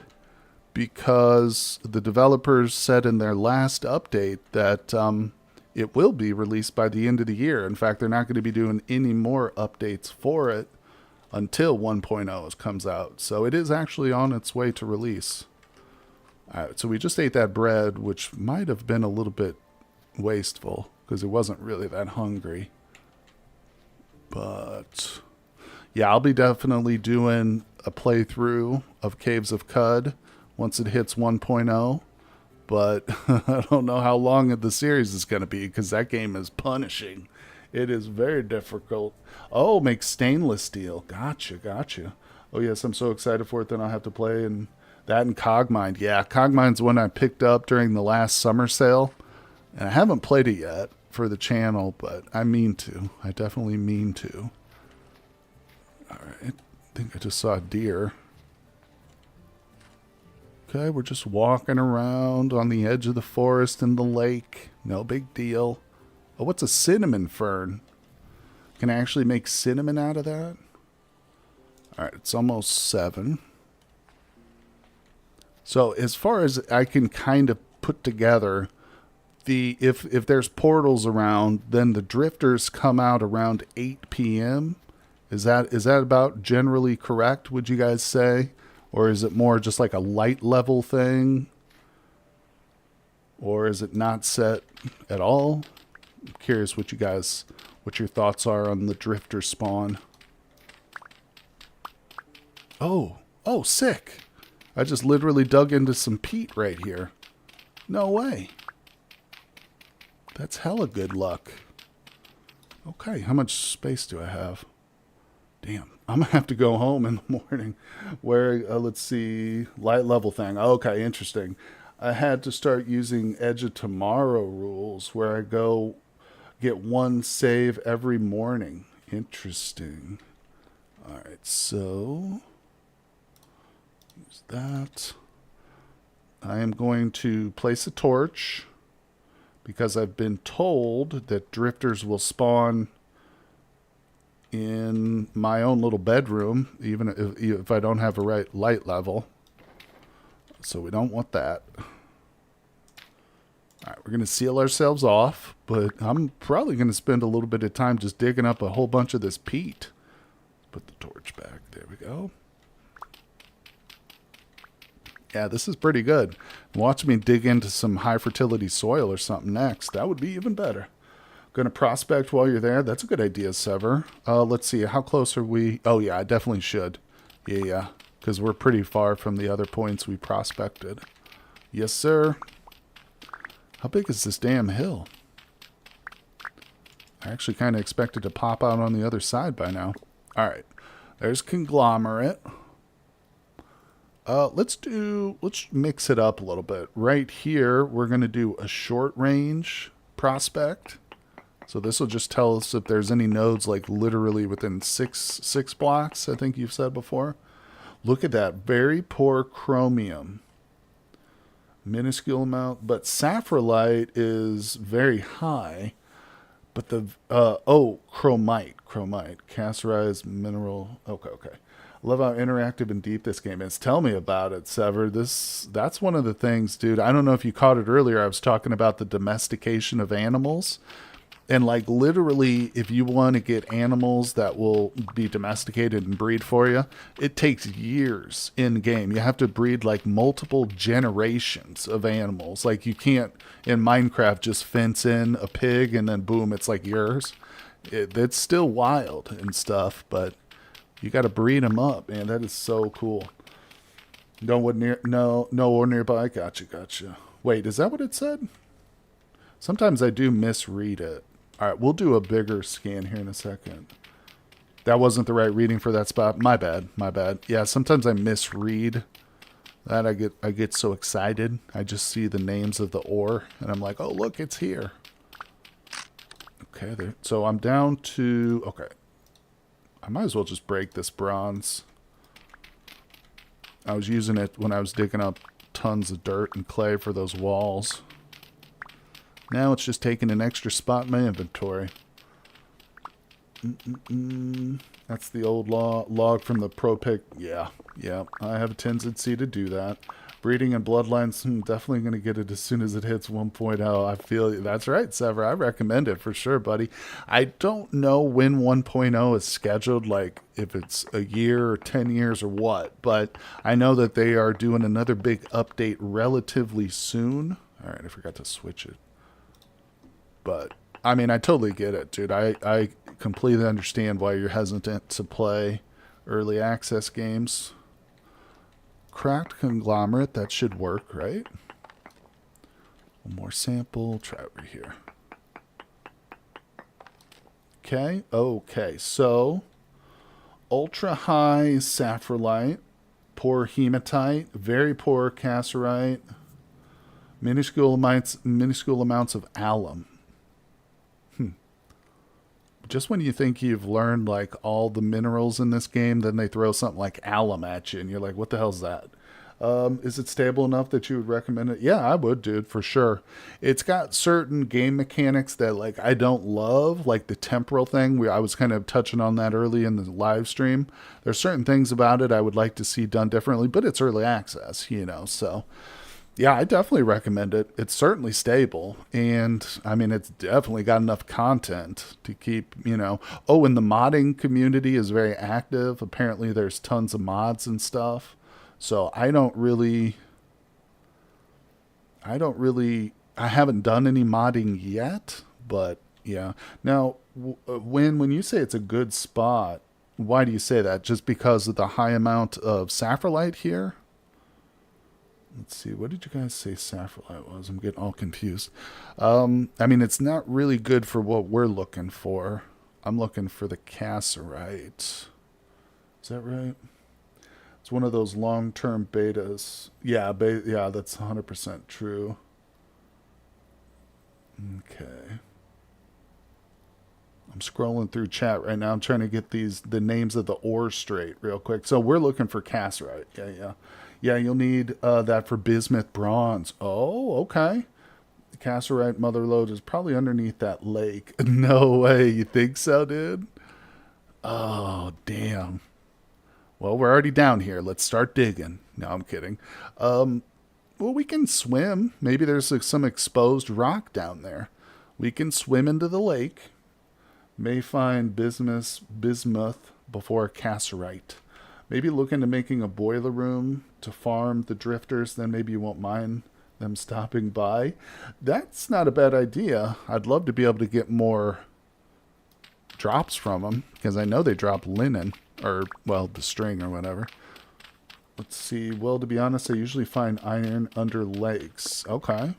A: because the developers said in their last update that it will be released by the end of the year. In fact, they're not going to be doing any more updates for it until 1.0 comes out. So it is actually on its way to release. All right, so we just ate that bread, which might have been a little bit wasteful because it wasn't really that hungry. But yeah, I'll be definitely doing a playthrough of Caves of Cud once it hits 1.0. But I don't know how long the series is going to be because that game is punishing. It is very difficult. Oh, make stainless steel. Gotcha. Oh, yes, I'm so excited for it. Then I'll have to play and that and Cogmind. Yeah, Cogmind's one I picked up during the last summer sale. And I haven't played it yet for the channel, but I mean to. I definitely mean to. All right, I think I just saw a deer. Okay, we're just walking around on the edge of the forest and the lake. No big deal. Oh, what's a cinnamon fern? Can I actually make cinnamon out of that? Alright, it's almost 7. So as far as I can kind of put together, if there's portals around, then the drifters come out around 8 p.m. Is that about generally correct, would you guys say? Or is it more just like a light level thing? Or is it not set at all? I'm curious what your thoughts are on the drifter spawn. Oh, sick. I just literally dug into some peat right here. No way. That's hella good luck. Okay, how much space do I have? Damn, I'm going to have to go home in the morning. Where, let's see, light level thing. Okay, interesting. I had to start using Edge of Tomorrow rules where I go get 1 save every morning. Interesting. All right, so use that. I am going to place a torch because I've been told that drifters will spawn in my own little bedroom, even if I don't have a right light level. So we don't want that. All right, we're going to seal ourselves off, but I'm probably going to spend a little bit of time just digging up a whole bunch of this peat. Put the torch back. There we go. Yeah, this is pretty good. Watch me dig into some high fertility soil or something next. That would be even better. Going to prospect while you're there. That's a good idea, Sever. Let's see. How close are we? Oh, yeah, I definitely should. Yeah. Because we're pretty far from the other points we prospected. Yes, sir. How big is this damn hill? I actually kind of expected to pop out on the other side by now. All right. There's conglomerate. Let's mix it up a little bit. Right here, we're going to do a short range prospect. So this will just tell us if there's any nodes like literally within six blocks, I think you've said before. Look at that. Very poor chromium. Minuscule amount, but sapphirolite is very high. But the, chromite, castorized mineral. Okay. I love how interactive and deep this game is. Tell me about it, Sever. That's one of the things, dude. I don't know if you caught it earlier. I was talking about the domestication of animals. And like literally, if you want to get animals that will be domesticated and breed for you, it takes years in game. You have to breed like multiple generations of animals. Like you can't in Minecraft just fence in a pig and then boom, it's like yours. It's still wild and stuff, but you got to breed them up, man. That is so cool. No one nearby. Gotcha. Wait, is that what it said? Sometimes I do misread it. All right, we'll do a bigger scan here in a second. That wasn't the right reading for that spot. My bad. Yeah, sometimes I misread that. I get so excited. I just see the names of the ore, and I'm like, oh, look, it's here. Okay, there. So I'm down to... Okay. I might as well just break this bronze. I was using it when I was digging up tons of dirt and clay for those walls. Now it's just taking an extra spot in my inventory. That's the old log from the pro pick. Yeah. I have a tendency to do that. Breeding and bloodlines, definitely going to get it as soon as it hits 1.0. I feel that's right, Sever. I recommend it for sure, buddy. I don't know when 1.0 is scheduled, like if it's a year or 10 years or what, but I know that they are doing another big update relatively soon. All right, I forgot to switch it. But, I mean, I totally get it, dude. I completely understand why you're hesitant to play early access games. Cracked conglomerate, that should work, right? One more sample, try over here. Okay, so ultra high sapphirolite, poor hematite, very poor cassiterite, minuscule amounts of alum. Just when you think you've learned like all the minerals in this game, then they throw something like alum at you and you're like, what the hell's that? Is it stable enough that you would recommend it? Yeah, I would, dude, for sure. It's got certain game mechanics that like I don't love, like the temporal thing. I was kind of touching on that early in the live stream. There's certain things about it I would like to see done differently, but it's early access, so... Yeah, I definitely recommend it. It's certainly stable. And, I mean, it's definitely got enough content to keep, Oh, and the modding community is very active. Apparently, there's tons of mods and stuff. So, I haven't done any modding yet. But, yeah. Now, when you say it's a good spot, why do you say that? Just because of the high amount of sapphirolite here? Let's see, what did you guys say sapphirolite was? I'm getting all confused. I mean, it's not really good for what we're looking for. I'm looking for the cassiterite. Is that right? It's one of those long-term betas. Yeah, that's 100% true. Okay. I'm scrolling through chat right now. I'm trying to get the names of the ores straight real quick. So we're looking for cassiterite. Yeah. Yeah, you'll need that for bismuth bronze. Oh, okay. The cassiterite mother lode is probably underneath that lake. No way. You think so, dude? Oh, damn. Well, we're already down here. Let's start digging. No, I'm kidding. Well, we can swim. Maybe there's some exposed rock down there. We can swim into the lake. May find bismuth before cassiterite. Maybe look into making a boiler room to farm the drifters, then maybe you won't mind them stopping by. That's not a bad idea. I'd love to be able to get more drops from them, because I know they drop linen, or, well, the string or whatever. Let's see. Well, to be honest, I usually find iron under lakes. Okay.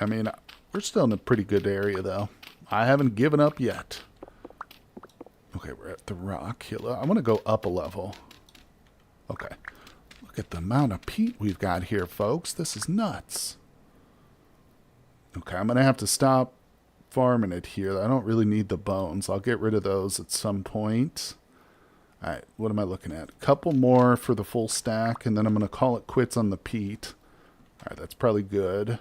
A: I mean, we're still in a pretty good area, though. I haven't given up yet. Okay, we're at the rock hill. I want to go up a level. Okay. Look at the amount of peat we've got here, folks. This is nuts. Okay, I'm going to have to stop farming it here. I don't really need the bones. I'll get rid of those at some point. All right, what am I looking at? A couple more for the full stack, and then I'm going to call it quits on the peat. All right, that's probably good.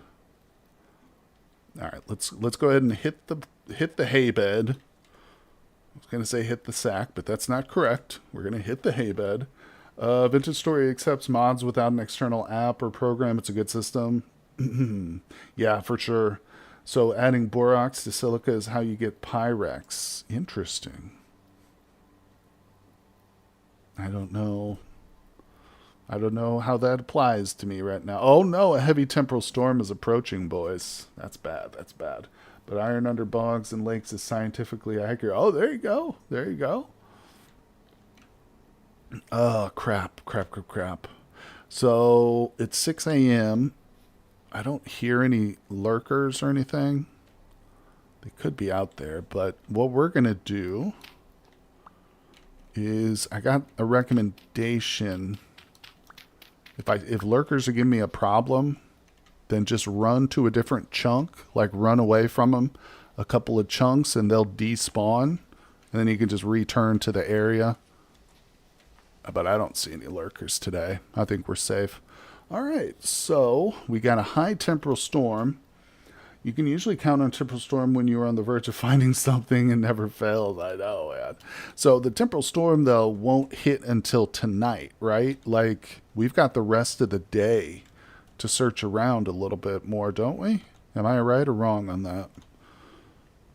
A: All right, let's go ahead and hit the hay bed. I was going to say hit the sack, but that's not correct. We're going to hit the hay bed. Vintage Story accepts mods without an external app or program. It's a good system. Yeah, for sure. So adding borax to silica is how you get Pyrex. Interesting. I don't know how that applies to me right now. Oh no, a heavy temporal storm is approaching, boys. That's bad. That's bad. But iron under bogs and lakes is scientifically accurate. Oh, there you go. There you go. Oh, crap. So it's 6 a.m. I don't hear any lurkers or anything. They could be out there, but what we're going to do is I got a recommendation. If lurkers are giving me a problem, then just run to a different chunk, like run away from them a couple of chunks and they'll despawn, and then you can just return to the area. But I don't see any lurkers today. I think we're safe. All right, so we got a high temporal storm. You can usually count on temporal storm when you're on the verge of finding something and never fails. I know, man. So the temporal storm, though, won't hit until tonight, right? Like, we've got the rest of the day to search around a little bit more, don't we? Am I right or wrong on that?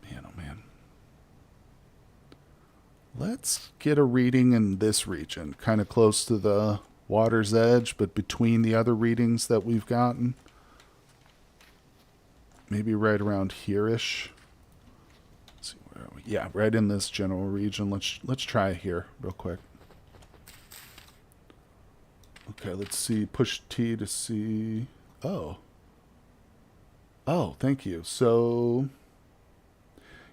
A: Man, oh man. Let's get a reading in this region, kind of close to the water's edge, but between the other readings that we've gotten. Maybe right around here-ish. Let's see, where are we? Yeah, right in this general region. Let's try it here real quick. Okay, let's see. Push T to see. Oh, thank you. So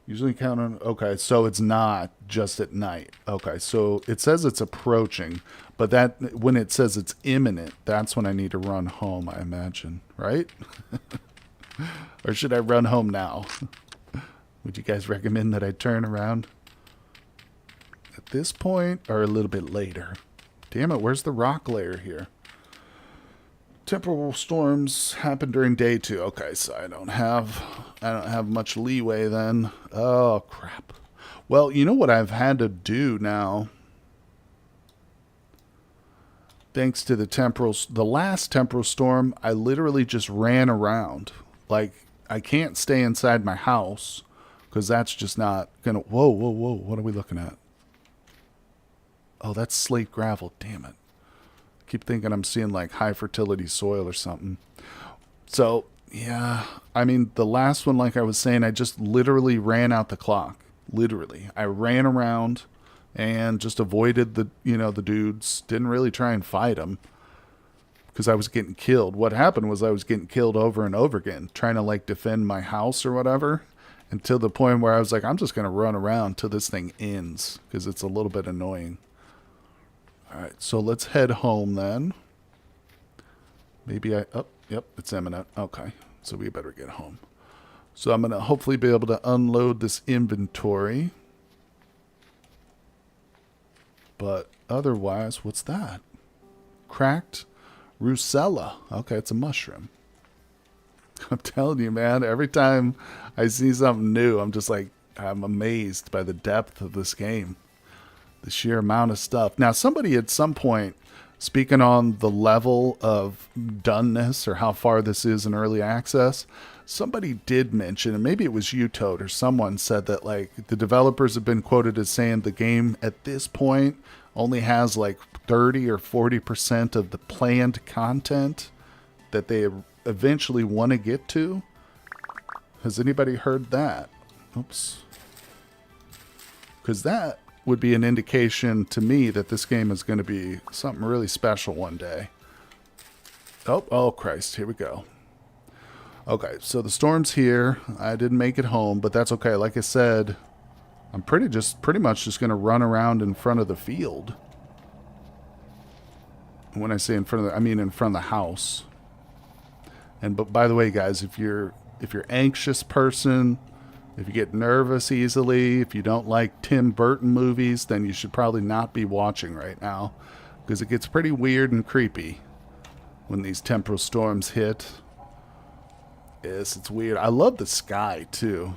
A: usually count on. Okay, so it's not just at night. Okay, so it says it's approaching, but that when it says it's imminent, that's when I need to run home, I imagine, right? Or should I run home now? Would you guys recommend that I turn around at this point or a little bit later? Damn it, where's the rock layer here? Temporal storms happen during day 2. Okay, so I don't have much leeway then. Oh crap. Well, you know what I've had to do now? Thanks to the last temporal storm, I literally just ran around. Like, I can't stay inside my house because that's just not gonna. Whoa! What are we looking at? Oh, that's slate gravel. Damn it! I keep thinking I'm seeing like high fertility soil or something. So yeah, I mean the last one, like I was saying, I just literally ran out the clock. Literally, I ran around and just avoided the dudes. Didn't really try and fight them. Because I was getting killed. What happened was I was getting killed over and over again, trying to like defend my house or whatever, until the point where I was like, I'm just going to run around till this thing ends, because it's a little bit annoying. All right, so let's head home then. Maybe yep, it's imminent. Okay, so we better get home. So I'm going to hopefully be able to unload this inventory. But otherwise, what's that? Cracked Rusella. Okay, it's a mushroom. I'm telling you, man, every time I see something new, I'm just like, I'm amazed by the depth of this game. The sheer amount of stuff. Now, somebody at some point, speaking on the level of doneness or how far this is in early access, somebody did mention, and maybe it was you, Toad, or someone said that like the developers have been quoted as saying the game at this point only has like 30 or 40% of the planned content that they eventually want to get to. Has anybody heard that? Oops. Because that would be an indication to me that this game is going to be something really special one day. Oh Christ, here we go. Okay, so the storm's here. I didn't make it home, but that's okay. Like I said, I'm pretty much just gonna run around in front of the field. When I say in front of I mean in front of the house. And but by the way, guys, if you're anxious person, if you get nervous easily, if you don't like Tim Burton movies, then you should probably not be watching right now, because it gets pretty weird and creepy when these temporal storms hit. Yes, it's weird. I love the sky too.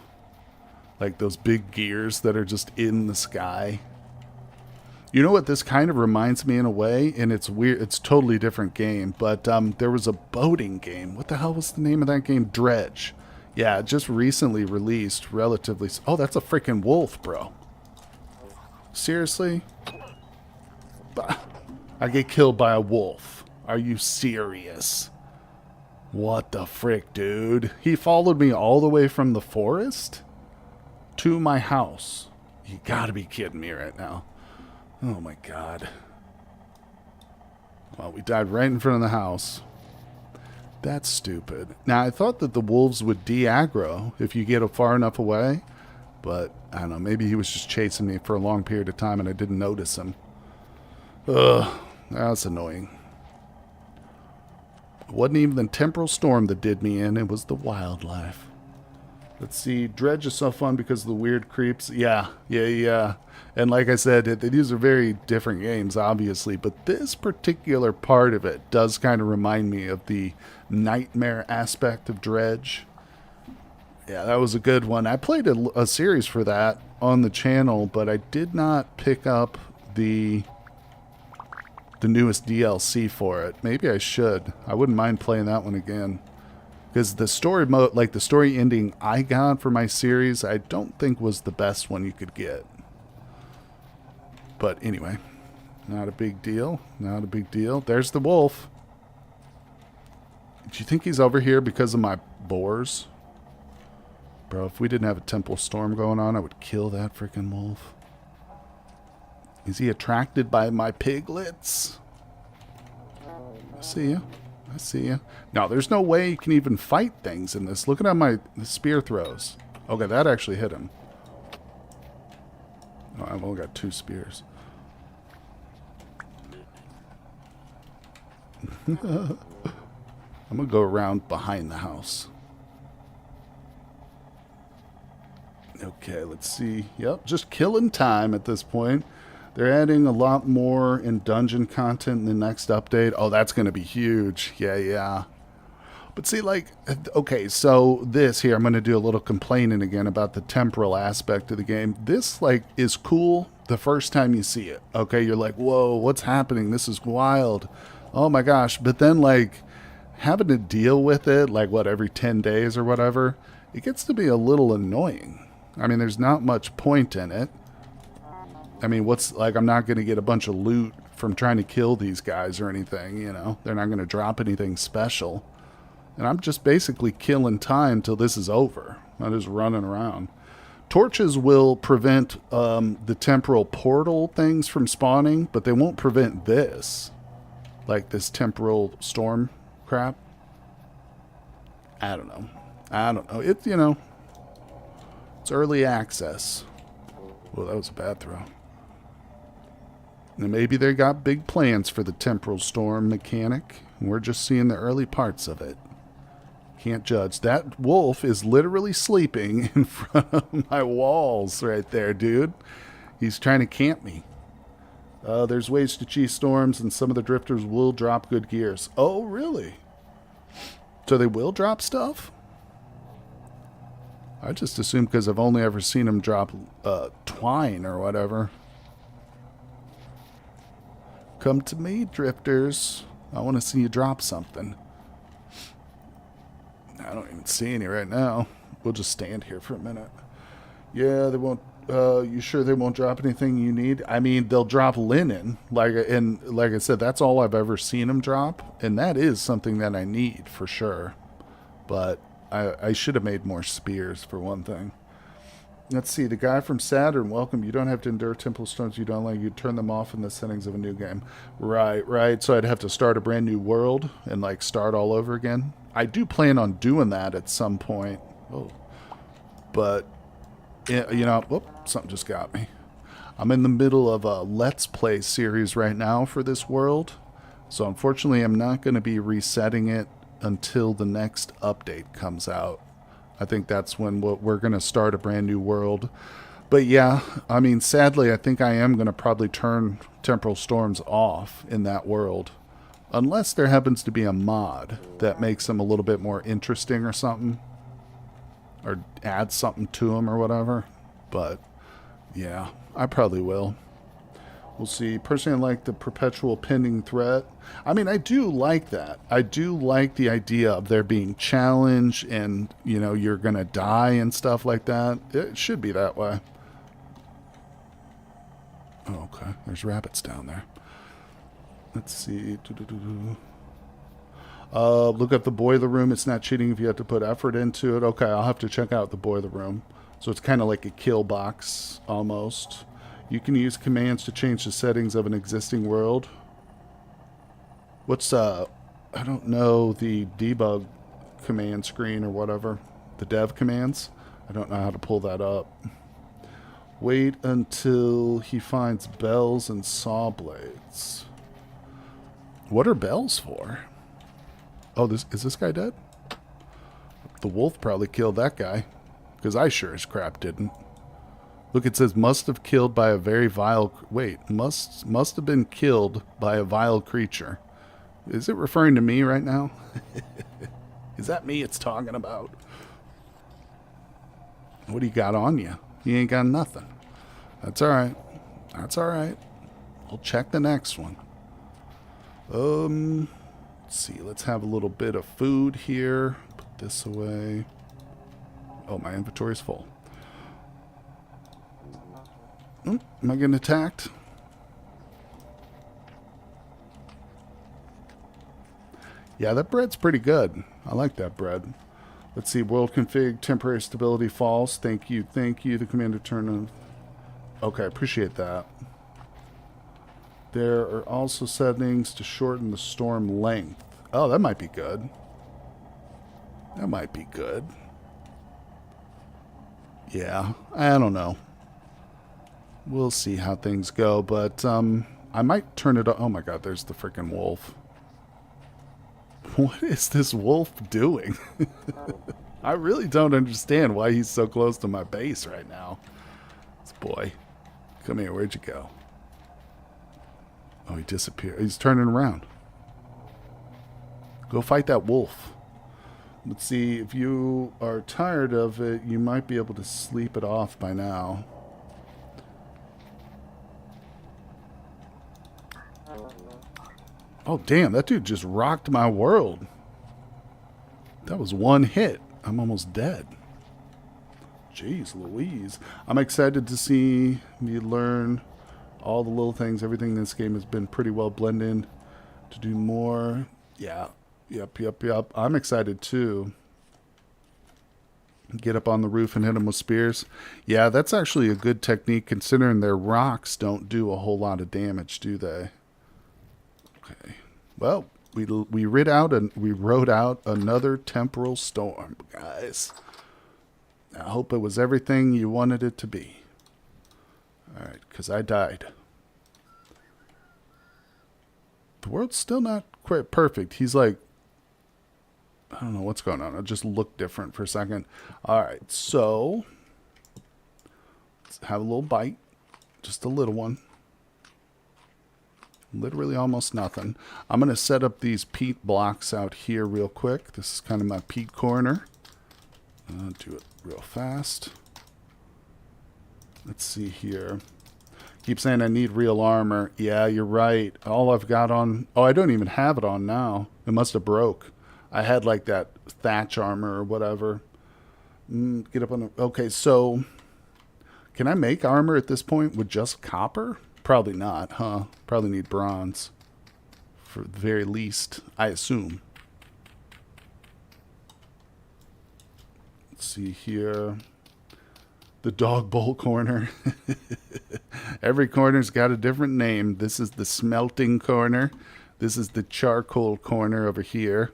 A: Like those big gears that are just in the sky. You know what this kind of reminds me in a way? And it's weird. It's a totally different game. But there was a boating game. What the hell was the name of that game? Dredge. Yeah, just recently released. Relatively. Oh, that's a freaking wolf, bro. Seriously? I get killed by a wolf. Are you serious? What the frick, dude? He followed me all the way from the forest to my house. You gotta be kidding me right now. Oh my god. Well, we died right in front of the house. That's stupid. Now, I thought that the wolves would de-aggro if you get far enough away. But, I don't know, maybe he was just chasing me for a long period of time and I didn't notice him. Ugh, that's annoying. It wasn't even the temporal storm that did me in, it was the wildlife. Let's see, Dredge is so fun because of the weird creeps. Yeah. And like I said, these are very different games, obviously, but this particular part of it does kind of remind me of the nightmare aspect of Dredge. Yeah, that was a good one. I played a series for that on the channel, but I did not pick up the newest DLC for it. Maybe I should. I wouldn't mind playing that one again. Because the story mode, like the story ending I got for my series, I don't think was the best one you could get. But anyway, not a big deal. Not a big deal. There's the wolf. Do you think he's over here because of my boars? Bro, if we didn't have a temple storm going on, I would kill that freaking wolf. Is he attracted by my piglets? I see you. I see you. No, there's no way you can even fight things in this. Look at how my spear throws. Okay, that actually hit him. Oh, I've only got 2 spears. I'm going to go around behind the house. Okay, let's see. Yep, just killing time at this point. They're adding a lot more in dungeon content in the next update. Oh, that's going to be huge. Yeah. But see, like, okay, so this here, I'm going to do a little complaining again about the temporal aspect of the game. This, like, is cool the first time you see it. Okay, you're like, whoa, what's happening? This is wild. Oh my gosh. But then, like, having to deal with it, like, what, every 10 days or whatever, it gets to be a little annoying. I mean, there's not much point in it. I mean, what's, like, I'm not going to get a bunch of loot from trying to kill these guys or anything, you know. They're not going to drop anything special. And I'm just basically killing time till this is over. I'm just running around. Torches will prevent the temporal portal things from spawning, but they won't prevent this. Like this temporal storm crap. I don't know. It's, you know, it's early access. Well, that was a bad throw. And maybe they got big plans for the temporal storm mechanic. And we're just seeing the early parts of it. Can't judge. That wolf is literally sleeping in front of my walls right there, dude. He's trying to camp me. There's ways to cheese storms, and some of the drifters will drop good gears. Oh, really? So they will drop stuff? I just assume because I've only ever seen them drop twine or whatever. Come to me, drifters. I want to see you drop something. I don't even see any right now. We'll just stand here for a minute. Yeah, they won't. You sure they won't drop anything you need? I mean, they'll drop linen. Like I said, that's all I've ever seen them drop, and that is something that I need for sure. But I should have made more spears for one thing. Let's see. The guy from Saturn, welcome. You don't have to endure temple stones you don't like. You turn them off in the settings of a new game. Right. So I'd have to start a brand new world and like start all over again. I do plan on doing that at some point. Oh, but you know, whoop, something just got me. I'm in the middle of a Let's Play series right now for this world, so unfortunately I'm not going to be resetting it until the next update comes out. I think that's when we're going to start a brand new world. But yeah, I mean, sadly, I think I am going to probably turn temporal storms off in that world. Unless there happens to be a mod that makes them a little bit more interesting or something. Or adds something to them or whatever. But yeah, I probably will. We'll see. Personally, I like the perpetual pending threat. I mean, I do like that. I do like the idea of there being challenge and, you know, you're going to die and stuff like that. It should be that way. Oh, okay. There's rabbits down there. Let's see. Look at the boiler room. It's not cheating if you have to put effort into it. Okay, I'll have to check out the boiler room. So it's kind of like a kill box, almost. You can use commands to change the settings of an existing world. What's, I don't know the debug command screen or whatever. The dev commands. I don't know how to pull that up. Wait until he finds bells and saw blades. What are bells for? Oh, is this guy dead? The wolf probably killed that guy. Because I sure as crap didn't. Look, it says must have killed by a very vile... Wait, must have been killed by a vile creature. Is it referring to me right now? Is that me it's talking about? What do you got on you? You ain't got nothing. That's alright. That's alright. We'll check the next one. Let's see. Let's have a little bit of food here. Put this away. Oh, my inventory's full. Am I getting attacked? Yeah, that bread's pretty good. I like that bread. Let's see. World config, temporary stability false. Thank you. Thank you. The commander turned on. Okay, appreciate that. There are also settings to shorten the storm length. Oh, that might be good. That might be good. Yeah, I don't know. We'll see how things go, but I might turn it on. Oh my god, there's the freaking wolf. What is this wolf doing? I really don't understand why he's so close to my base right now. This boy. Come here, where'd you go? Oh, he disappeared. He's turning around. Go fight that wolf. Let's see, if you are tired of it, you might be able to sleep it off by now. Oh, damn, that dude just rocked my world. That was one hit. I'm almost dead. Jeez Louise. I'm excited to see me learn all the little things. Everything in this game has been pretty well blended to do more. Yeah. Yep. I'm excited too. Get up on the roof and hit them with spears. Yeah, that's actually a good technique considering their rocks don't do a whole lot of damage, do they? Okay. Well, we rode out another temporal storm, guys. I hope it was everything you wanted it to be. Alright, because I died. The world's still not quite perfect. He's like, I don't know what's going on. It just looked different for a second. Alright, so let's have a little bite. Just a little one. Literally almost nothing. I'm going to set up these peat blocks out here real quick. This is kind of my peat corner. Do it real fast. Let's see here. Keep saying I need real armor. Yeah, you're right. All I've got on... Oh, I don't even have it on now. It must have broke. I had like that thatch armor or whatever. Get up on the... Okay, so... Can I make armor at this point with just copper? Probably not, huh? Probably need bronze. For the very least, I assume. Let's see here. The dog bowl corner. Every corner's got a different name. This is the smelting corner. This is the charcoal corner over here.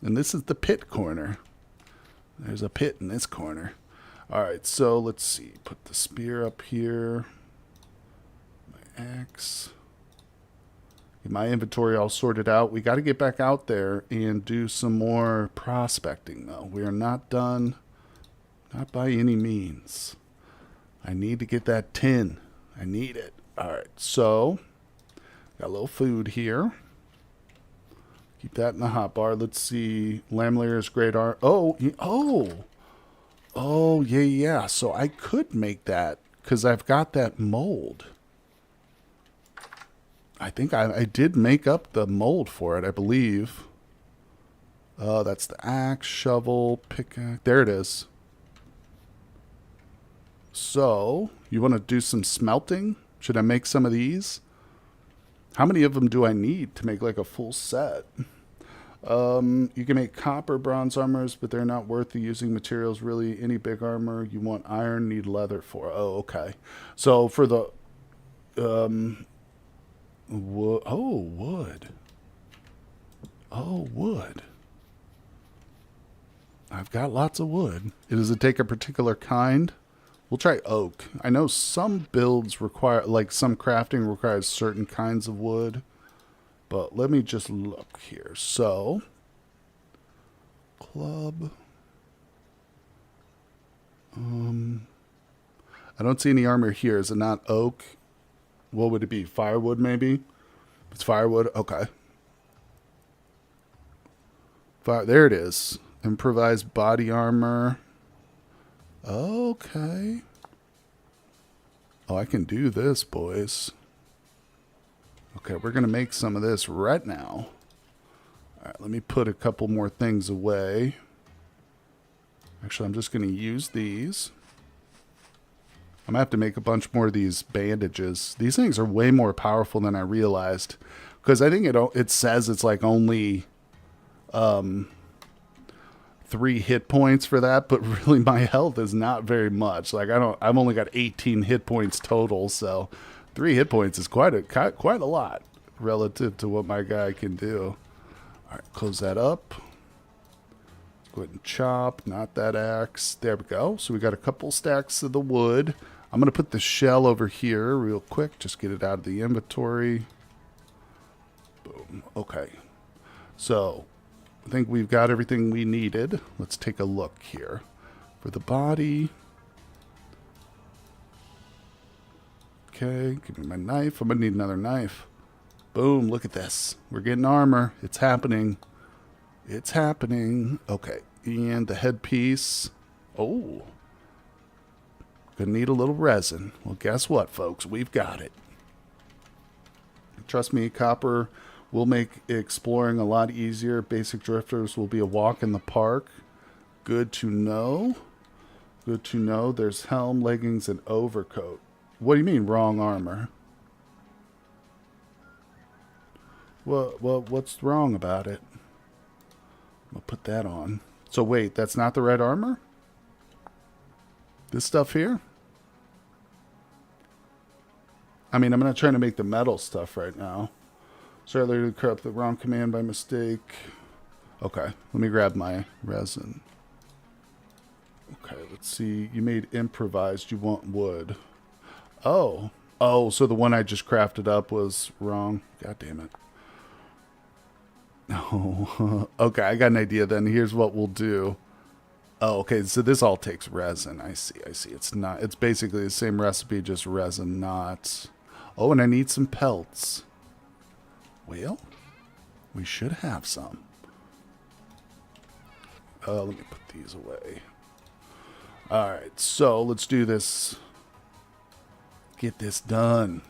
A: And this is the pit corner. There's a pit in this corner. All right, so let's see. Put the spear up here. My axe. Get my inventory all sorted out. We got to get back out there and do some more prospecting, though. We are not done. Not by any means. I need to get that tin. I need it. All right, so got a little food here. Keep that in the hot bar. Let's see. Lamb layer is great art. Oh, yeah. So I could make that because I've got that mold. I think I did make up the mold for it, I believe. That's the axe, shovel, pickaxe. There it is. So, you want to do some smelting? Should I make some of these? How many of them do I need to make like a full set? You can make copper, bronze armors, but they're not worth the using materials really. Any big armor you want iron, need leather for. Oh, okay. So for the wood. Oh, wood. I've got lots of wood. Does it take a particular kind? We'll try oak. I know some builds require, like some crafting requires certain kinds of wood. But let me just look here. So, club. I don't see any armor here. Is it not oak? What would it be? Firewood, maybe? It's firewood. Okay. There it is. Improvised body armor. Okay. Oh, I can do this, boys. Okay, we're going to make some of this right now. All right, let me put a couple more things away. Actually, I'm just going to use these. I'm going to have to make a bunch more of these bandages. These things are way more powerful than I realized. Because I think it says it's like only 3 hit points for that, but really my health is not very much. Like I've only got 18 hit points total, so 3 hit points is quite a lot relative to what my guy can do. All right, close that up. Go ahead and chop, not that axe. There we go. So we got a couple stacks of the wood. I'm going to put the shell over here real quick. Just get it out of the inventory. Boom. Okay. So I think we've got everything we needed. Let's take a look here. For the body. Okay, give me my knife. I'm going to need another knife. Boom, look at this. We're getting armor. It's happening. It's happening. Okay, and the headpiece. Oh. Gonna need a little resin. Well, guess what, folks? We've got it. Trust me, copper will make exploring a lot easier. Basic drifters will be a walk in the park. Good to know. Good to know. There's helm, leggings, and overcoat. What do you mean, wrong armor? What's wrong about it? I'll put that on. So wait, that's not the red armor? This stuff here? I mean, I'm not trying to make the metal stuff right now. Sorry, to corrupt the wrong command by mistake. Okay, let me grab my resin. Okay, let's see. You made improvised. You want wood. Oh. Oh, so the one I just crafted up was wrong. God damn it. Oh, okay, I got an idea then. Here's what we'll do. Oh, okay, so this all takes resin. I see. It's basically the same recipe, just resin, not... Oh, and I need some pelts. Well, we should have some. Let me put these away. Alright, so let's do this. Get this done.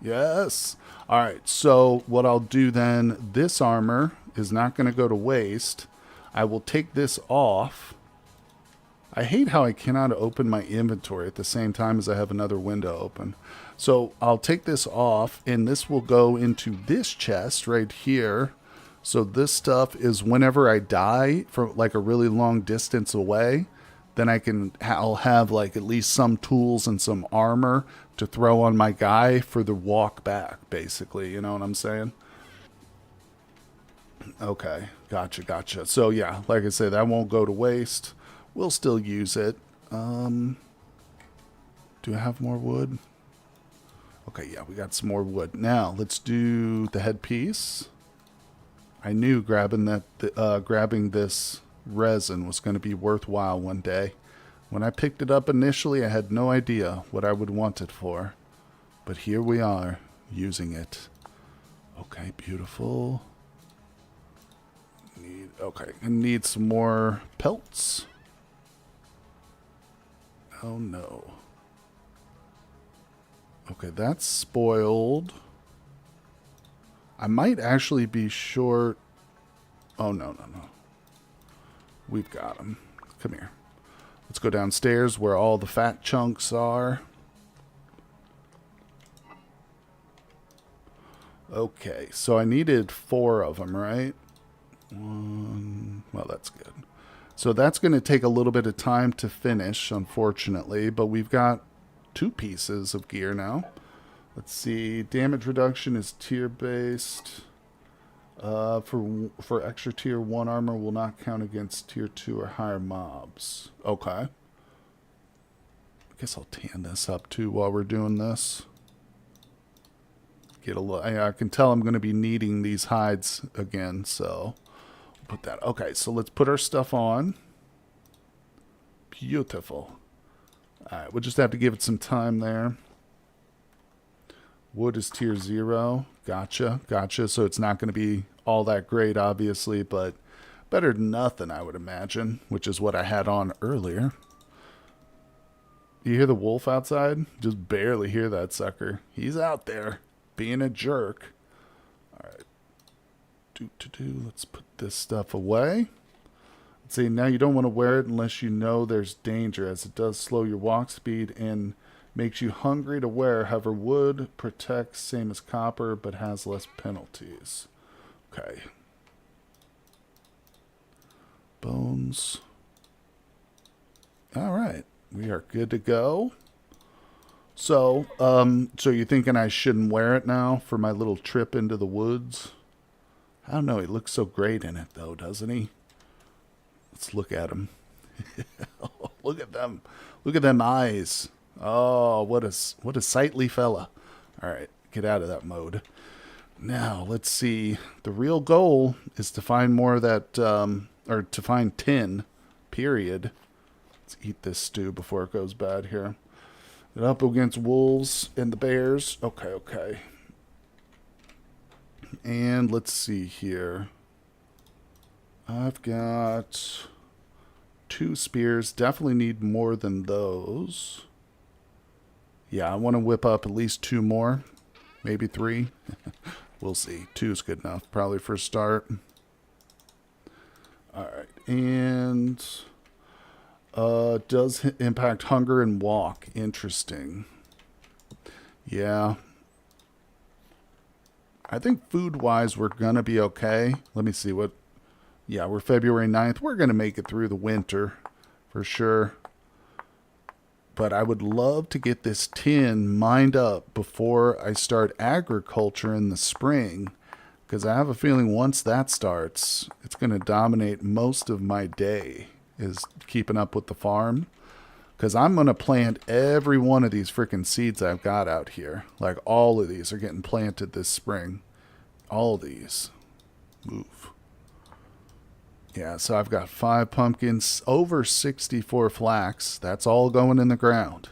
A: Yes. Alright, so what I'll do then, this armor is not going to go to waste. I will take this off. I hate how I cannot open my inventory at the same time as I have another window open. So I'll take this off, and this will go into this chest right here. So this stuff is whenever I die from like a really long distance away, then I'll have like at least some tools and some armor to throw on my guy for the walk back, basically. You know what I'm saying? Okay, Gotcha. So yeah, like I say, that won't go to waste. We'll still use it. Do I have more wood? Okay, yeah, we got some more wood. Now let's do the headpiece. I knew grabbing this resin was going to be worthwhile one day. When I picked it up initially, I had no idea what I would want it for. But here we are, using it. Okay, beautiful. Okay, I need some more pelts. Oh no. Okay, that's spoiled. I might actually be short. Oh, no. We've got them. Come here. Let's go downstairs where all the fat chunks are. Okay, so I needed 4 of them, right? Well, that's good. So that's going to take a little bit of time to finish, unfortunately, but we've got 2 pieces of gear now. Let's see. Damage reduction is tier based. For extra tier 1 armor will not count against tier 2 or higher mobs. Okay. I guess I'll tan this up too while we're doing this. Get a look. I can tell I'm going to be needing these hides again, so we'll put that. Okay, so let's put our stuff on. Beautiful. All right, we'll just have to give it some time there. Wood is tier 0. Gotcha. So it's not going to be all that great, obviously, but better than nothing, I would imagine, which is what I had on earlier. You hear the wolf outside? Just barely hear that sucker. He's out there being a jerk. All right. Let's put this stuff away. Let's see, now you don't want to wear it unless you know there's danger, as it does slow your walk speed and makes you hungry to wear. However, wood protects, same as copper, but has less penalties. Okay. Bones. All right. We are good to go. So, so you're thinking I shouldn't wear it now for my little trip into the woods? I don't know. He looks so great in it, though, doesn't he? Let's look at him. Look at them. Look at them eyes. Oh, what a sightly fella. All right, get out of that mode. Now, let's see. The real goal is to find more of that, or to find tin, period. Let's eat this stew before it goes bad here. Get up against wolves and the bears. Okay. And let's see here. I've got 2 spears. Definitely need more than those. Yeah, I want to whip up at least 2 more. Maybe 3. We'll see. 2 is good enough, probably for a start. Alright, and does impact hunger and walk. Interesting. Yeah. I think food-wise we're going to be okay. Let me see what... Yeah, we're February 9th. We're going to make it through the winter for sure. But I would love to get this tin mined up before I start agriculture in the spring, because I have a feeling once that starts, it's going to dominate most of my day, is keeping up with the farm. Because I'm going to plant every one of these freaking seeds I've got out here. Like all of these are getting planted this spring. All these. Move. Yeah, so I've got 5 pumpkins, over 64 flax. That's all going in the ground.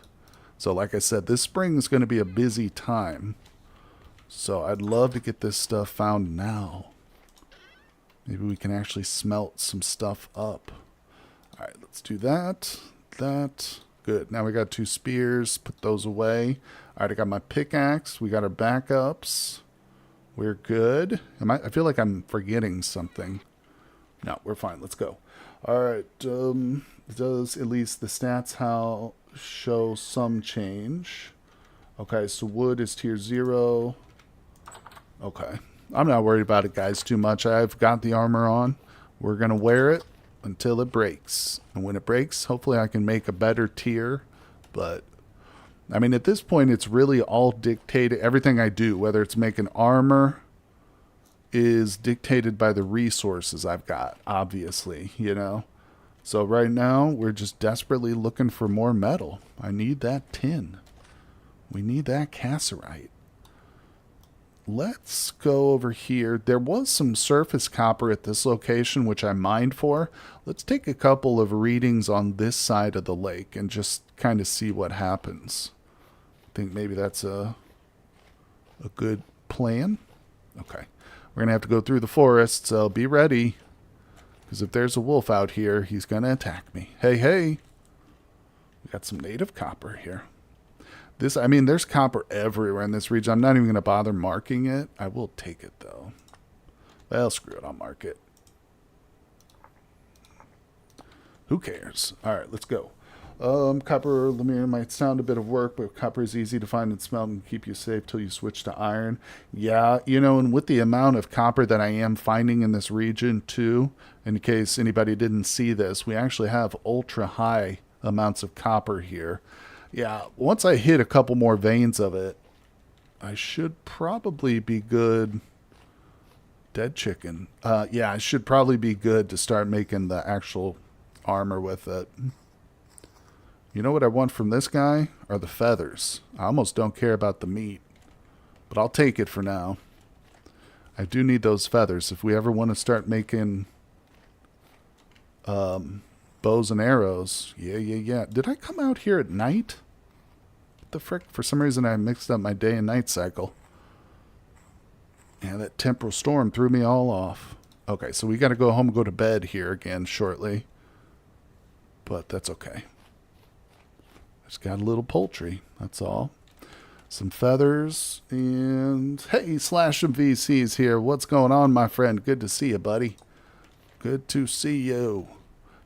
A: So like I said, this spring is going to be a busy time. So I'd love to get this stuff found now. Maybe we can actually smelt some stuff up. All right, let's do that. Good. Now we got 2 spears. Put those away. All right, I got my pickaxe. We got our backups. We're good. I feel like I'm forgetting something. No, we're fine. Let's go. All right. Does at least the stats show some change? Okay, so wood is tier 0. Okay. I'm not worried about it, guys, too much. I've got the armor on. We're going to wear it until it breaks. And when it breaks, hopefully I can make a better tier. But, I mean, at this point, it's really all dictated. Everything I do, whether it's making armor, is dictated by the resources I've got, obviously, you know. So right now, we're just desperately looking for more metal. I need that tin. We need that cassiterite. Let's go over here. There was some surface copper at this location, which I mined for. Let's take a couple of readings on this side of the lake and just kind of see what happens. I think maybe that's a good plan. Okay. We're going to have to go through the forest, so be ready. Because if there's a wolf out here, he's going to attack me. Hey, hey. We got some native copper here. I mean, there's copper everywhere in this region. I'm not even going to bother marking it. I will take it, though. Well, screw it. I'll mark it. Who cares? All right, let's go. Copper Lemire might sound a bit of work, but copper is easy to find and smell and keep you safe till you switch to iron. Yeah, you know, and with the amount of copper that I am finding in this region, too, in case anybody didn't see this, we actually have ultra high amounts of copper here. Yeah, once I hit a couple more veins of it, I should probably be good. Dead chicken. Yeah, I should probably be good to start making the actual armor with it. You know what I want from this guy? Are the feathers. I almost don't care about the meat, but I'll take it for now. I do need those feathers. If we ever want to start making bows and arrows. Yeah. Did I come out here at night? What the frick? For some reason I mixed up my day and night cycle. Yeah, that temporal storm threw me all off. Okay, so we got to go home and go to bed here again shortly. But that's okay. Just got a little poultry, that's all. Some feathers, and hey, Slash some VCs here. What's going on, my friend? Good to see you, buddy. Good to see you.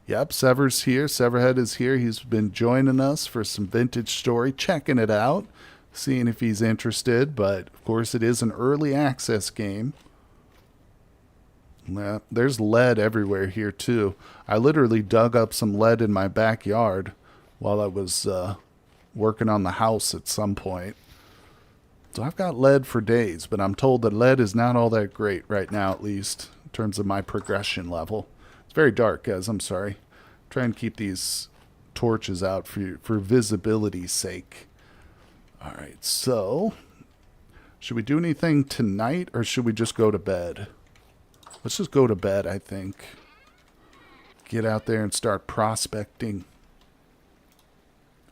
A: Yep, Sever's here. Severhead is here. He's been joining us for some vintage story, checking it out, seeing if he's interested. But, of course, it is an early access game. Yeah, there's lead everywhere here, too. I literally dug up some lead in my backyard while I was working on the house at some point. So I've got lead for days, but I'm told that lead is not all that great right now, at least, in terms of my progression level. It's very dark, guys. I'm sorry. Try and keep these torches out for visibility's sake. All right, so should we do anything tonight, or should we just go to bed? Let's just go to bed, I think. Get out there and start prospecting.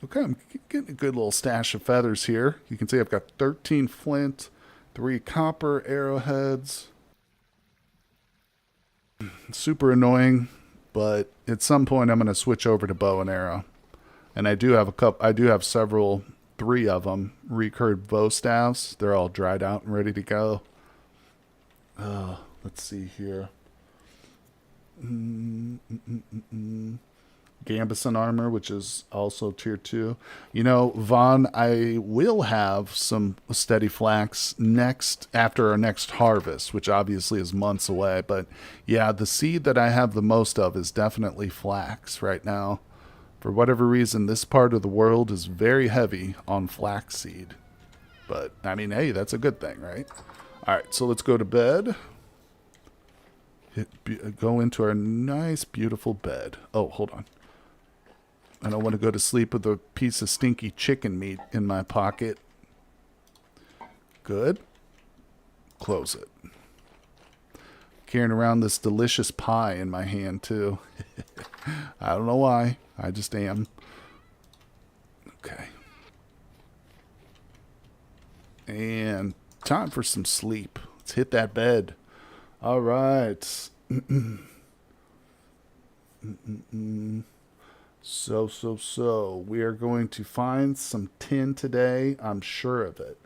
A: Okay, I'm getting a good little stash of feathers here. You can see I've got 13 flint, 3 copper arrowheads. Super annoying, but at some point I'm going to switch over to bow and arrow. And I do have several, 3 of them, recurved bow staves. They're all dried out and ready to go. Let's see here. Gambison armor, which is also tier 2. You know, Vaughn, I will have some steady flax after our next harvest, which obviously is months away. But yeah, the seed that I have the most of is definitely flax right now. For whatever reason, this part of the world is very heavy on flax seed. But, I mean, hey, that's a good thing, right? All right, so let's go to bed. Go into our nice, beautiful bed. Oh, hold on. I don't want to go to sleep with a piece of stinky chicken meat in my pocket. Good. Close it. Carrying around this delicious pie in my hand, too. I don't know why. I just am. Okay. And time for some sleep. Let's hit that bed. All right. So we are going to find some tin today. I'm sure of it.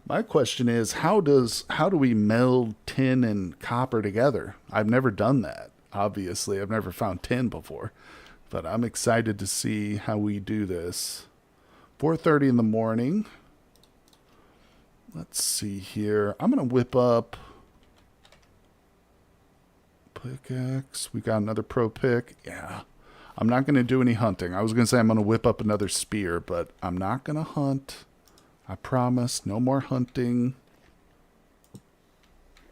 A: My question is, how do we meld tin and copper together? I've never done that. Obviously, I've never found tin before, but I'm excited to see how we do this. 4:30 in the morning. Let's see here. I'm going to whip up pickaxe. We got another pro pick. Yeah. I'm not going to do any hunting. I was going to say I'm going to whip up another spear, but I'm not going to hunt. I promise. No more hunting.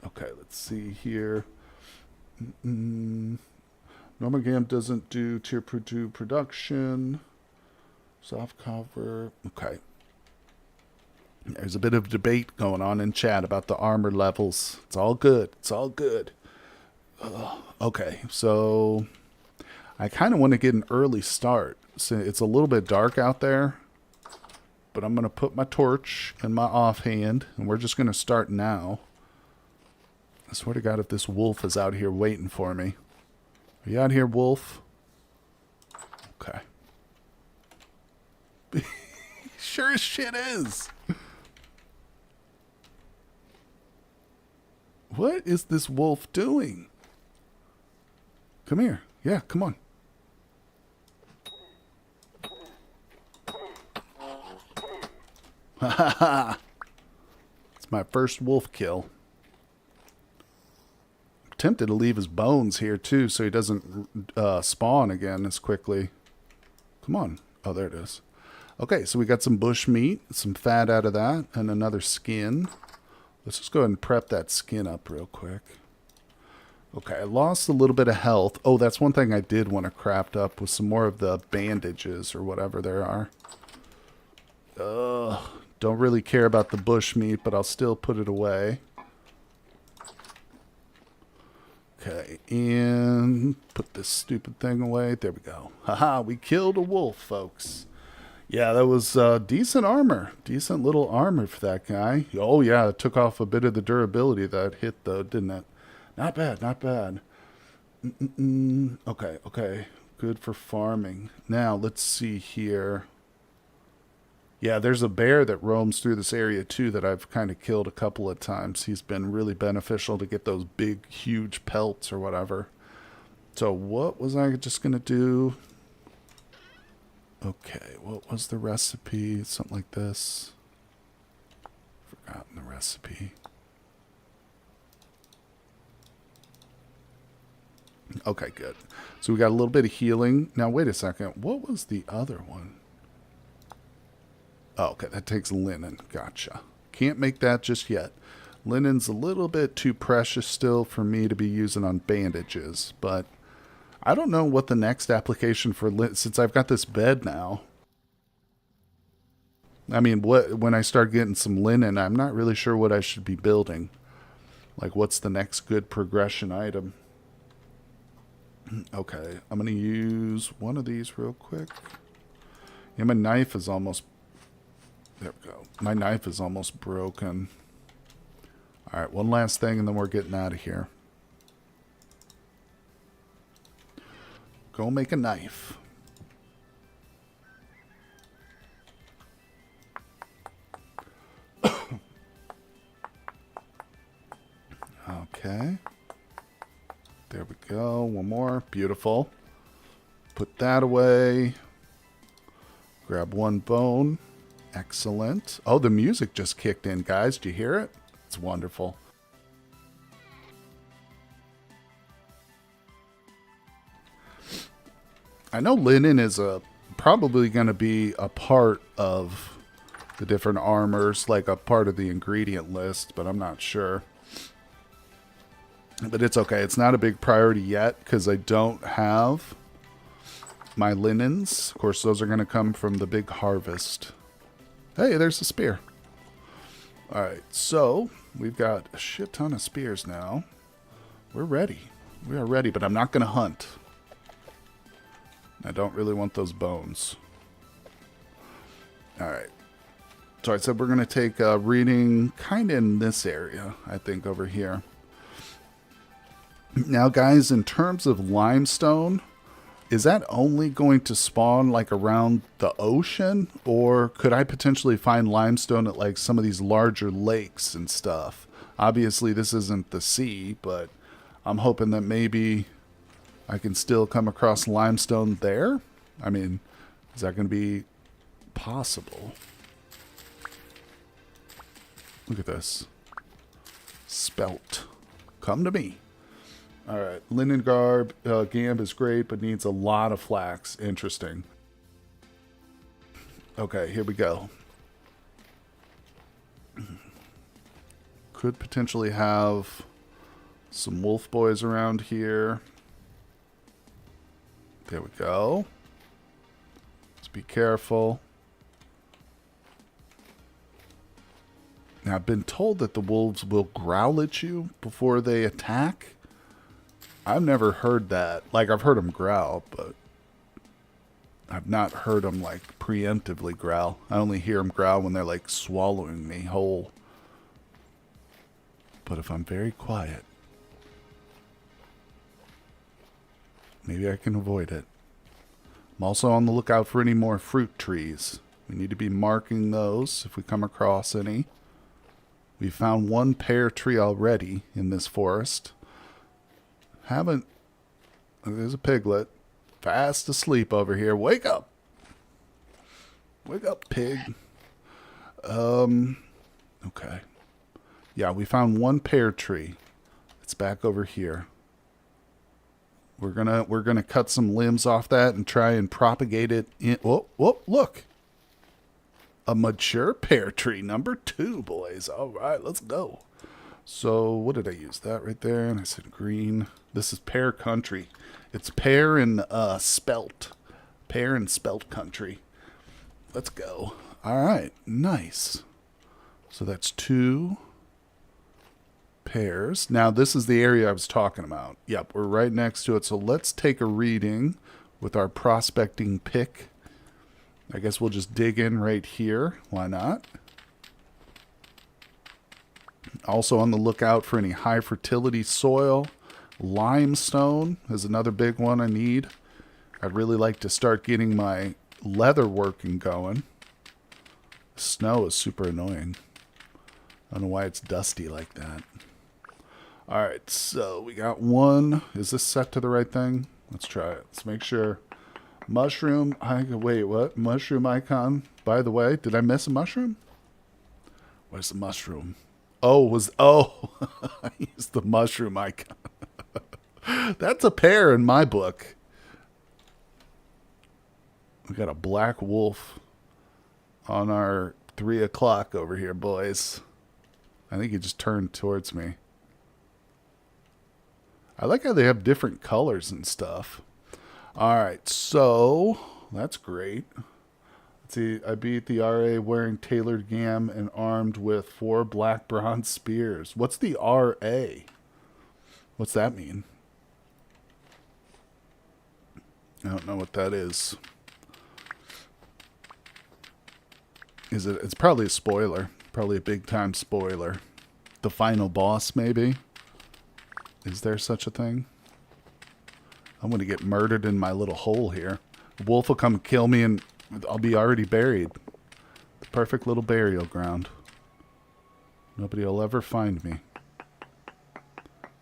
A: Okay, let's see here. Normagam doesn't do tier 2 production. Soft cover. Okay. There's a bit of debate going on in chat about the armor levels. It's all good. It's all good. Okay, so I kind of want to get an early start. So it's a little bit dark out there, but I'm going to put my torch in my offhand, and we're just going to start now. I swear to God, if this wolf is out here waiting for me. Are you out here, wolf? Okay. Sure as shit is. What is this wolf doing? Come here. Yeah, come on. Ha ha ha. It's my first wolf kill. I'm tempted to leave his bones here too so he doesn't spawn again as quickly. Come on. Oh, there it is. Okay, so we got some bush meat, some fat out of that, and another skin. Let's just go ahead and prep that skin up real quick. Okay, I lost a little bit of health. Oh, that's one thing I did want to craft up with some more of the bandages or whatever there are. Don't really care about the bush meat, but I'll still put it away. Okay, and put this stupid thing away. There we go. Haha, we killed a wolf, folks. Yeah, that was decent armor. Decent little armor for that guy. Oh, yeah, it took off a bit of the durability that hit, though, didn't it? Not bad, not bad. Okay, okay. Good for farming. Now, let's see here. Yeah, there's a bear that roams through this area, too, that I've kind of killed a couple of times. He's been really beneficial to get those big, huge pelts or whatever. So what was I just going to do? Okay, what was the recipe? Something like this. Forgotten the recipe. Okay, good. So we got a little bit of healing. Now, wait a second. What was the other one? Oh, okay, that takes linen. Gotcha. Can't make that just yet. Linen's a little bit too precious still for me to be using on bandages, but I don't know what the next application for linen, since I've got this bed now. I mean, when I start getting some linen, I'm not really sure what I should be building. Like, what's the next good progression item? Okay, I'm going to use one of these real quick. Yeah, my knife is almost... There we go. My knife is almost broken. Alright, one last thing and then we're getting out of here. Go make a knife. Okay. There we go. One more. Beautiful. Put that away. Grab one bone. Excellent. Oh, the music just kicked in, guys. Do you hear it? It's wonderful. I know linen is probably going to be a part of the different armors, like a part of the ingredient list, but I'm not sure. But it's okay. It's not a big priority yet because I don't have my linens. Of course, those are going to come from the big harvest. Hey, there's a spear. All right, so we've got a shit ton of spears now. We're ready. We are ready, but I'm not going to hunt. I don't really want those bones. All right. So I said we're going to take a reading kind of in this area, I think, over here. Now, guys, in terms of limestone, is that only going to spawn like around the ocean? Or could I potentially find limestone at like some of these larger lakes and stuff? Obviously, this isn't the sea, but I'm hoping that maybe I can still come across limestone there. I mean, is that going to be possible? Look at this. Spelt. Come to me. All right. Linen garb, gamb is great, but needs a lot of flax. Interesting. Okay, here we go. Could potentially have Some wolf boys around here. There we go. Let's be careful. Now, I've been told that the wolves will growl at you before they attack. I've never heard that. Like, I've heard them growl, but I've not heard them, like, preemptively growl. I only hear them growl when they're, like, swallowing me whole. But if I'm very quiet, maybe I can avoid it. I'm also on the lookout for any more fruit trees. We need to be marking those if we come across any. We found one pear tree already in this forest. Haven't... There's a piglet. Fast asleep over here. Wake up! Wake up, pig. Okay. Yeah, we found one pear tree. It's back over here. We're gonna cut some limbs off that and try and propagate it in... Whoa, whoa, look! A mature pear tree, number 2, boys. All right, let's go. So, what did I use? That right there, and I said green. This is pear country. It's pear and spelt. Pear and spelt country. Let's go. All right, nice. So that's 2 pears. Now, this is the area I was talking about. Yep, we're right next to it. So let's take a reading with our prospecting pick. I guess we'll just dig in right here. Why not? Also on the lookout for any high fertility soil. Limestone is another big one I need. I'd really like to start getting my leather working going. Snow is super annoying. I don't know why it's dusty like that. Alright, so we got one. Is this set to the right thing? Let's try it. Let's make sure. Mushroom. Wait, what? Mushroom icon. By the way, did I miss a mushroom? Where's the mushroom? Oh, I used the mushroom icon. That's a pear in my book. We got a black wolf on our 3 o'clock over here, boys. I think he just turned towards me. I like how they have different colors and stuff. Alright, so that's great. Let's see, I beat the RA wearing tailored gam and armed with 4 black bronze spears. What's the RA? What's that mean? I don't know what that is. It's probably a spoiler. Probably a big time spoiler. The final boss, maybe? Is there such a thing? I'm going to get murdered in my little hole here. A wolf will come kill me and I'll be already buried. The perfect little burial ground. Nobody will ever find me.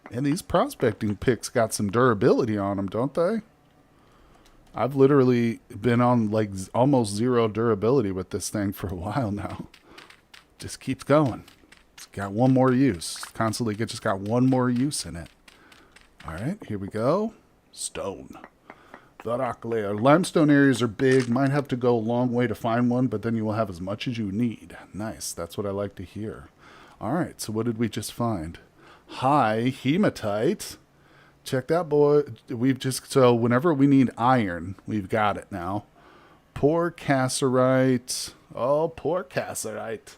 A: And these prospecting picks got some durability on them, don't they? I've literally been on like almost 0 durability with this thing for a while now. Just keeps going. It's got one more use. Constantly just got one more use in it. Alright, here we go. Stone. The rock layer. Limestone areas are big. Might have to go a long way to find one, but then you will have as much as you need. Nice. That's what I like to hear. Alright, so what did we just find? High hematite. Check that, boy. So whenever we need iron, we've got it now. Poor cassiterite. Oh, poor cassiterite.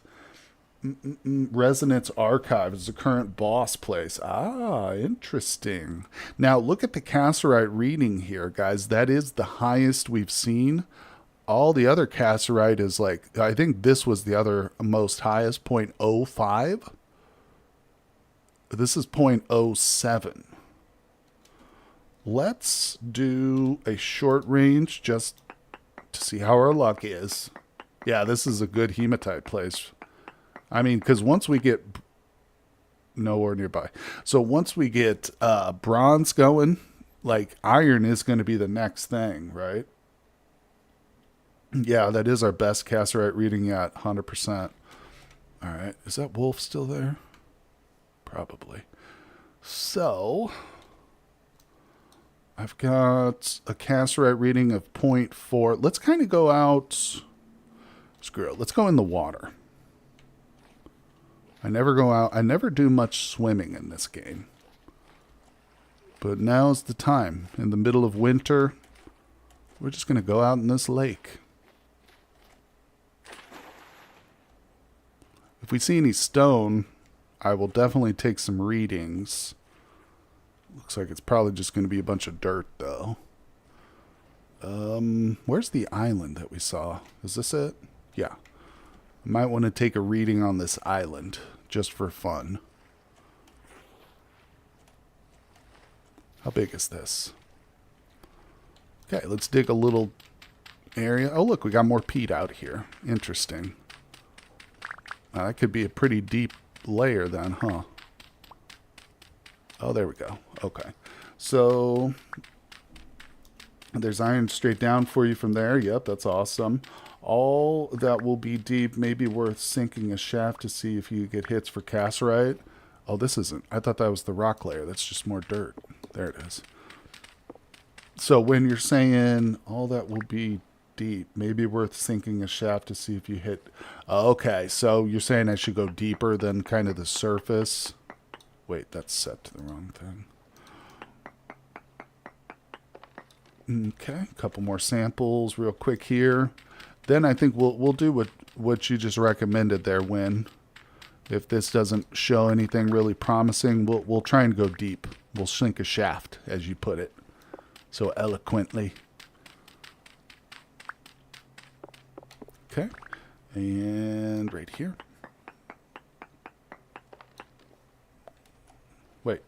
A: Resonance Archive is the current boss place. Ah, interesting. Now, look at the cassiterite reading here, guys. That is the highest we've seen. All the other cassiterite is like, I think this was the other most highest, 0.05. This is 0.07. Let's do a short range just to see how our luck is. Yeah, this is a good hematite place. I mean, because once we get nowhere nearby. So once we get bronze going, like iron is going to be the next thing, right? Yeah, that is our best cassiterite reading yet, 100%. All right, is that wolf still there? Probably. So I've got a cassiterite reading of 0.4. Let's kind of go out. Screw it. Let's go in the water. I never go out. I never do much swimming in this game. But now's the time. In the middle of winter, we're just going to go out in this lake. If we see any stone, I will definitely take some readings. Looks like it's probably just going to be a bunch of dirt, though. Where's the island that we saw? Is this it? Yeah. I might want to take a reading on this island, just for fun. How big is this? Okay, let's dig a little area. Oh, look, we got more peat out here. Interesting. That could be a pretty deep layer then, huh? Oh, there we go. Okay. So there's iron straight down for you from there. Yep, that's awesome. All that will be deep, maybe worth sinking a shaft to see if you get hits for cassiterite. Oh, this isn't. I thought that was the rock layer. That's just more dirt. There it is. So when you're saying all that will be deep, maybe worth sinking a shaft to see if you hit. Okay, so you're saying I should go deeper than kind of the surface. Wait, that's set to the wrong thing. Okay, a couple more samples real quick here. Then I think we'll do what you just recommended there, Win. If this doesn't show anything really promising, we'll try and go deep. We'll sink a shaft, as you put it so eloquently. Okay, and right here. Wait,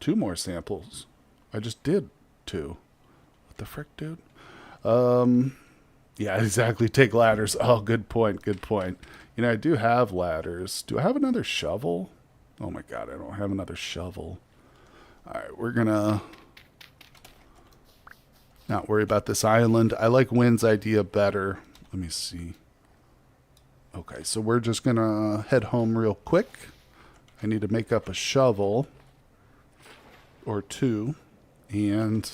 A: 2 more samples. I just did 2. What the frick, dude? Yeah, exactly. Take ladders. Oh, good point. Good point. You know, I do have ladders. Do I have another shovel? Oh my god, I don't have another shovel. Alright, we're gonna not worry about this island. I like Wynn's idea better. Let me see. Okay, so we're just gonna head home real quick. I need to make up a shovel or 2. And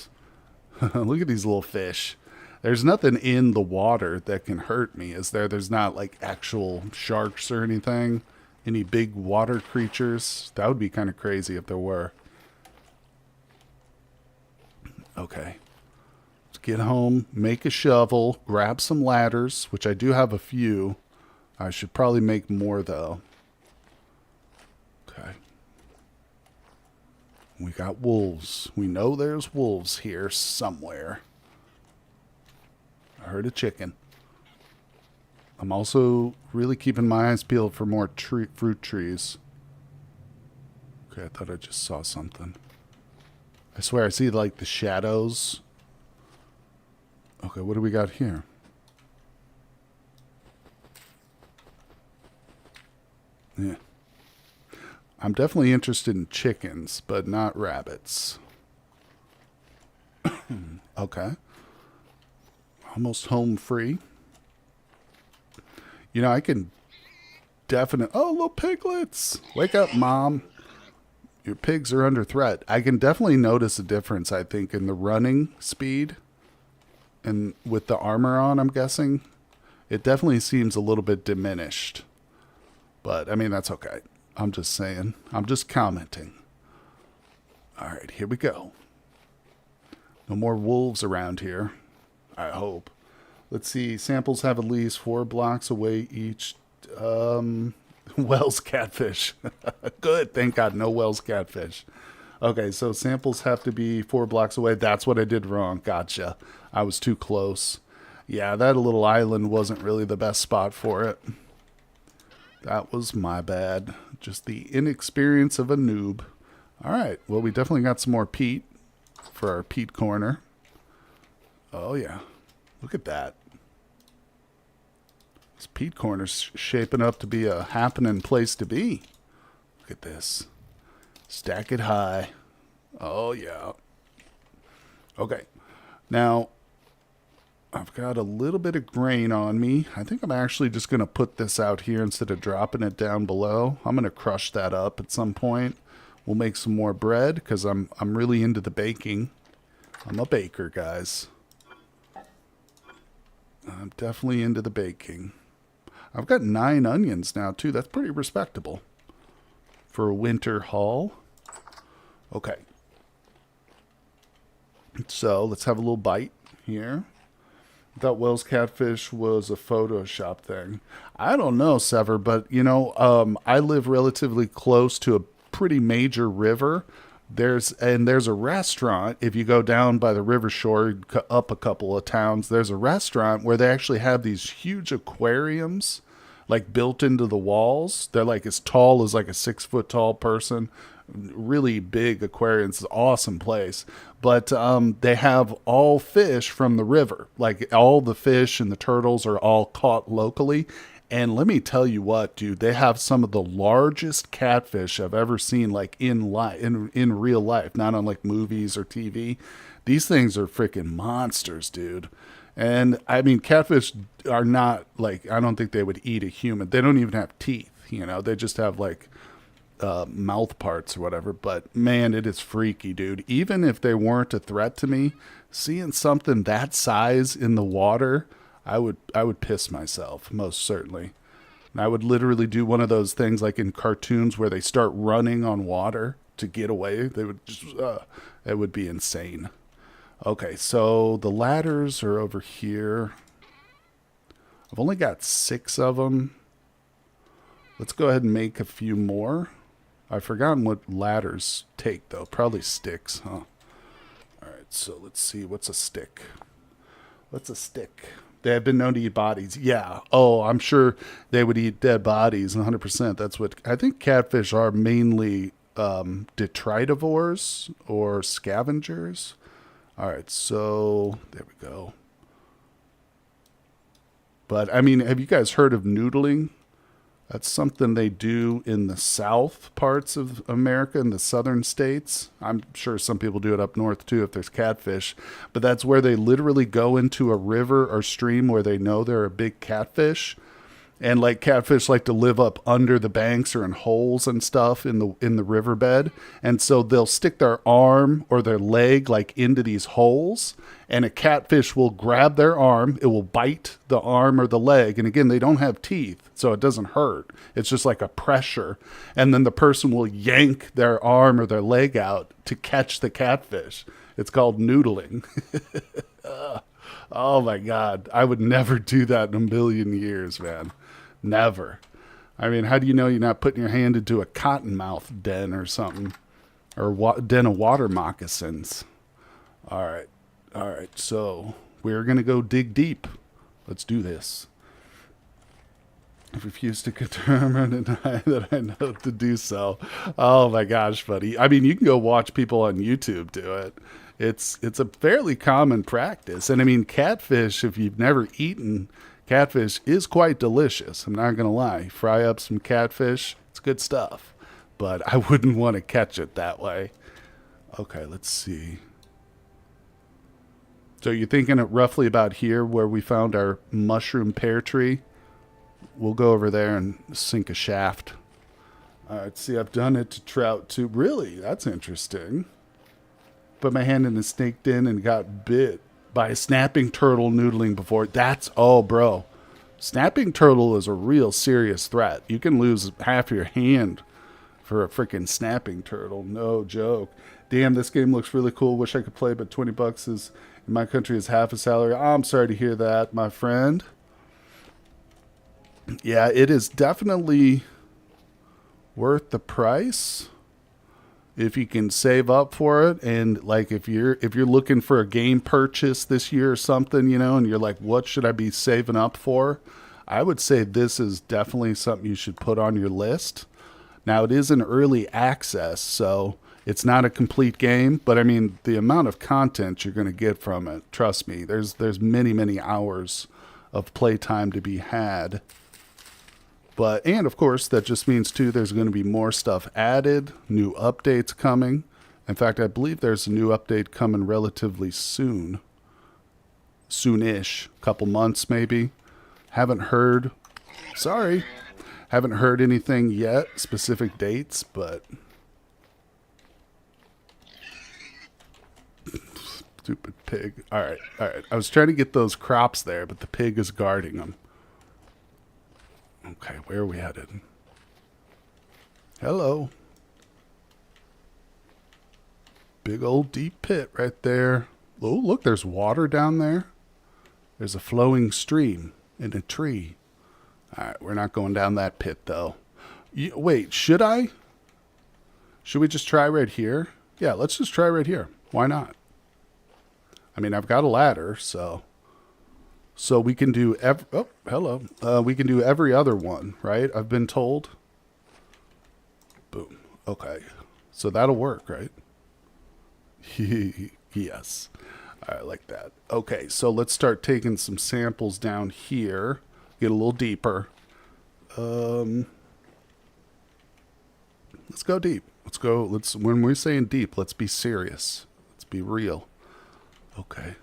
A: look at these little fish. There's nothing in the water that can hurt me, is there? There's not like actual sharks or anything. Any big water creatures? That would be kind of crazy if there were. Okay. Let's get home, make a shovel, grab some ladders, which I do have a few. I should probably make more though. Okay. We got wolves. We know there's wolves here somewhere. I heard a chicken. I'm also really keeping my eyes peeled for more fruit trees. Okay, I thought I just saw something. I swear I see like the shadows. Okay, what do we got here? Yeah. I'm definitely interested in chickens, but not rabbits. Okay. Almost home free. You know, I can definitely... Oh, little piglets! Wake up, Mom. Your pigs are under threat. I can definitely notice a difference, I think, in the running speed. And with the armor on, I'm guessing. It definitely seems a little bit diminished. But, I mean, that's okay. I'm just saying. I'm just commenting. Alright, here we go. No more wolves around here. I hope. Let's see. Samples have at least 4 blocks away each. Wells catfish. Good. Thank God. No Wells catfish. Okay, so samples have to be 4 blocks away. That's what I did wrong. Gotcha. I was too close. Yeah, that little island wasn't really the best spot for it. That was my bad. Just the inexperience of a noob. Alright, well, we definitely got some more peat for our peat corner. Oh, yeah. Look at that. This peat corner's shaping up to be a happening place to be. Look at this. Stack it high. Oh, yeah. Okay. Now, I've got a little bit of grain on me. I think I'm actually just going to put this out here instead of dropping it down below. I'm going to crush that up at some point. We'll make some more bread because I'm really into the baking. I'm a baker, guys. I'm definitely into the baking. I've got 9 onions now, too. That's pretty respectable for a winter haul. Okay. So let's have a little bite here. I thought Wells catfish was a Photoshop thing. I don't know, Sever, but I live relatively close to a pretty major river. There's a restaurant. If you go down by the river shore, up a couple of towns, there's a restaurant where they actually have these huge aquariums, like built into the walls. They're like as tall as like a 6 foot tall person. Really big aquariums. It's an awesome place. But they have all fish from the river. Like all the fish and the turtles are all caught locally. And let me tell you what, dude, they have some of the largest catfish I've ever seen, like in life, in real life, not on like movies or TV. These things are freaking monsters, dude. And I mean, catfish are not like, I don't think they would eat a human. They don't even have teeth, they just have like mouth parts or whatever. But man, it is freaky, dude. Even if they weren't a threat to me, seeing something that size in the water, I would piss myself, most certainly. And I would literally do one of those things like in cartoons where they start running on water to get away. They would just, it would be insane. Okay, so the ladders are over here. I've only got 6 of them. Let's go ahead and make a few more. I've forgotten what ladders take, though. Probably sticks, huh? All right, so let's see. What's a stick? What's a stick? They have been known to eat bodies. Yeah. Oh, I'm sure they would eat dead bodies, 100%. That's what I think catfish are, mainly detritivores or scavengers. All right, so there we go. But, I mean, have you guys heard of noodling? That's something they do in the south parts of America, in the southern states. I'm sure some people do it up north too if there's catfish. But that's where they literally go into a river or stream where they know there are big catfish. And like catfish like to live up under the banks or in holes and stuff in the riverbed. And so they'll stick their arm or their leg like into these holes, and a catfish will grab their arm, it will bite the arm or the leg. And again, they don't have teeth, so it doesn't hurt. It's just like a pressure. And then the person will yank their arm or their leg out to catch the catfish. It's called noodling. Oh my God. I would never do that in a million years, man. Never. I mean, how do you know you're not putting your hand into a cottonmouth den or something? Or den of water moccasins? All right. All right. So we're going to go dig deep. Let's do this. I refuse to confirm or deny that I know to do so. Oh my gosh, buddy. I mean, you can go watch people on YouTube do it. It's a fairly common practice. And I mean, catfish, if you've never eaten catfish, is quite delicious. I'm not going to lie. Fry up some catfish. It's good stuff. But I wouldn't want to catch it that way. Okay, let's see. So you're thinking it roughly about here where we found our mushroom pear tree? We'll go over there and sink a shaft. All right, see, I've done it to trout too. Really? That's interesting. Put my hand in a snake den and got bit by a snapping turtle noodling before. Oh, bro. Snapping turtle is a real serious threat. You can lose half your hand for a freaking snapping turtle. No joke. Damn, this game looks really cool. Wish I could play, but $20 is in my country is half a salary. I'm sorry to hear that, my friend. Yeah, it is definitely worth the price if you can save up for it. And like if you're looking for a game purchase this year or something, and you're like, what should I be saving up for? I would say this is definitely something you should put on your list. Now, it is an early access, so it's not a complete game, but I mean, the amount of content you're going to get from it, trust me, there's many, many hours of playtime to be had. And of course, that just means too, there's going to be more stuff added, new updates coming. In fact, I believe there's a new update coming relatively soon. Soonish, couple months maybe. Haven't heard anything yet, specific dates, but stupid pig. All right. I was trying to get those crops there, but the pig is guarding them. Okay, where are we headed? Hello. Big old deep pit right there. Oh, look, there's water down there. There's a flowing stream in a tree. All right, we're not going down that pit, though. Wait, should I? Should we just try right here? Yeah, let's just try right here. Why not? I mean, I've got a ladder, so we can do oh, hello. We can do every other one, right? I've been told. Boom. Okay. So that'll work, right? Yes. I like that. Okay, so let's start taking some samples down here. Get a little deeper. Let's go deep. When we're saying deep, let's be serious. Let's be real. Okay.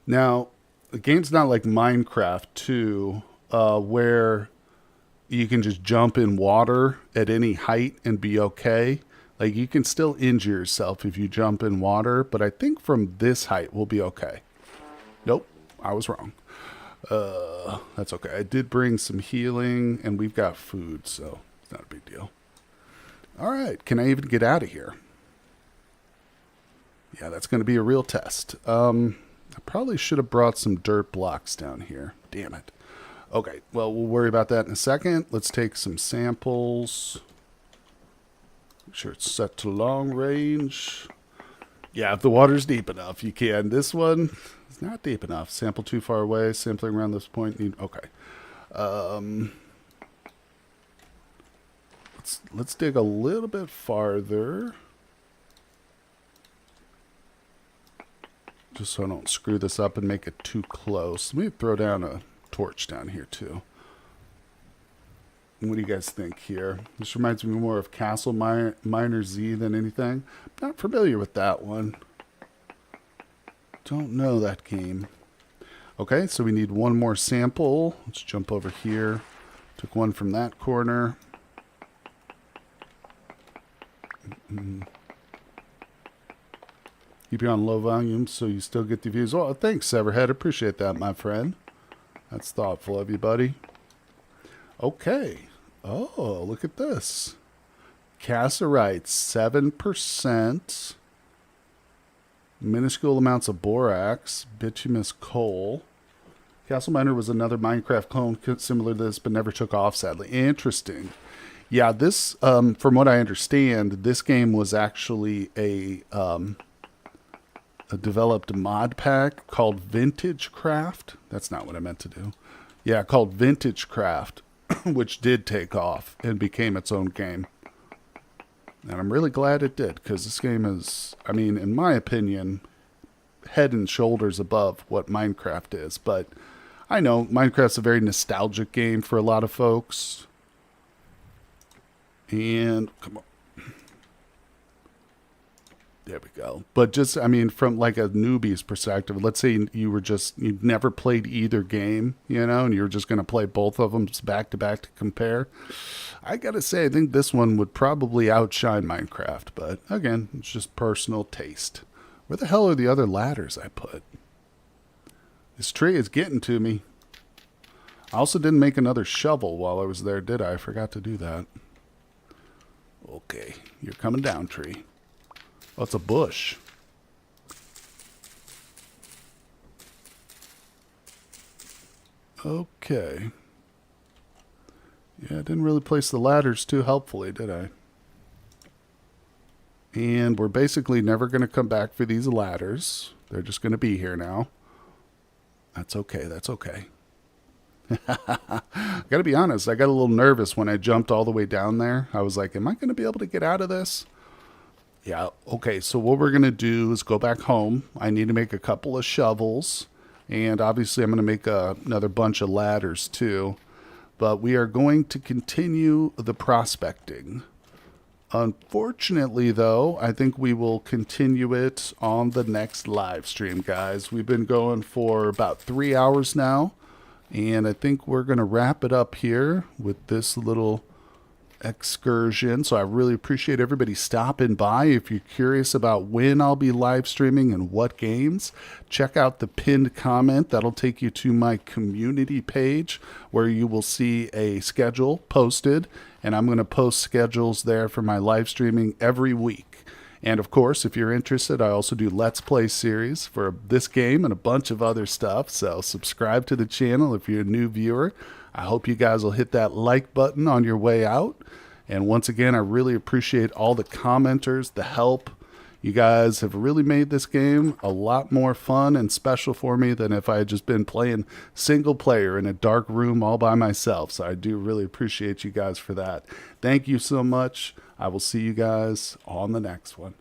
A: Now, the game's not like Minecraft 2, where you can just jump in water at any height and be okay. Like, you can still injure yourself if you jump in water, but I think from this height we'll be okay. Nope, I was wrong. That's okay. I did bring some healing, and we've got food, so it's not a big deal. All right, can I even get out of here? Yeah, that's going to be a real test. I probably should have brought some dirt blocks down here. Damn it. Okay, well, we'll worry about that in a second. Let's take some samples. Make sure it's set to long range. Yeah, if the water's deep enough, you can. This one is not deep enough. Sample too far away. Sampling around this point. Okay. Let's dig a little bit farther. Just so I don't screw this up and make it too close. Let me throw down a torch down here too. What do you guys think here? This reminds me more of Castle Miner Z than anything. Not familiar with that one. Don't know that game. Okay, so we need one more sample. Let's jump over here. Took one from that corner. Keep you on low volume so you still get the views. Oh, thanks, Severhead. Appreciate that, my friend. That's thoughtful of you, buddy. Okay. Oh, look at this. Cassiterite, 7%. Minuscule amounts of borax. Bituminous coal. Castle Miner was another Minecraft clone similar to this, but never took off, sadly. Interesting. Yeah, this, from what I understand, this game was actually a developed mod pack called Vintage Craft. That's not what I meant to do. Yeah, called Vintage Craft, which did take off and became its own game. And I'm really glad it did, because this game is, I mean, in my opinion, head and shoulders above what Minecraft is. But I know Minecraft's a very nostalgic game for a lot of folks. And come on. There we go. But just, I mean, from like a newbie's perspective, let's say you'd never played either game, you know, and you were just going to play both of them back to back to compare. I got to say, I think this one would probably outshine Minecraft. But again, it's just personal taste. Where the hell are the other ladders I put? This tree is getting to me. I also didn't make another shovel while I was there, did I? I forgot to do that. Okay, you're coming down, tree. Oh, it's a bush. Okay. Yeah, I didn't really place the ladders too helpfully, did I? And we're basically never going to come back for these ladders. They're just going to be here now. That's okay, that's okay. I gotta be honest, I got a little nervous when I jumped all the way down there. I was like, am I going to be able to get out of this? Yeah, okay, so what we're going to do is go back home. I need to make a couple of shovels, and obviously I'm going to make another bunch of ladders too. But we are going to continue the prospecting. Unfortunately, though, I think we will continue it on the next live stream, guys. We've been going for about 3 hours now. And I think we're going to wrap it up here with this little excursion. So I really appreciate everybody stopping by. If you're curious about when I'll be live streaming and what games, check out the pinned comment. That'll take you to my community page where you will see a schedule posted. And I'm going to post schedules there for my live streaming every week. And of course, if you're interested, I also do Let's Play series for this game and a bunch of other stuff. So subscribe to the channel if you're a new viewer. I hope you guys will hit that like button on your way out. And once again, I really appreciate all the commenters, the help. You guys have really made this game a lot more fun and special for me than if I had just been playing single player in a dark room all by myself. So I do really appreciate you guys for that. Thank you so much. I will see you guys on the next one.